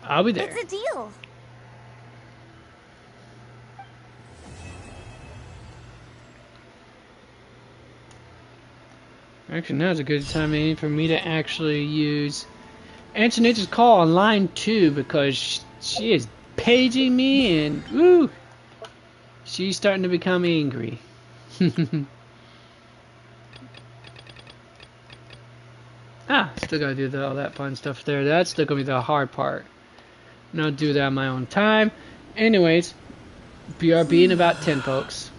I'll be there. It's a deal. Actually, now's a good time for me to actually use Answer Nature's Call on line 2 because she is paging me and woo, she's starting to become angry. Still gotta do all that fun stuff there. That's still gonna be the hard part. And I'll do that on my own time. Anyways, BRB in about 10, folks.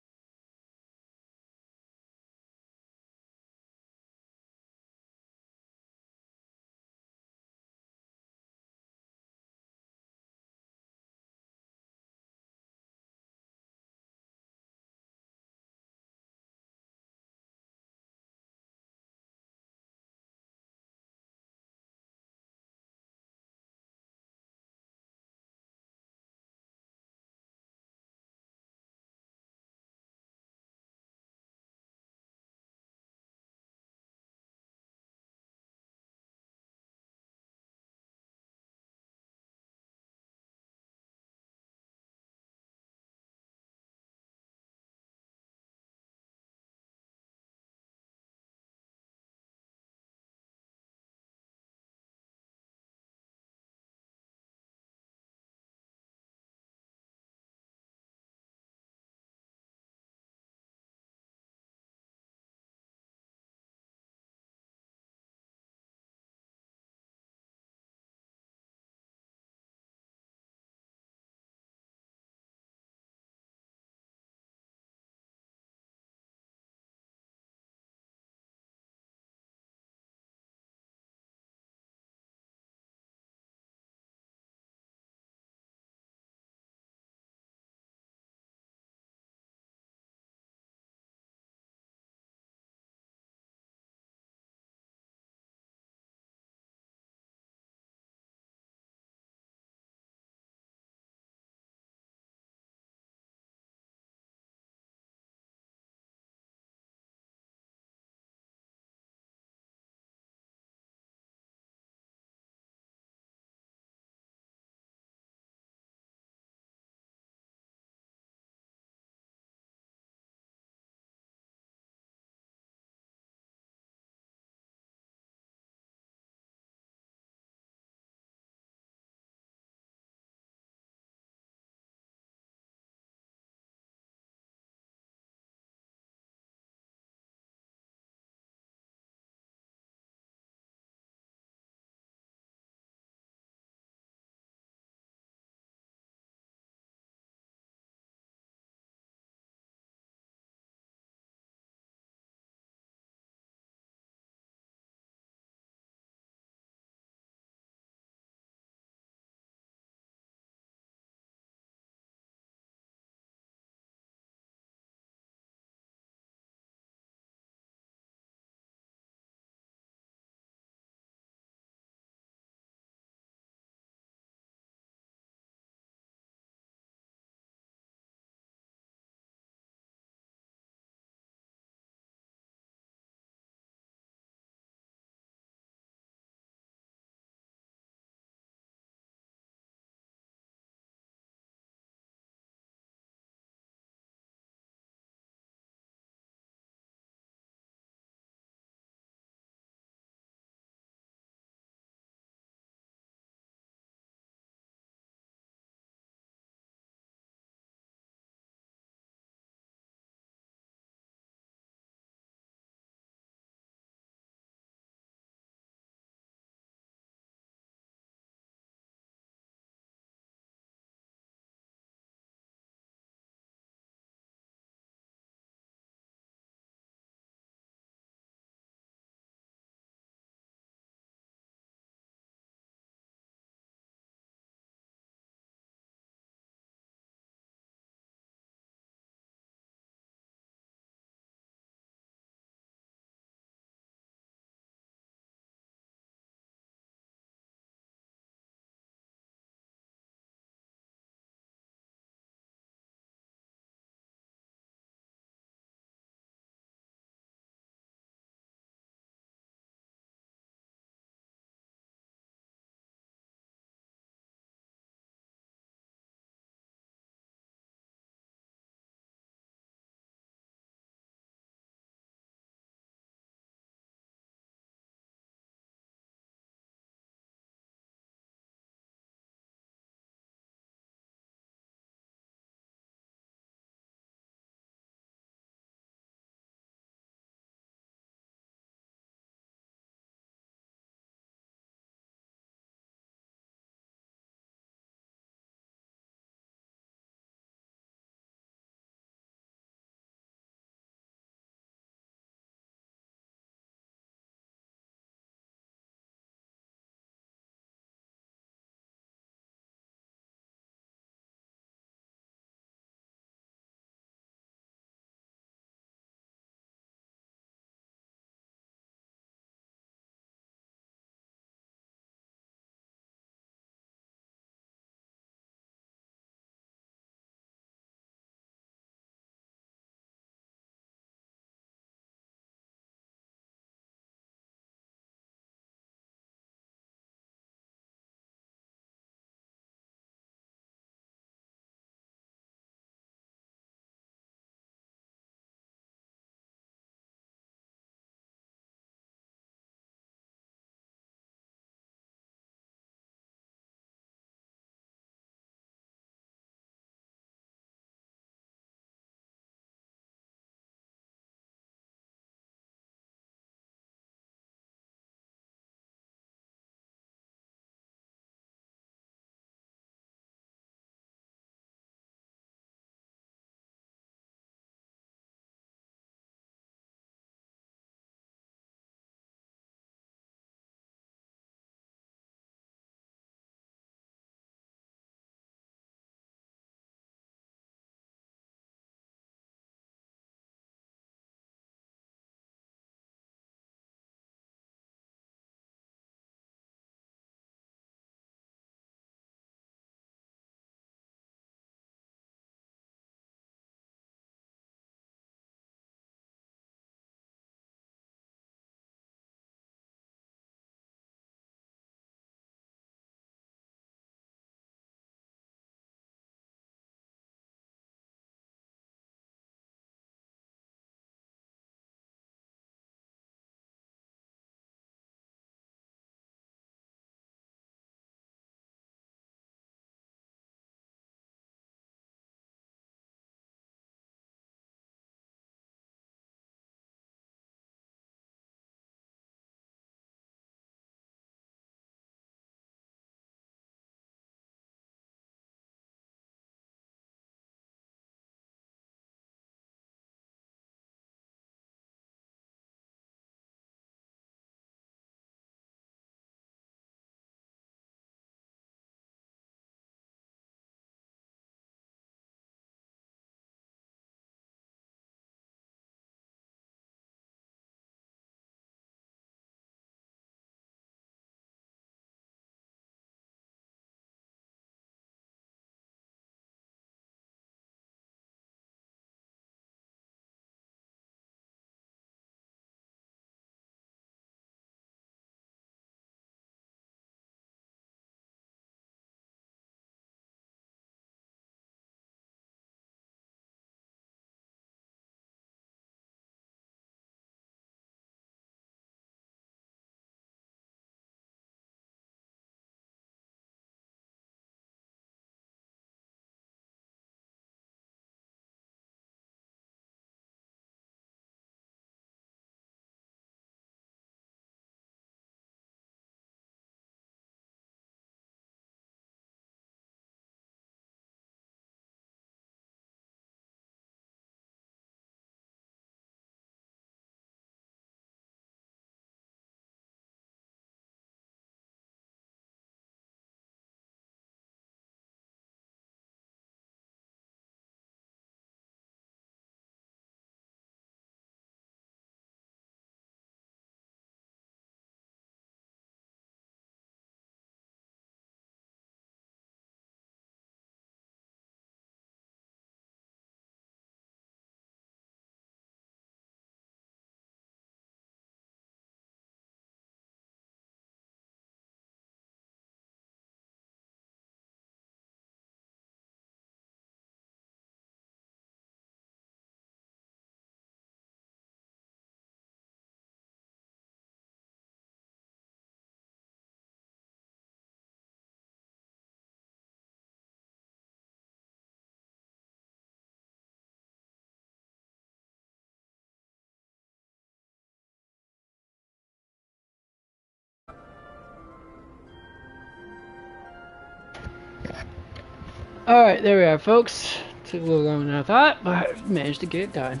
Alright, there we are, folks. Took a little longer than I thought, but managed to get it done.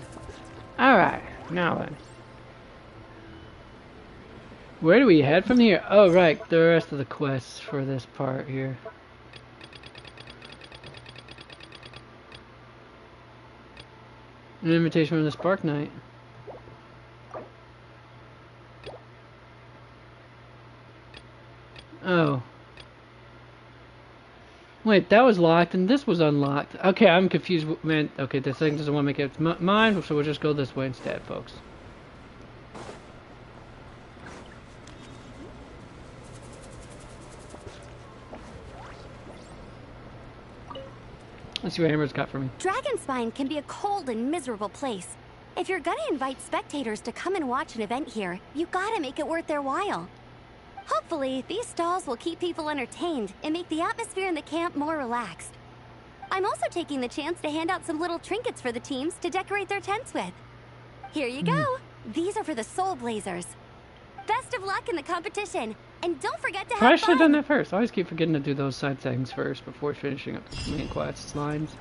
Alright, now then. Where do we head from here? Oh, right, the rest of the quests for this part here. An invitation from the Spark Knight. Oh. Wait, that was locked and this was unlocked. Okay, I'm confused. Man, okay, this thing doesn't want to make it mine, so we'll just go this way instead, folks. Let's see what Amber's got for me. Dragonspine can be a cold and miserable place. If you're gonna invite spectators to come and watch an event here, you gotta make it worth their while. Hopefully, these stalls will keep people entertained and make the atmosphere in the camp more relaxed. I'm also taking the chance to hand out some little trinkets for the teams to decorate their tents with. Here you go. These are for the Soul Blazers. Best of luck in the competition, and don't forget to have I should have fun. done that first. I always keep forgetting to do those side things first before finishing up the main quest lines.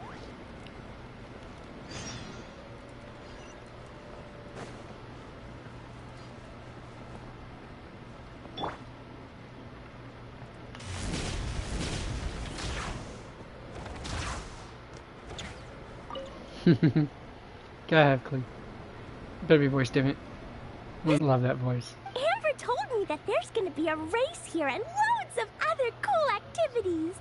Gotta have clean. Better be voice dimmed. Love that voice. Amber told me that there's gonna be a race here and loads of other cool activities.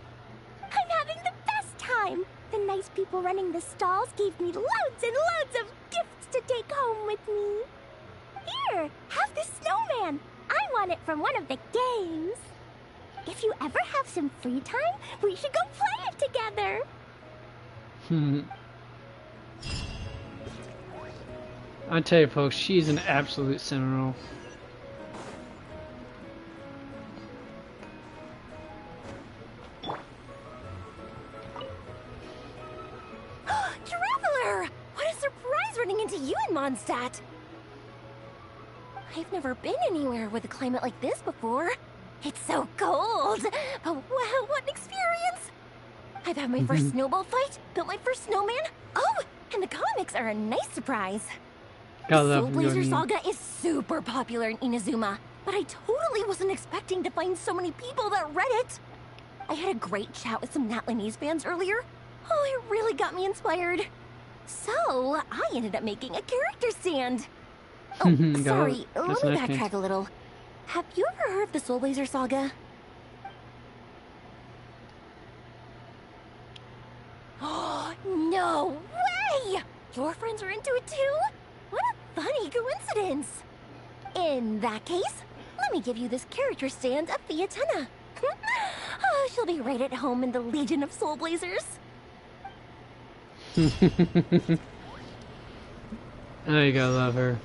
I'm having the best time. The nice people running the stalls gave me loads and loads of gifts to take home with me. Here, have this snowman. I won it from one of the games. If you ever have some free time, we should go play it together. I tell you, folks, she's an absolute cinnamon. Traveler! What a surprise running into you in Mondstadt! I've never been anywhere with a climate like this before. It's so cold, but wow, what an experience! I've had my first snowball fight, built my first snowman. Oh, and the comics are a nice surprise. The Soul Blazer Saga is super popular in Inazuma, but I totally wasn't expecting to find so many people that read it. I had a great chat with some Natlanese fans earlier. Oh, it really got me inspired. So, I ended up making a character stand. Oh, sorry, let me backtrack a little. Have you ever heard of the Soul Blazer Saga? Oh, no way! Your friends are into it too? What a funny coincidence! In that case, let me give you this character stand of Fiatena. Oh, she'll be right at home in the Legion of Soul Blazers. Oh, you gotta love her.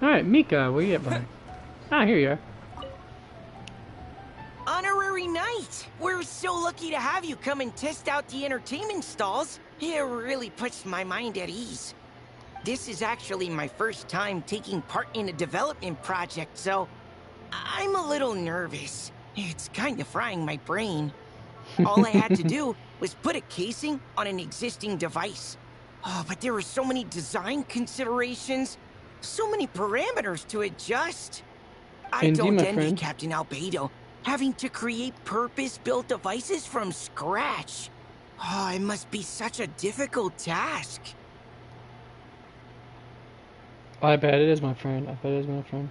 Alright, Mika, where you at, buddy? Ah, here you are. Honorary Knight! We're so lucky to have you come and test out the entertainment stalls. It really puts my mind at ease. This is actually my first time taking part in a development project, so I'm a little nervous. It's kind of frying my brain. All I had to do was put a casing on an existing device. Oh, but there were so many design considerations, so many parameters to adjust. I don't envy Captain Albedo having to create purpose-built devices from scratch. Oh, it must be such a difficult task. I bet it is, my friend. I bet it is, my friend.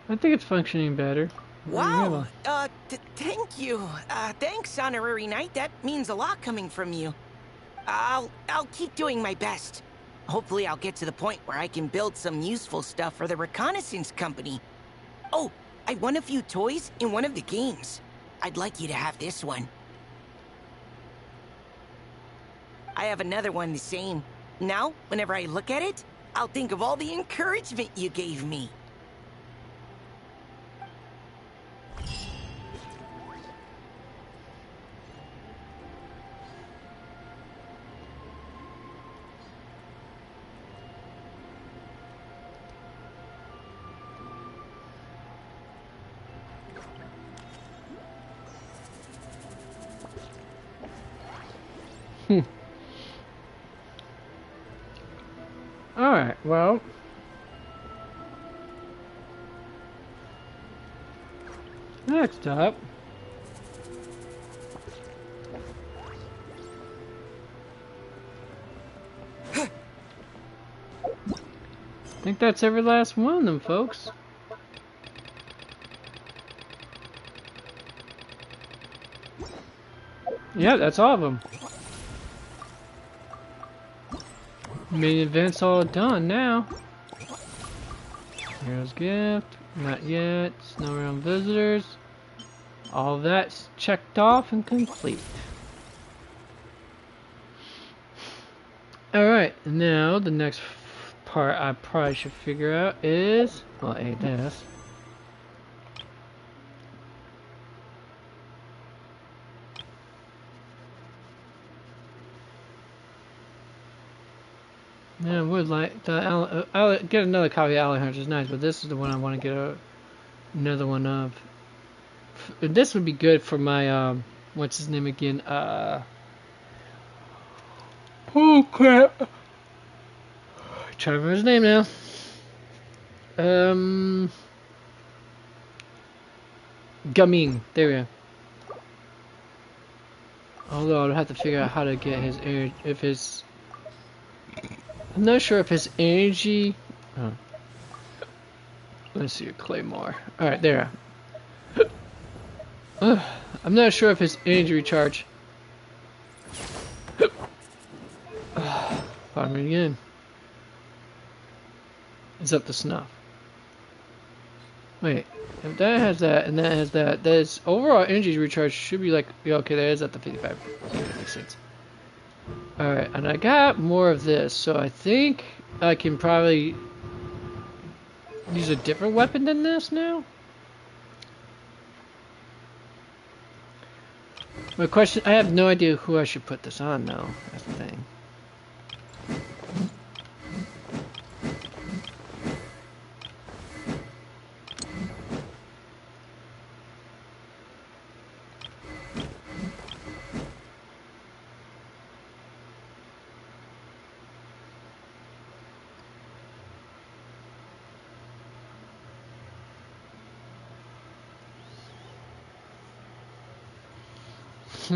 I think it's functioning better. Wow! Thank you. Thanks, Honorary Knight. That means a lot coming from you. I'll keep doing my best. Hopefully I'll get to the point where I can build some useful stuff for the reconnaissance company. Oh, I won a few toys in one of the games. I'd like you to have this one. I have another one the same. Now, whenever I look at it, I'll think of all the encouragement you gave me. Alright, well. Next up. I think that's every last one of them, folks. Yeah, that's all of them. Main event's all done now. Hero's gift, not yet. Snow Realm visitors. All that's checked off and complete. Alright, now the next part I probably should figure out is, well, this. Yeah, I would like the I'll get another copy of Alejandro's is nice, but this is the one I want to get another one of. This would be good for my what's his name again? Oh crap! Trying to remember his name now. Gaming. There we go. Although I'd have to figure out how to get his if his. I'm not sure if his energy. Oh. Let's see your Claymore. Alright, there. I'm not sure if his energy recharge. Pardon me again. It's up to snuff. Wait, if that has that and that has that, his overall energy recharge should be like, yeah, okay, that is at the 55. That makes sense. Alright, and I got more of this, so I think I can probably use a different weapon than this now? My question, I have no idea who I should put this on though, that's the thing. I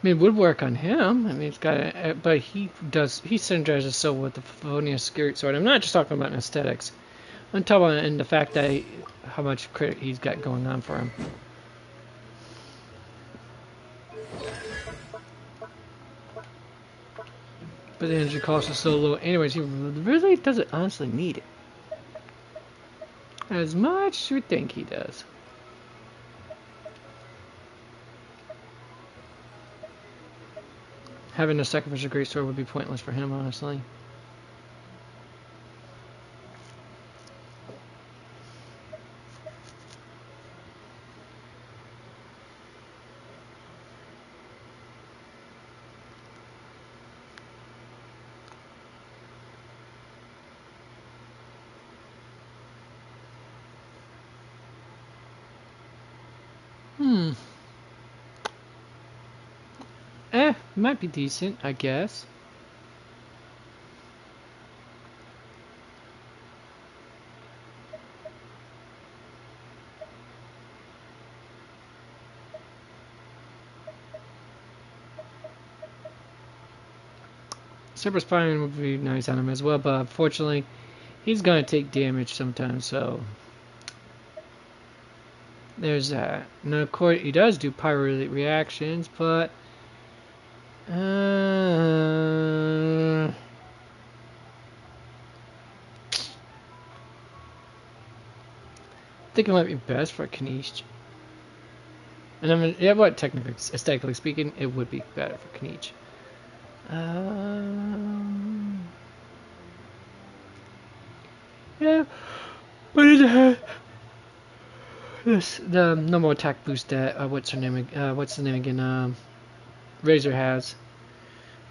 mean, it would work on him. I mean, it's got a, but he synergizes so with the Favonius Spirit Sword. I'm not just talking about aesthetics. I'm talking about in the fact that how much credit he's got going on for him. But the energy cost is so low. Anyways, he really doesn't honestly need it as much as you think he does. Having a sacrificial great sword would be pointless for him, honestly. Might be decent, I guess. Super Spine would be nice on him as well, but unfortunately, he's gonna take damage sometimes, so there's that. Now, of course, he does do pyro reactions, but I think it might be best for Kniech. And I mean, yeah, what technically, aesthetically speaking, it would be better for Kniech. Yeah, but it the normal attack boost that what's her name? What's the name again? Razor has.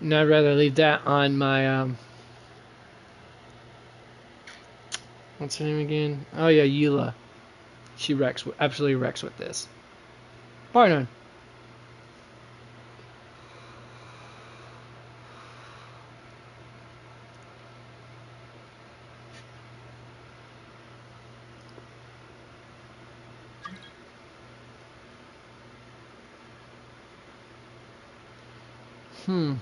And I'd rather leave that on my what's her name again? Oh yeah, Eula. She absolutely wrecks with this. Bar none. That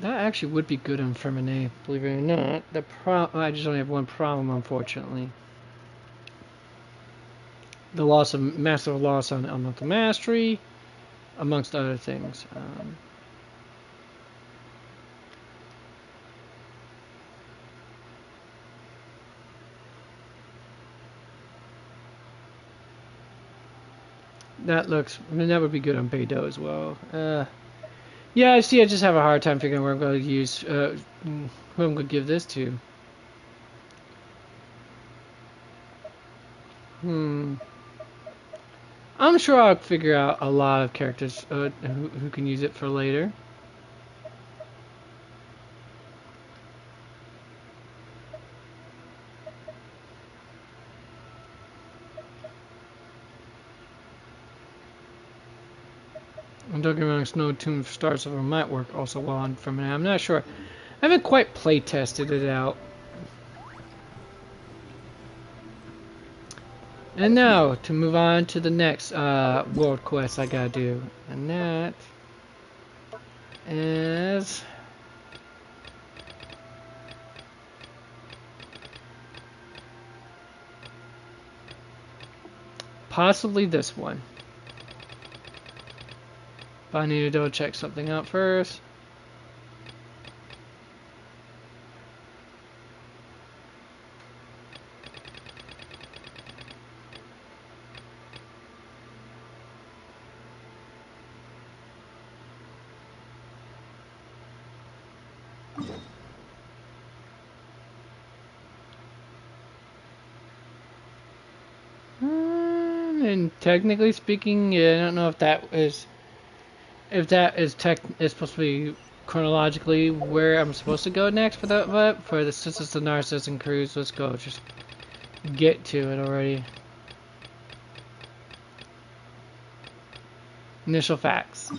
actually would be good on Feminine, believe it or not. I just only have one problem, unfortunately. The massive loss on mental mastery, amongst other things. That would be good on Beidou as well. Yeah, I see. I just have a hard time figuring where I'm going to use, who I'm going to give this to. I'm sure I'll figure out a lot of characters who can use it for later. And don't get me wrong, Snow Tomb Star Silver might work also well on Feminine. I'm not sure. I haven't quite play tested it out. And now, to move on to the next world quest I gotta do. And that is... possibly this one. But I need to double check something out first. And technically speaking, yeah, I don't know if that is supposed to be chronologically where I'm supposed to go next for that, but since it's the Narzissenkreuz, let's go just get to it already. Initial facts.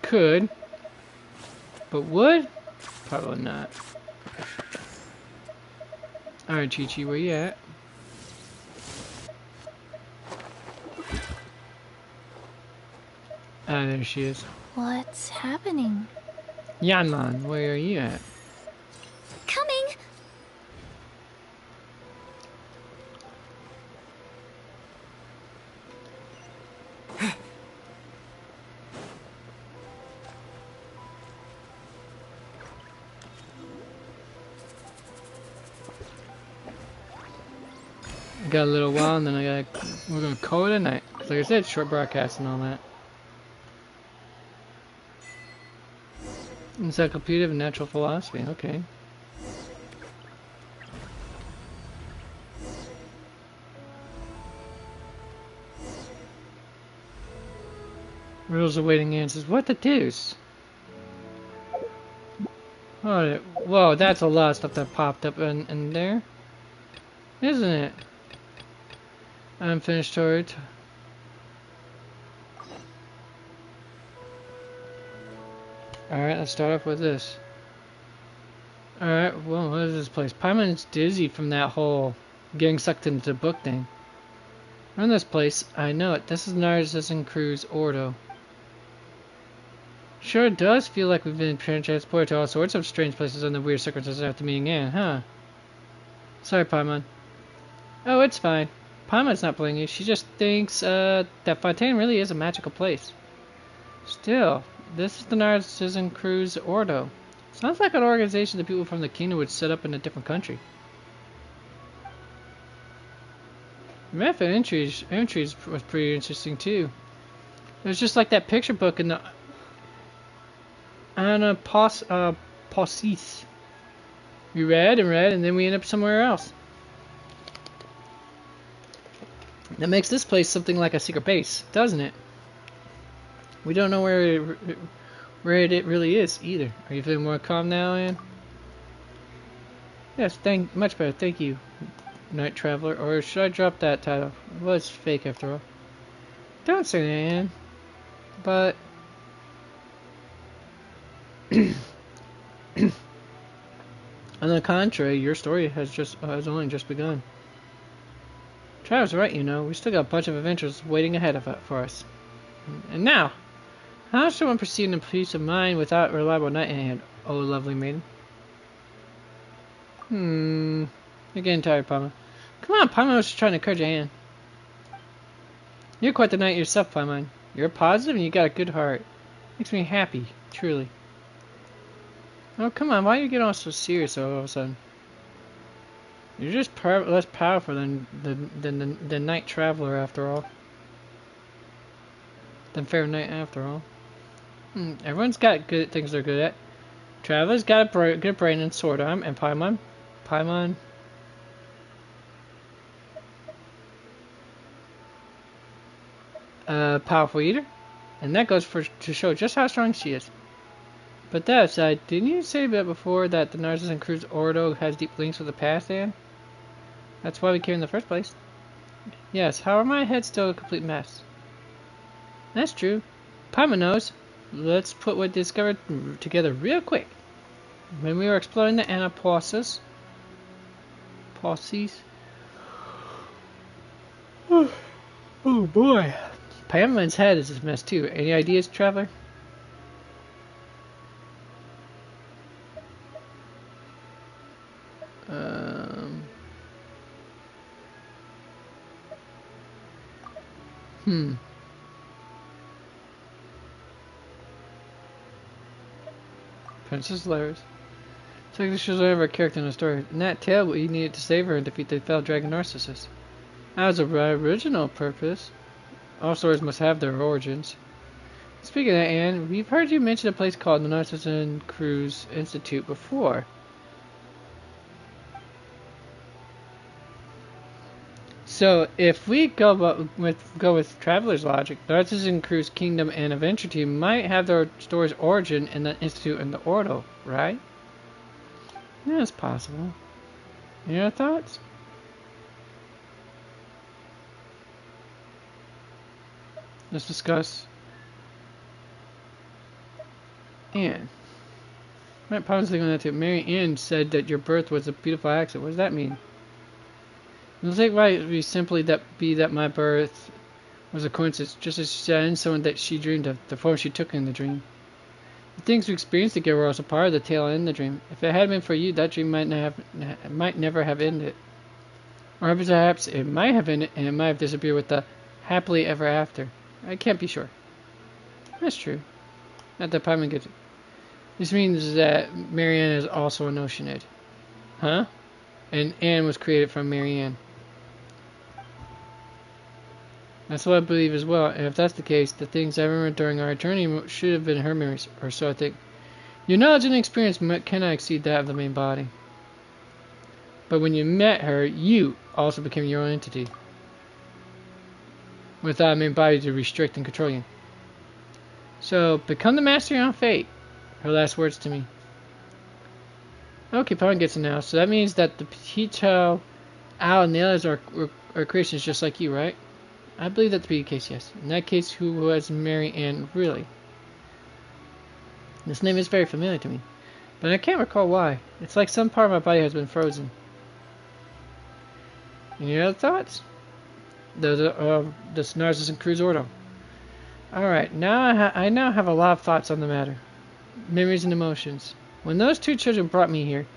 Could, but would? Probably not. Alright, Chi-Chi, where you at? Ah, there she is. What's happening? Yanlan, where are you at? Coming! Got a little while, and then we're gonna call it a night. Like I said, short broadcast and all that. Encyclopedia of Natural Philosophy. Okay. Riddles awaiting answers. What the deuce? Oh, whoa, that's a lot of stuff that popped up in there, isn't it? Unfinished story. Alright, let's start off with this. Alright, well, what is this place? Paimon's dizzy from that whole getting sucked into the book thing. Run this place. I know it. This is Narzissenkreuz Ordo. Sure does feel like we've been transported to all sorts of strange places under weird circumstances after meeting Anne, huh? Sorry, Paimon. Oh, it's fine. Paimon's not blaming you. She just thinks that Fontaine really is a magical place. Still, this is the Narzissenkreuz Ordo. Sounds like an organization that people from the kingdom would set up in a different country. The map of entries was pretty interesting too. It was just like that picture book in the Anna Possis. We read and read, and then we end up somewhere else. That makes this place something like a secret base, doesn't it? We don't know where it really is either. Are you feeling more calm now, Anne? Yes, much better. Thank you, Night Traveler. Or should I drop that title? It was fake after all. Don't say that, Anne. But on the contrary, your story has only just begun. Travis right, you know. We still got a bunch of adventures waiting ahead for us. And now, how should one proceed in peace of mind without a reliable knight in hand, oh lovely maiden? You're getting tired, Paimon. Come on, Paimon was just trying to encourage your hand. You're quite the knight yourself, Paimon. You're positive and you got a good heart. Makes me happy, truly. Oh, come on, why do you get all so serious all of a sudden? You're just less powerful than the Night Traveler, after all. Than Fair Knight, after all. Everyone's got good things they're good at. Traveler's got a good brain and sword arm, and Paimon, powerful eater, and that goes to show just how strong she is. But that aside, didn't you say that before that the Narzissenkreuz Ordo has deep links with the past, Anne? That's why we came in the first place. Yes, however, my head's still a complete mess. That's true. Paimon knows. Let's put what we discovered together real quick. When we were exploring the Anapausis, oh boy, Paimon's head is a mess too. Any ideas, Traveler? Princess Lairs. It's like this shows every character in the story. In that tale, we needed to save her and defeat the fell dragon Narcissus. That was the original purpose. All stories must have their origins. Speaking of that, Anne, we've heard you mention a place called the Narzissenkreuz Institute before. So, if we go with Traveler's logic, Narzissenkreuz Kingdom and Adventure Team might have their story's origin in the Institute and the Ordo, right? Yeah, it's possible. Your thoughts? Let's discuss. Anne. My opponent's thinking that too. Mary Ann said that your birth was a beautiful accident. What does that mean? It was like right be simply that my birth was a coincidence, just as she said, and someone that she dreamed of, the form she took in the dream. The things we experienced together were also part of the tale and the dream. If it hadn't been for you, that dream might never have ended. Or perhaps it might have ended and it might have disappeared with the happily ever after. I can't be sure. That's true. Not that Paimon gets it. This means that Marianne is also an Oceanid. Huh? And Anne was created from Marianne. That's what I believe as well, and if that's the case, the things I remember during our journey should have been her memories, or so I think. Your knowledge and experience cannot exceed that of the main body. But when you met her, you also became your own entity, without a main body to restrict and control you. So, become the master of your own fate. Her last words to me. Okay, Paimon gets it now. So that means that the Pichel, Owl, and the others are creations just like you, right? I believe that to be the case, yes. In that case, who was Mary Ann really? This name is very familiar to me, but I can't recall why. It's like some part of my body has been frozen. Any other thoughts? This Narzissenkreuz Ordo. Alright, now I now have a lot of thoughts on the matter. Memories and emotions. When those two children brought me here,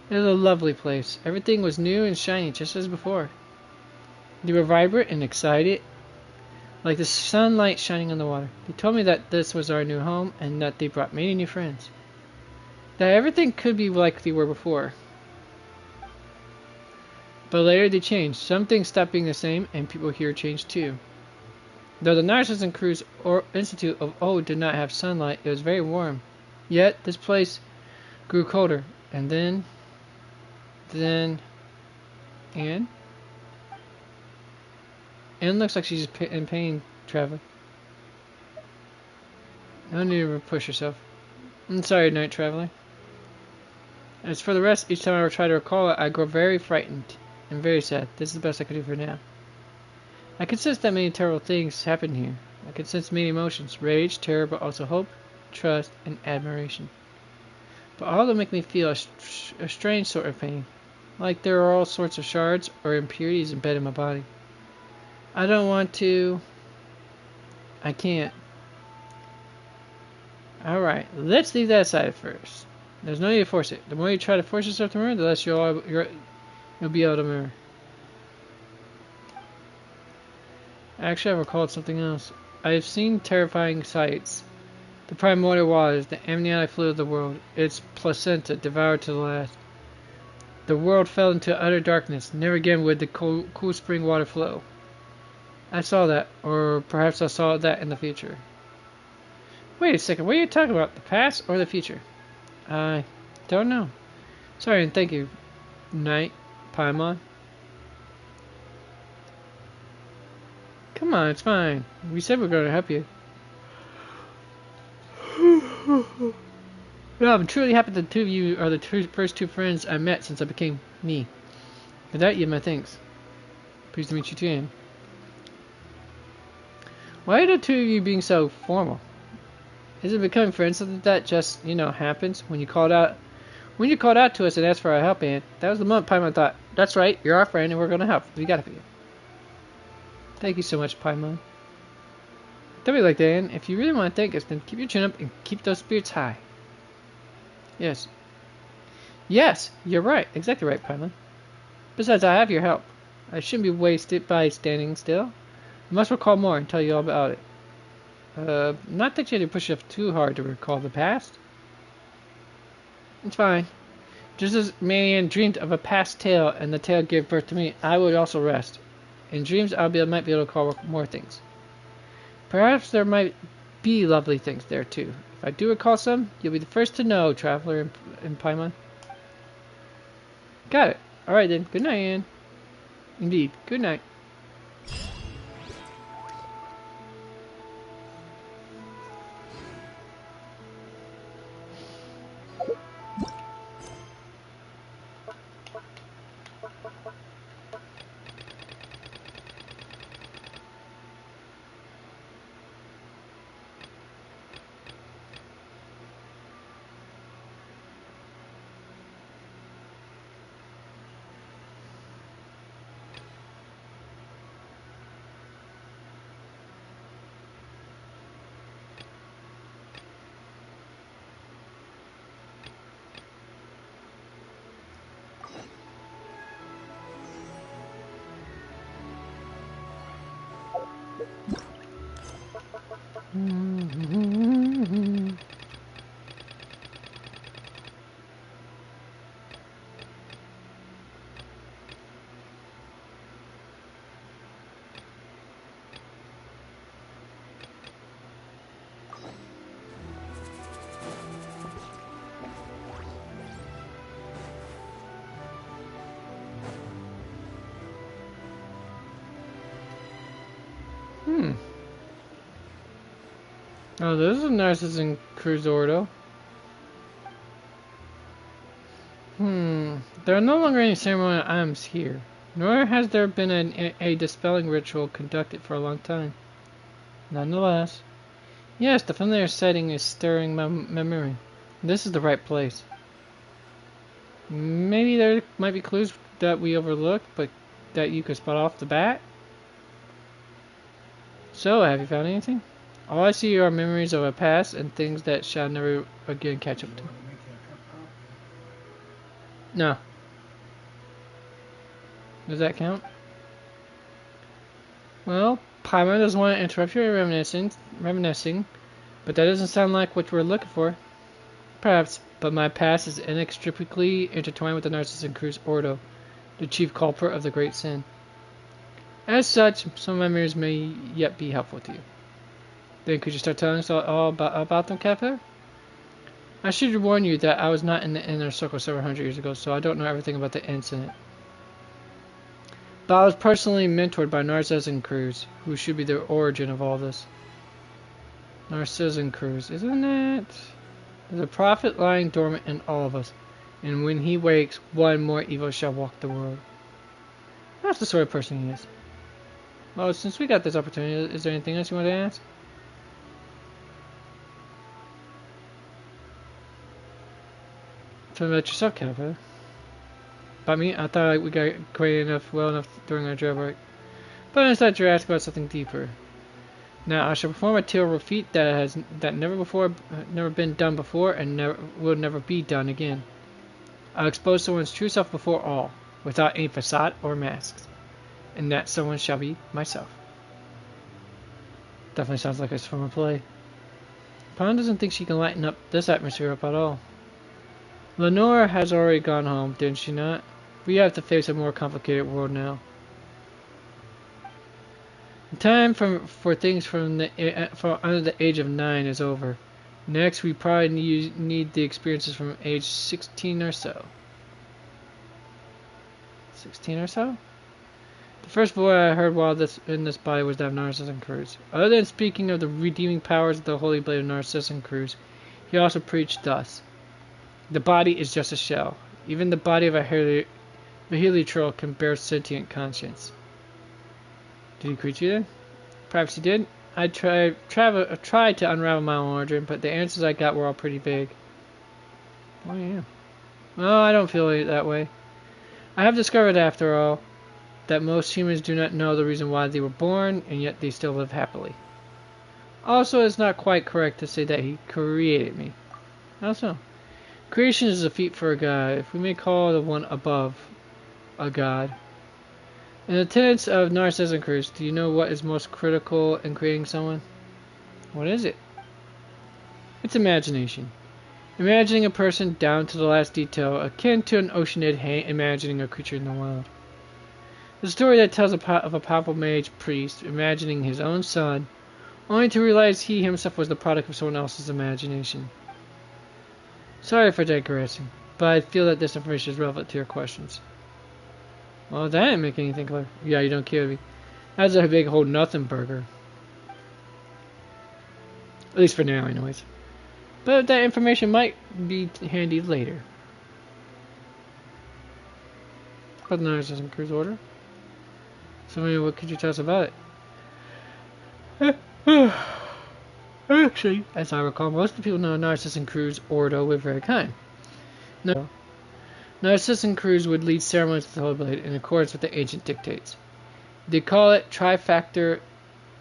it was a lovely place. Everything was new and shiny, just as before. They were vibrant and excited, like the sunlight shining on the water. They told me that this was our new home, and that they brought many new friends. That everything could be like they were before. But later they changed. Some things stopped being the same, and people here changed too. Though the Narzissenkreuz Institute of old did not have sunlight, it was very warm. Yet this place grew colder, and then, Anne looks like she's in pain, Traveler. No need to push yourself. I'm sorry, Night Traveler. As for the rest, each time I try to recall it, I grow very frightened and very sad. This is the best I can do for now. I can sense that many terrible things happen here. I can sense many emotions, rage, terror, but also hope, trust, and admiration. But all of them make me feel a strange sort of pain, like there are all sorts of shards or impurities embedded in my body. I don't want to. I can't. Alright, let's leave that aside first. There's no need to force it. The more you try to force yourself to remember, the less you'll be able to remember. Actually, I recalled something else. I have seen terrifying sights. The primordial waters, the amniotic fluid of the world, its placenta devoured to the last. The world fell into utter darkness. Never again would the cool spring water flow. I saw that, or perhaps I saw that in the future. Wait a second, what are you talking about? The past or the future? I don't know. Sorry and thank you, Knight Paimon. Come on, it's fine. We said we were going to help you. No, I'm truly happy that the two of you are the first two friends I met since I became me. Without you, my thanks. Pleased to meet you too, Anne. Why are the two of you being so formal? Is it becoming friends something that just, happens when you called out? When you called out to us and asked for our help, Anne, that was the moment Paimon thought, that's right, you're our friend and we're going to help. We got it for you. Thank you so much, Paimon. Don't be like that, Anne. If you really want to thank us, then keep your chin up and keep those spirits high. Yes. Yes, you're right. Exactly right, Paimon. Besides, I have your help. I shouldn't be wasted by standing still. I must recall more and tell you all about it. Not that you had to push yourself too hard to recall the past. It's fine. Just as Marianne dreamed of a past tale and the tale gave birth to me, I would also rest. In dreams, might be able to recall more things. Perhaps there might be lovely things there too. If I do recall some, you'll be the first to know, Traveler in Paimon. Got it. Alright then. Good night, Anne. Indeed. Good night. Oh, this is a Narzissenkreuz ordo. There are no longer any ceremonial items here, nor has there been a dispelling ritual conducted for a long time. Nonetheless, yes, the familiar setting is stirring my memory. This is the right place. Maybe there might be clues that we overlooked, but that you could spot off the bat? So, have you found anything? All I see are memories of a past and things that shall never again catch up to. No. Does that count? Well, Paimon doesn't want to interrupt your reminiscing, but that doesn't sound like what we're looking for. Perhaps, but my past is inextricably intertwined with the Narzissenkreuz Ordo, the chief culprit of the great sin. As such, some memories may yet be helpful to you. Then could you start telling us all about them, Kepler? I should warn you that I was not in the inner circle several hundred years ago, so I don't know everything about the incident. But I was personally mentored by Narzissenkreuz, who should be the origin of all this. Narzissenkreuz, isn't it? There's a prophet lying dormant in all of us. And when he wakes, one more evil shall walk the world. That's the sort of person he is. Well, since we got this opportunity, is there anything else you want to ask? Tell me about yourself, Caterpillar. About me? I thought we got acquainted well enough during our jail break. But instead you're asking about something deeper. Now I shall perform a tail feat that never been done before and will never be done again. I'll expose someone's true self before all, without any facade or masks. And that someone shall be myself. Definitely sounds like it's from a play. Pawn doesn't think she can lighten up this atmosphere up at all. Lenore has already gone home, didn't she not? We have to face a more complicated world now. The time for things from under the age of 9 is over. Next, we probably need the experiences from age 16 or so. 16 or so? The first boy I heard while in this body was that of Narzissenkreuz. Other than speaking of the redeeming powers of the holy blade of Narzissenkreuz, he also preached thus. The body is just a shell. Even the body of a heliotrope can bear sentient conscience. Did he greet you then? Perhaps he did. I tried to unravel my own origin, but the answers I got were all pretty vague. Oh yeah. Well, I don't feel it that way. I have discovered, after all, that most humans do not know the reason why they were born, and yet they still live happily. Also, it's not quite correct to say that he created me. How so? Creation is a feat for a god, if we may call the one above a god. In the tenets of Narzissenkreuz, do you know what is most critical in creating someone? What is it? It's imagination. Imagining a person down to the last detail, akin to an oceanid imagining a creature in the wild. The story that tells of a powerful mage priest imagining his own son, only to realize he himself was the product of someone else's imagination. Sorry for digressing, but I feel that this information is relevant to your questions. Well, that didn't make anything clear. Yeah, you don't kill me. That's a big whole nothing burger. At least for now, anyways. But that information might be handy later. But the Narzissenkreuz order. So, what could you tell us about it? Actually, as I recall, most of the people know Narzissenkreuz order were very kind. No. Narzissenkreuz would lead ceremonies with the Holy Blade in accordance with the ancient dictates. They call it trifactor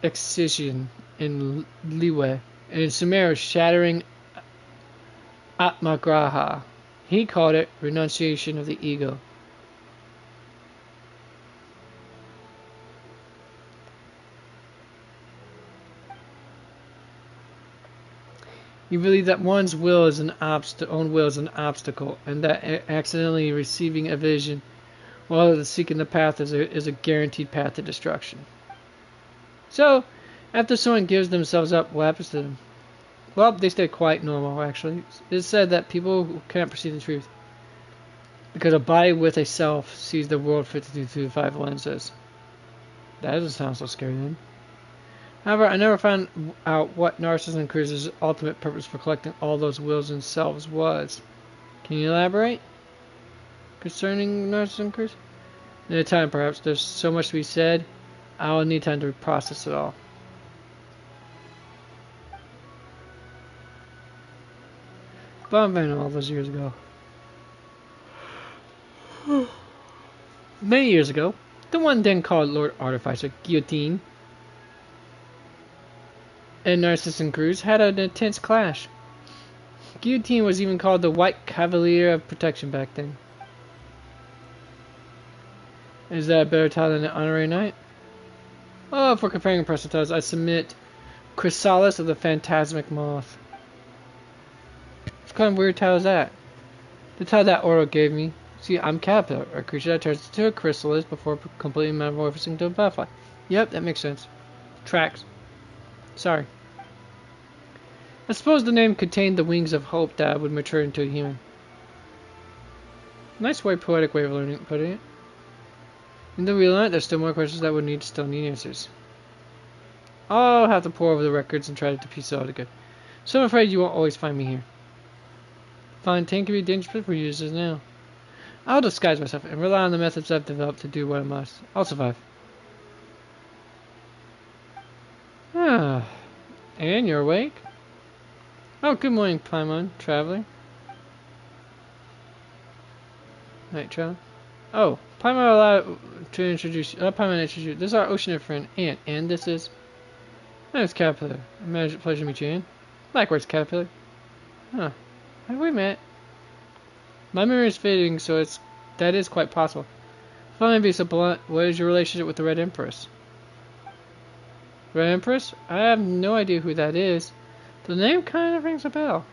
excision in Liwe, and in Sumer shattering Atmagraha. He called it renunciation of the ego. You believe that one's will is an obstacle, and that accidentally receiving a vision while seeking the path is a guaranteed path to destruction. So, after someone gives themselves up, what happens to them? Well, they stay quite normal, actually. It's said that people who cannot perceive the truth, because a body with a self sees the world fitted through the 5 lenses. That doesn't sound so scary then. However, I never found out what Narzissenkreuz's ultimate purpose for collecting all those wills and selves was. Can you elaborate? Concerning Narzissenkreuz? Another time, perhaps. There's so much to be said, I will need time to process it all. But I'm finding all those years ago. Many years ago, the one then called Lord Artificer, Guillotine, and Narzissenkreuz had an intense clash. Guillotine was even called the White Cavalier of Protection back then. Is that a better title than an honorary knight? Oh, for comparing impressive titles, I submit Chrysalis of the Phantasmic Moth. What kind of weird title is that? The title that Oro gave me. See, I'm Caterpillar, a creature that turns into a chrysalis before completely metamorphosing to a butterfly. Yep, that makes sense. Tracks. Sorry. I suppose the name contained the wings of hope that I would mature into a human. Nice poetic way of putting it. In the real life, there's still more questions that would still need answers. I'll have to pore over the records and try to piece it all together. So I'm afraid you won't always find me here. find Tang can be dangerous for users now. I'll disguise myself and rely on the methods I've developed to do what I must. I'll survive. Ah, and you're awake? Oh, good morning, Paimon, traveler. Night traveler. Oh, Paimon allowed to introduce you. Paimon introduce you. This is our oceanid friend, Anne. And this is... My name is Caterpillar. Pleasure to meet you, Anne. Likewise, Caterpillar. Huh. Have we met? My memory is fading, so that is quite possible. If I may be so blunt, what is your relationship with the Red Empress? Red Empress? I have no idea who that is. The name kind of rings a bell.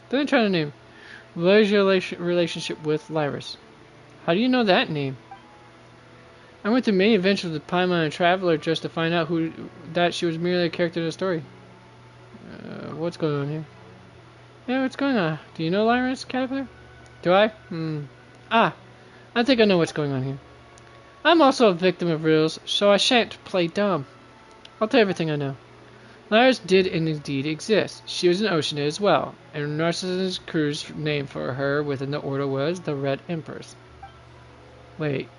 Then try the name. What is your relationship with Lyris? How do you know that name? I went through many adventures with Paimon and Traveler just to find out that she was merely a character in the story. What's going on here? Yeah, what's going on? Do you know Lyris, Caterpillar? Do I? I think I know what's going on here. I'm also a victim of riddles, so I shan't play dumb. I'll tell you everything I know. Lyris did indeed exist. She was an oceanid as well, and Narzissenkreuz name for her within the order was the Red Empress. Wait,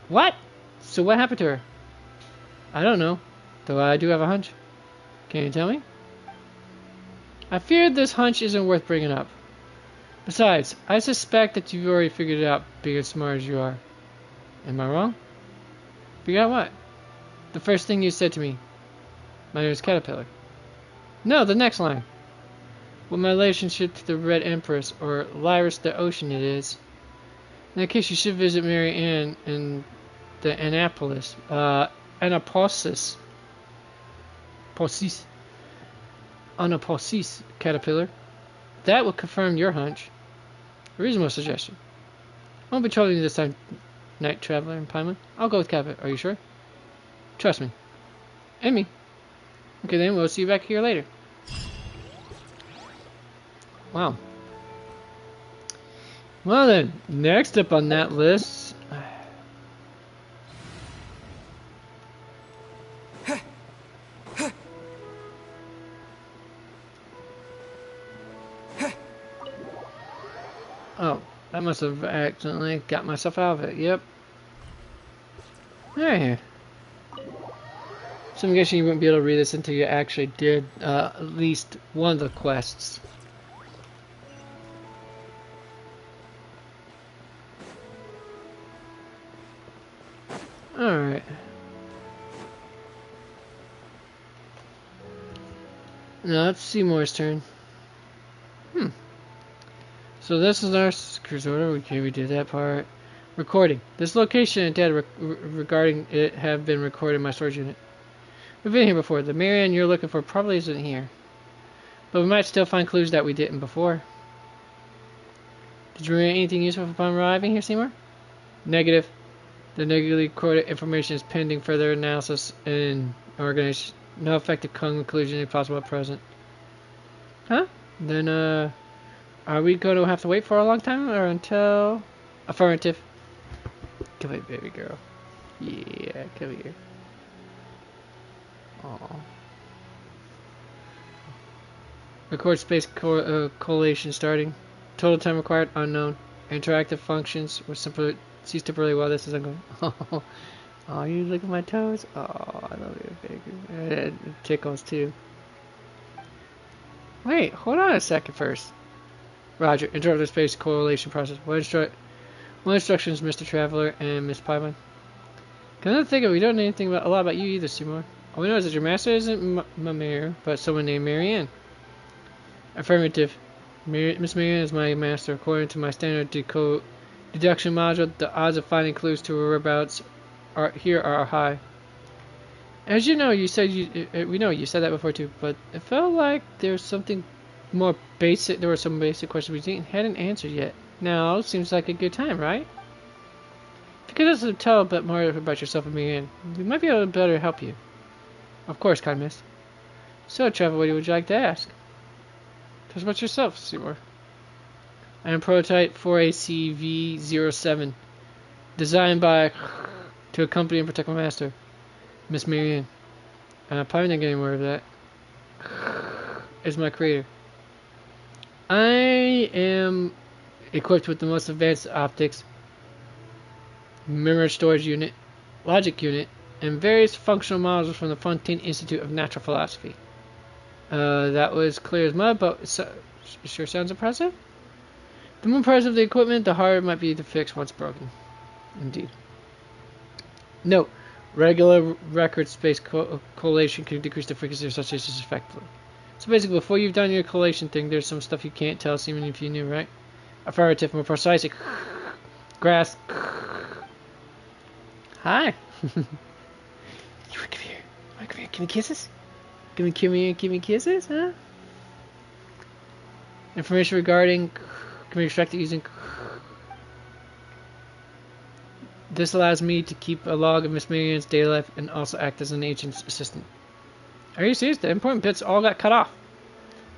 what? So what happened to her? I don't know, though I do have a hunch. Can you tell me? I fear this hunch isn't worth bringing up. Besides, I suspect that you've already figured it out, being as smart as you are. Am I wrong? Figure out what? The first thing you said to me. My name is Caterpillar. No, the next line. What my relationship to the Red Empress, or Lyris the Oceanid, is. In that case, you should visit Mary Ann in the Annapolis. Annapolis, Caterpillar. That will confirm your hunch. A reasonable suggestion. I won't be troubling you this time, Night Traveler and Paimon. I'll go with Caterpillar. Are you sure? Trust me. And me. Okay then, we'll see you back here later. Wow. Well then, next up on that list... Oh, I must have accidentally got myself out of it. Yep. There here. So I'm guessing you wouldn't be able to read this until you actually did at least one of the quests. Alright. Now it's Seymour's turn. So this is our cruise order. Okay, we did that part. Recording. This location and data regarding it have been recorded in my storage unit. We've been here before. The Marianne you're looking for probably isn't here. But we might still find clues that we didn't before. Did you read anything useful upon arriving here, Seymour? Negative. The negatively recorded information is pending further analysis and organization. No effective conclusion is possible at present. Huh? Then, are we going to have to wait for a long time or until... Affirmative. Come here, baby girl. Yeah, come here. Aww. Record space collation starting. Total time required unknown. Interactive functions will simply cease temporarily while this is ongoing. Oh, you look at my toes. Oh, I love you, baby. It tickles too. Wait, hold on a second first. Roger. Interactive space correlation process. What instructions, Mr. Traveler and Miss Paimon? Come to think of it, we don't know anything a lot about you either, Seymour. All we know is that your master isn't Mamir, but someone named Marianne. Affirmative. Miss Marianne is my master. According to my standard deduction module, the odds of finding clues to her whereabouts are high. As you know, we know you said that before too, but it felt like there's something more basic. There were some basic questions we hadn't answered yet. Now seems like a good time, right? If you could just tell a bit more about yourself and Marianne, we might be able to better help you. Of course, kind miss. So, Trevor, what would you like to ask? Tell us about yourself, Seymour. I am prototype 4ACV07, designed by to accompany and protect my master, Miss Marianne. I'm probably not getting more of that. Is my creator. I I am equipped with the most advanced optics, memory storage unit, logic unit, and various functional models from the Fontaine Institute of Natural Philosophy. That was clear as mud, but it sure sounds impressive. The more impressive the equipment, the harder it might be to fix once broken. Indeed. Note, regular record space collation can decrease the frequency of such issues effectively. So basically, before you've done your collation thing, there's some stuff you can't tell, even if you knew, right? Affirmative, more precise. Grass. Hi. Come here. Come here. Give me kisses. Give me kisses, huh? Information regarding can be extracted using. This allows me to keep a log of Miss Marianne's daily life and also act as an agent's assistant. Are you serious? The important bits all got cut off.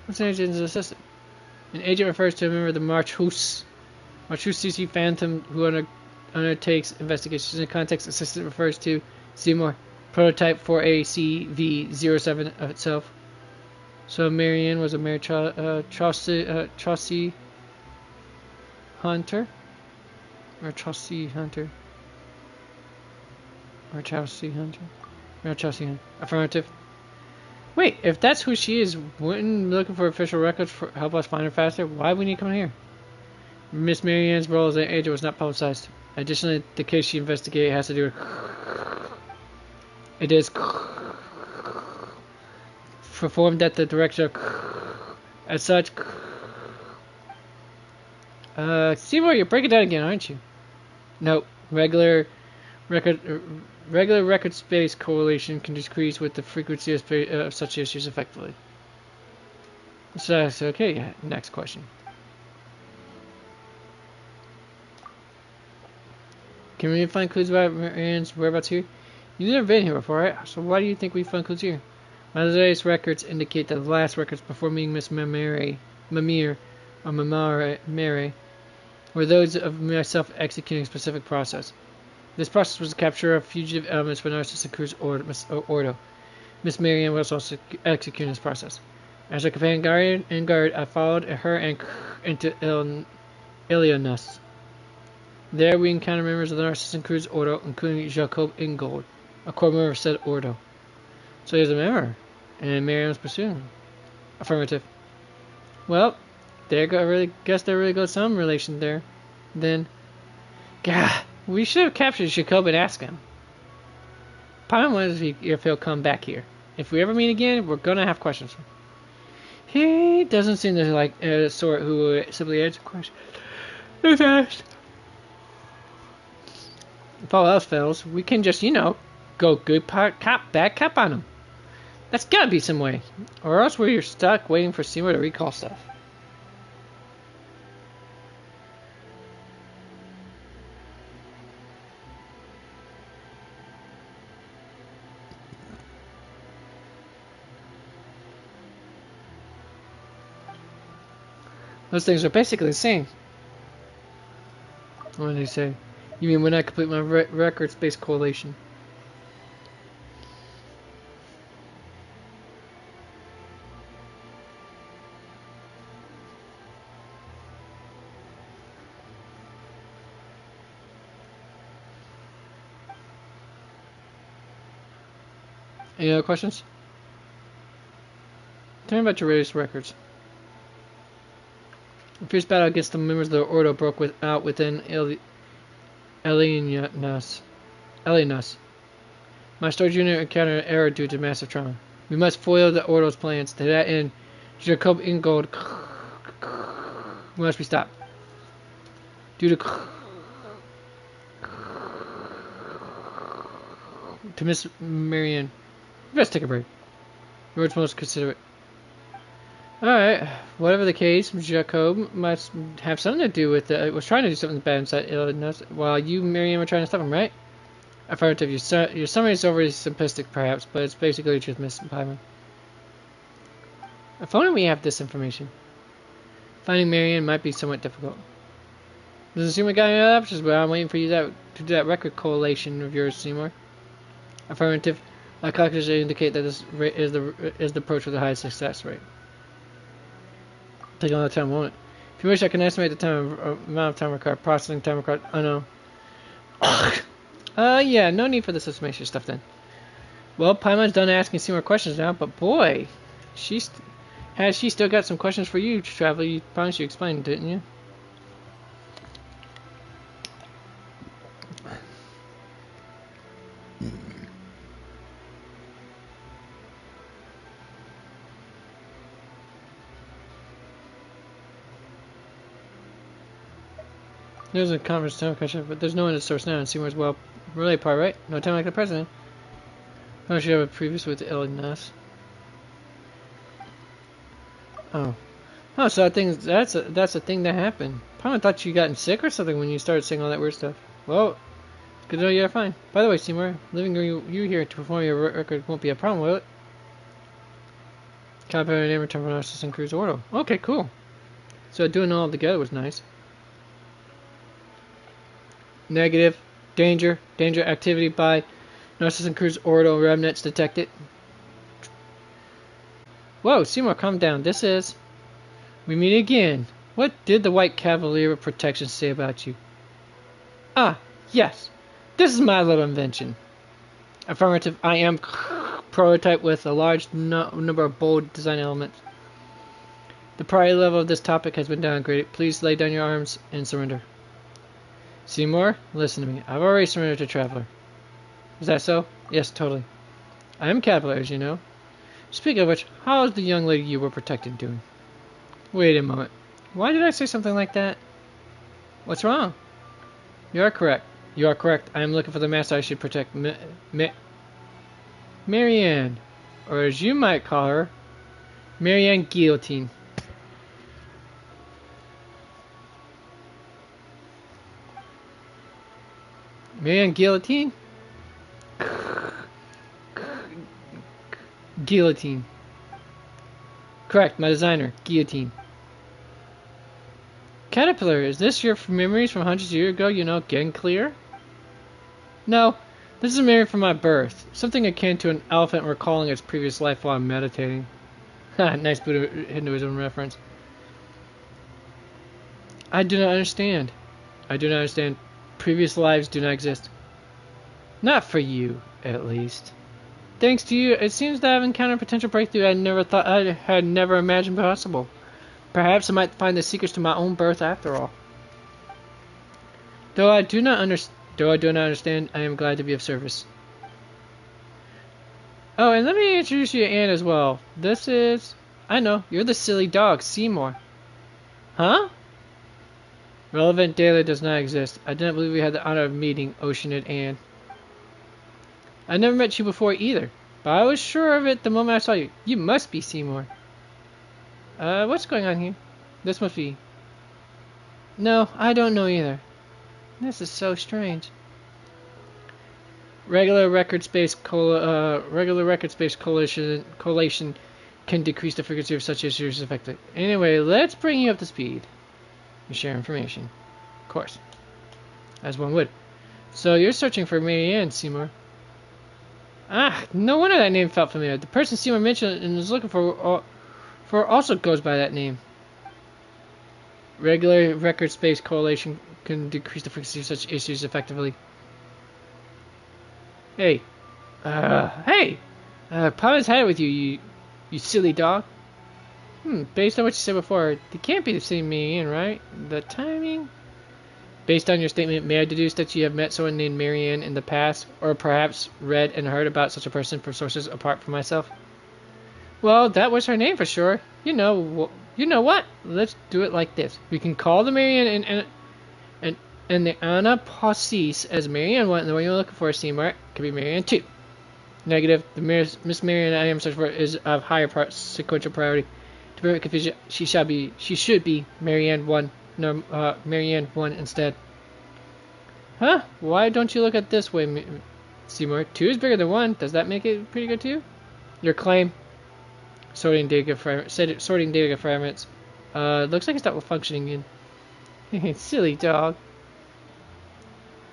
What's an agent's assistant? An agent refers to a member of the Marchus CC Phantom who undertakes investigations. In the context, assistant refers to Seymour, prototype 4ACV07 itself. So Marianne was a Mary Chaucy Hunter? Or Chaucy Hunter? Or Chaucy Hunter? Or Chaucy Hunter. Affirmative. Wait, if that's who she is, wouldn't looking for official records for help us find her faster? Why would we need to come here? Miss Marianne's role as an agent was not publicized. Additionally, the case she investigated has to do with... It is... performed at the director. As such... Seymour, you're breaking down again, aren't you? No, regular record space correlation can decrease with the frequency of such issues effectively. So okay, yeah, next question. Can we find clues about Marianne's whereabouts here? You've never been here before, right? So why do you think we found clues here? My latest records indicate that the last records before meeting Miss Mamere were those of myself executing a specific process. This process was to capture of fugitive elements for Narzissenkreuz Ordo. Miss Marianne was also executing this process. As her companion guard, I followed her into Ilianus. There we encountered members of the Narzissenkreuz Ordo, including Jacob Ingold, a core member of said Ordo. So he's a member, and Marianne was pursuing him. Affirmative. Well, guess there really goes some relation there. Then, God, we should have captured Jacob and asked him. Paimon wonders if he'll come back here. If we ever meet again, we're gonna have questions. He doesn't seem to like a sort who would simply answer questions if asked. If all else fails, we can just, go good cop, bad cop on him. That's gotta be some way. Or else we're stuck waiting for Seymour to recall stuff. Those things are basically the same. What did he say? You mean when I complete my record space correlation? Any other questions? Tell me about your latest records. A fierce battle against the members of the Ordo broke out within Ilianus. My storage unit encountered an error due to massive trauma. We must foil the Ordo's plans. To that end, Jacob Ingold must be stopped. Due to Miss Marianne. Let's take a break. Lord's most considerate. Alright, whatever the case, Jacob must have something to do with it. Was trying to do something bad inside Illinois while you, Marianne, were trying to stop him, right? Affirmative. Your summary is overly simplistic, perhaps, but it's basically just Miss Paimon. If only we have this information. Finding Marianne might be somewhat difficult. Doesn't seem like I got any other options, but I'm waiting for you to do that record correlation of yours, Seymour. Affirmative. My calculations indicate that this rate is the approach with the highest success rate. Take a lot of time, won't it? If If you wish, I can estimate the amount of time required. Processing time required. Oh no. Yeah, no need for this estimation stuff then. Well, Paimon's done asking some more questions now, but boy, she still got some questions for you, Traveler. You promised you explained, didn't you? There's a conference time question, but there's no one to source now, and Seymour's well relay part, right? No time like the president. I should have a previous with Illness. Oh. Oh, so that's a thing that happened. Probably thought you gotten sick or something when you started saying all that weird stuff. Well, it's good to know you're fine. By the way, Seymour, living you here to perform your record won't be a problem, will it? Copy your name return from Narzissenkreuz Ordo. Okay, cool. So doing it all together was nice. Negative. Danger. Danger activity by Narzissenkreuz Ordo remnants detected. Whoa, Seymour, calm down. This is... We meet again. What did the White Cavalier of Protection say about you? Ah, yes. This is my little invention. Affirmative. I am prototype with a large number of bold design elements. The priority level of this topic has been downgraded. Please lay down your arms and surrender. Seymour, listen to me. I've already surrendered to Traveler. Is that so? Yes, totally. I am Cavalier, as you know. Speaking of which, how is the young lady you were protecting doing? Wait a moment. Why did I say something like that? What's wrong? You are correct. You are correct. I am looking for the master I should protect. Marianne. Or as you might call her, Marianne Guillotine. Marianne Guillotine? Guillotine. Correct, my designer, Guillotine. Caterpillar, is this your memories from hundreds of years ago, you know, getting clear? No, this is a memory from my birth. Something akin to an elephant recalling its previous life while meditating. Nice Buddha Hinduism reference. I do not understand. I do not understand. Previous lives do not exist. Not for you, at least. Thanks to you, it seems that I've encountered a potential breakthrough I had never imagined possible. Perhaps I might find the secrets to my own birth after all. Though I do not understand, I am glad to be of service. Oh, and let me introduce you to Anne as well. This is... I know, you're the silly dog, Seymour. Huh? Relevant data does not exist. I didn't believe we had the honor of meeting Ocean and Anne. I never met you before either, but I was sure of it the moment I saw you. You must be Seymour. What's going on here? This must be... No, I don't know either. This is so strange. Regular record space collation can decrease the frequency of such issues effectively. Anyway, let's bring you up to speed. You share information. Of course. As one would. So you're searching for Marianne, Seymour. Ah, no wonder that name felt familiar. The person Seymour mentioned and is looking for also goes by that name. Regular record space correlation can decrease the frequency of such issues effectively. Hey. Papa's had it with you silly dog. Based on what you said before, they can't be the same Marianne, right? The timing? Based on your statement, may I deduce that you have met someone named Marianne in the past, or perhaps read and heard about such a person from sources apart from myself? Well, that was her name for sure. You know what? Let's do it like this. We can call the Marianne and the Anna Possis as Marianne 1, and the one you're looking for, Seymour, could be Marianne 2. Negative. The Miss Marianne I am searching for is of higher sequential priority. To prevent confusion, she should be Marianne 1. No, Marianne 1 instead. Huh? Why don't you look at it this way, Seymour? 2 is bigger than 1. Does that make it pretty good too? Your claim. Sorting data fragments. Looks like it's not functioning in. Silly dog.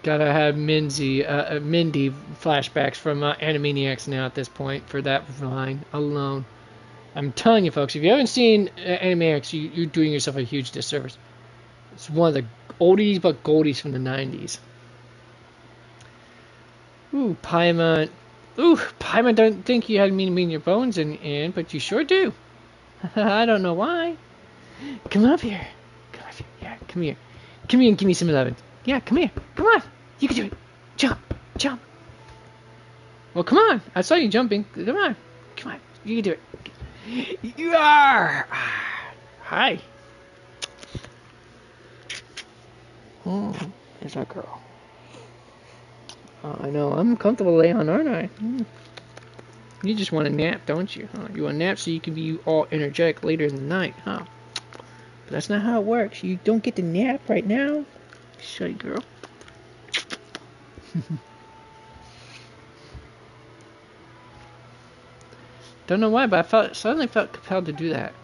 Gotta have Mindy flashbacks from Animaniacs now at this point for that line alone. I'm telling you, folks, if you haven't seen Animaniacs, you're doing yourself a huge disservice. It's one of the oldies but goldies from the 90s. Ooh, Paimon. Ooh, Paimon don't think you had mean in your bones, and but you sure do. I don't know why. Come up here. Come up here. Yeah, come here. Come here and give me some loving. Yeah, come here. Come on. You can do it. Jump. Jump. Well, come on. I saw you jumping. Come on. Come on. You can do it. You are. Hi. Oh, there's our girl. I know. I'm comfortable laying on, aren't I? You just want a nap, don't you? Huh? You want a nap so you can be all energetic later in the night, huh? But that's not how it works. You don't get to nap right now. Shy girl. Don't know why, but I suddenly felt compelled to do that.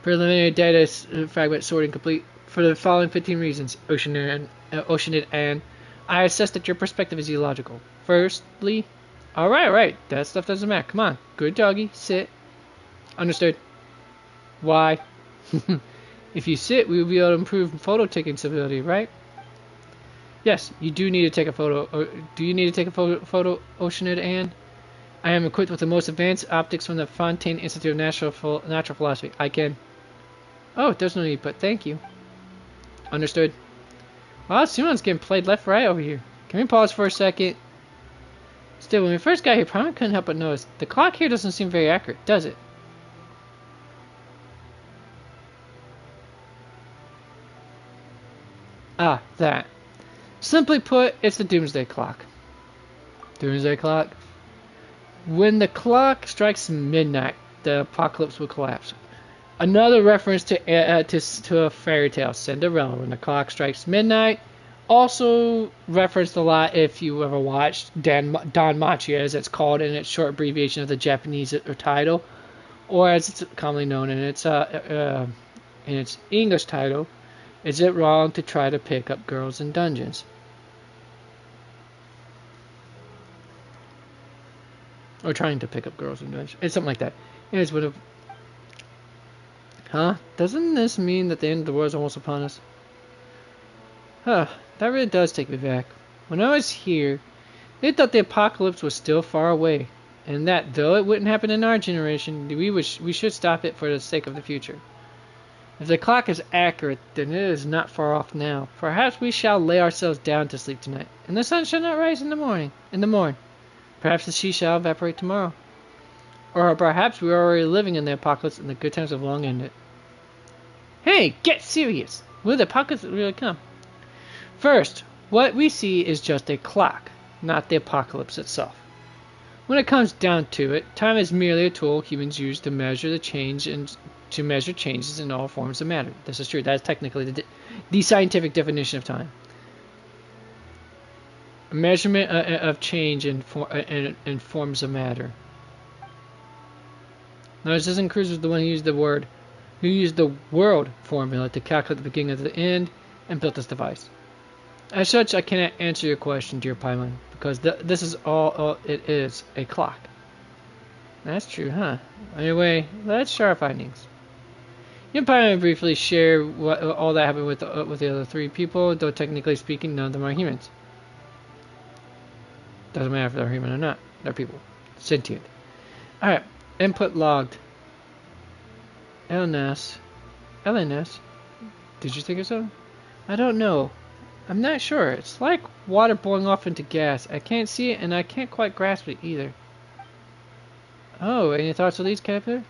Preliminary data fragment sorting complete for the following 15 reasons. Oceanid and I assess that your perspective is illogical. Firstly, alright, that stuff doesn't matter. Come on, good doggy, sit. Understood. Why? If you sit, we will be able to improve photo taking stability, right? Yes, you do need to take a photo. Or do you need to take a photo, Oceanid Anne? I am equipped with the most advanced optics from the Fontaine Institute of Natural Philosophy. I can. Oh, there's no need, but thank you. Understood. Wow, Simon's getting played left right over here. Can we pause for a second? Still, when we first got here, Prime couldn't help but notice the clock here doesn't seem very accurate, does it? Ah, that. Simply put, it's the Doomsday Clock. Doomsday Clock? When the clock strikes midnight, the apocalypse will collapse. Another reference to a fairy tale, Cinderella. When the clock strikes midnight. Also referenced a lot if you ever watched Don Machi, as it's called in its short abbreviation of the Japanese title, or as it's commonly known in its English title, Is It Wrong to Try to Pick Up Girls in Dungeons? Or trying to pick up girls in dungeons. It's something like that. Anyways, what if... Huh? Doesn't this mean that the end of the world is almost upon us? Huh. That really does take me back. When I was here, they thought the apocalypse was still far away. And that, though it wouldn't happen in our generation, we should stop it for the sake of the future. If the clock is accurate, then it is not far off now. Perhaps we shall lay ourselves down to sleep tonight, and the sun shall not rise in the morn. Perhaps the sea shall evaporate tomorrow. Or perhaps we are already living in the apocalypse and the good times have long ended. Hey, get serious! Will the apocalypse really come? First, what we see is just a clock, not the apocalypse itself. When it comes down to it, time is merely a tool humans use to measure changes in all forms of matter. This is true. That is technically the scientific definition of time. A measurement of change in forms of matter. Narzissenkreuz was the one who used the world formula to calculate the beginning of the end and built this device. As such, I cannot answer your question, dear Paimon, because this is all it is, a clock. That's true, huh? Anyway, let's share our findings. You and Paimon briefly share all that happened with the other three people, though technically speaking, none of them are humans. Doesn't matter if they're human or not. They're people. Sentient. Alright. Input logged. LNS. Did you think of something? I don't know. I'm not sure. It's like water boiling off into gas. I can't see it and I can't quite grasp it either. Oh, any thoughts on these, Caterpillar?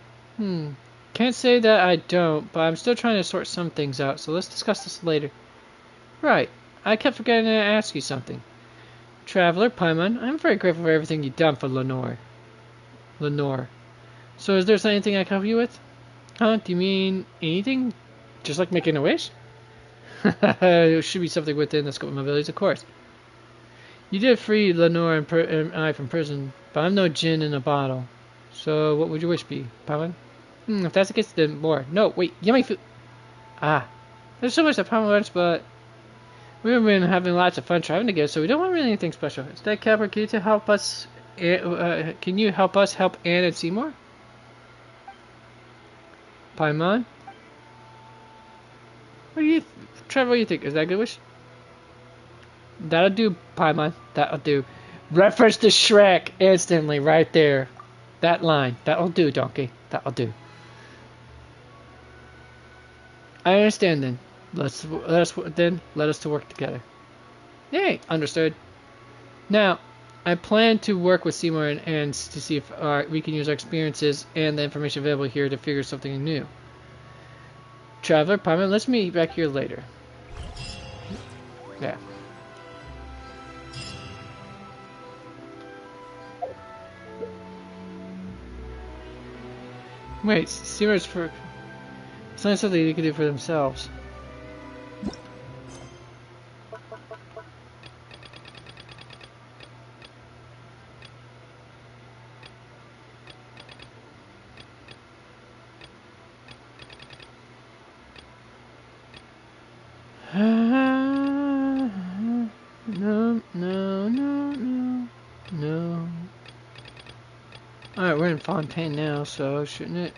Can't say that I don't, but I'm still trying to sort some things out, so let's discuss this later. Right. I kept forgetting to ask you something. Traveler, Paimon, I'm very grateful for everything you've done for Lenore. So is there anything I can help you with? Huh? Do you mean anything? Just like making a wish? It should be something within the scope of my abilities, of course. You did free Lenore and I from prison, but I'm no gin in a bottle. So what would your wish be, Paimon? If that's the case, then more. No, wait, yummy food. There's so much that Paimon wants, but we've been having lots of fun traveling together, so we don't want really anything special. Instead, Capper, can you help us help Anne and Seymour? Paimon? What do you, Trevor? What do you think? Is that a good wish? That'll do, Paimon. That'll do. Reference to Shrek instantly, right there. That line. That'll do, Donkey. That'll do. I understand then. Let us to work together. Yay, understood. Now, I plan to work with Seymour and Ants to see if we can use our experiences and the information available here to figure something new. Traveler, Paimon, let's meet back here later. Yeah. Wait, Seymour's for... It's not something they can do for themselves. No. Alright, we're in Fontaine now, so shouldn't it?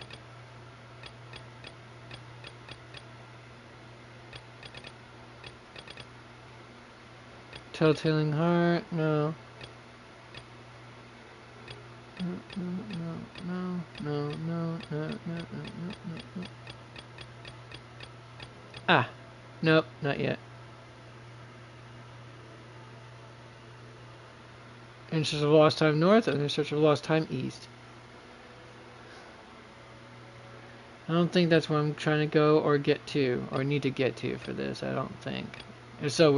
Telltale Heart, no. No. Ah, nope, not yet. In Search of Lost Time North and In Search of Lost Time East. I don't think that's where I'm trying to go or get to, or need to get to for this, I don't think. And so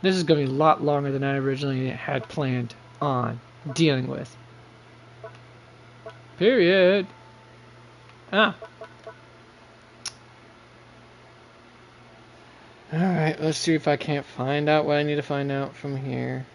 this is going to be a lot longer than I originally had planned on dealing with. Period. Ah. Alright, let's see if I can't find out what I need to find out from here.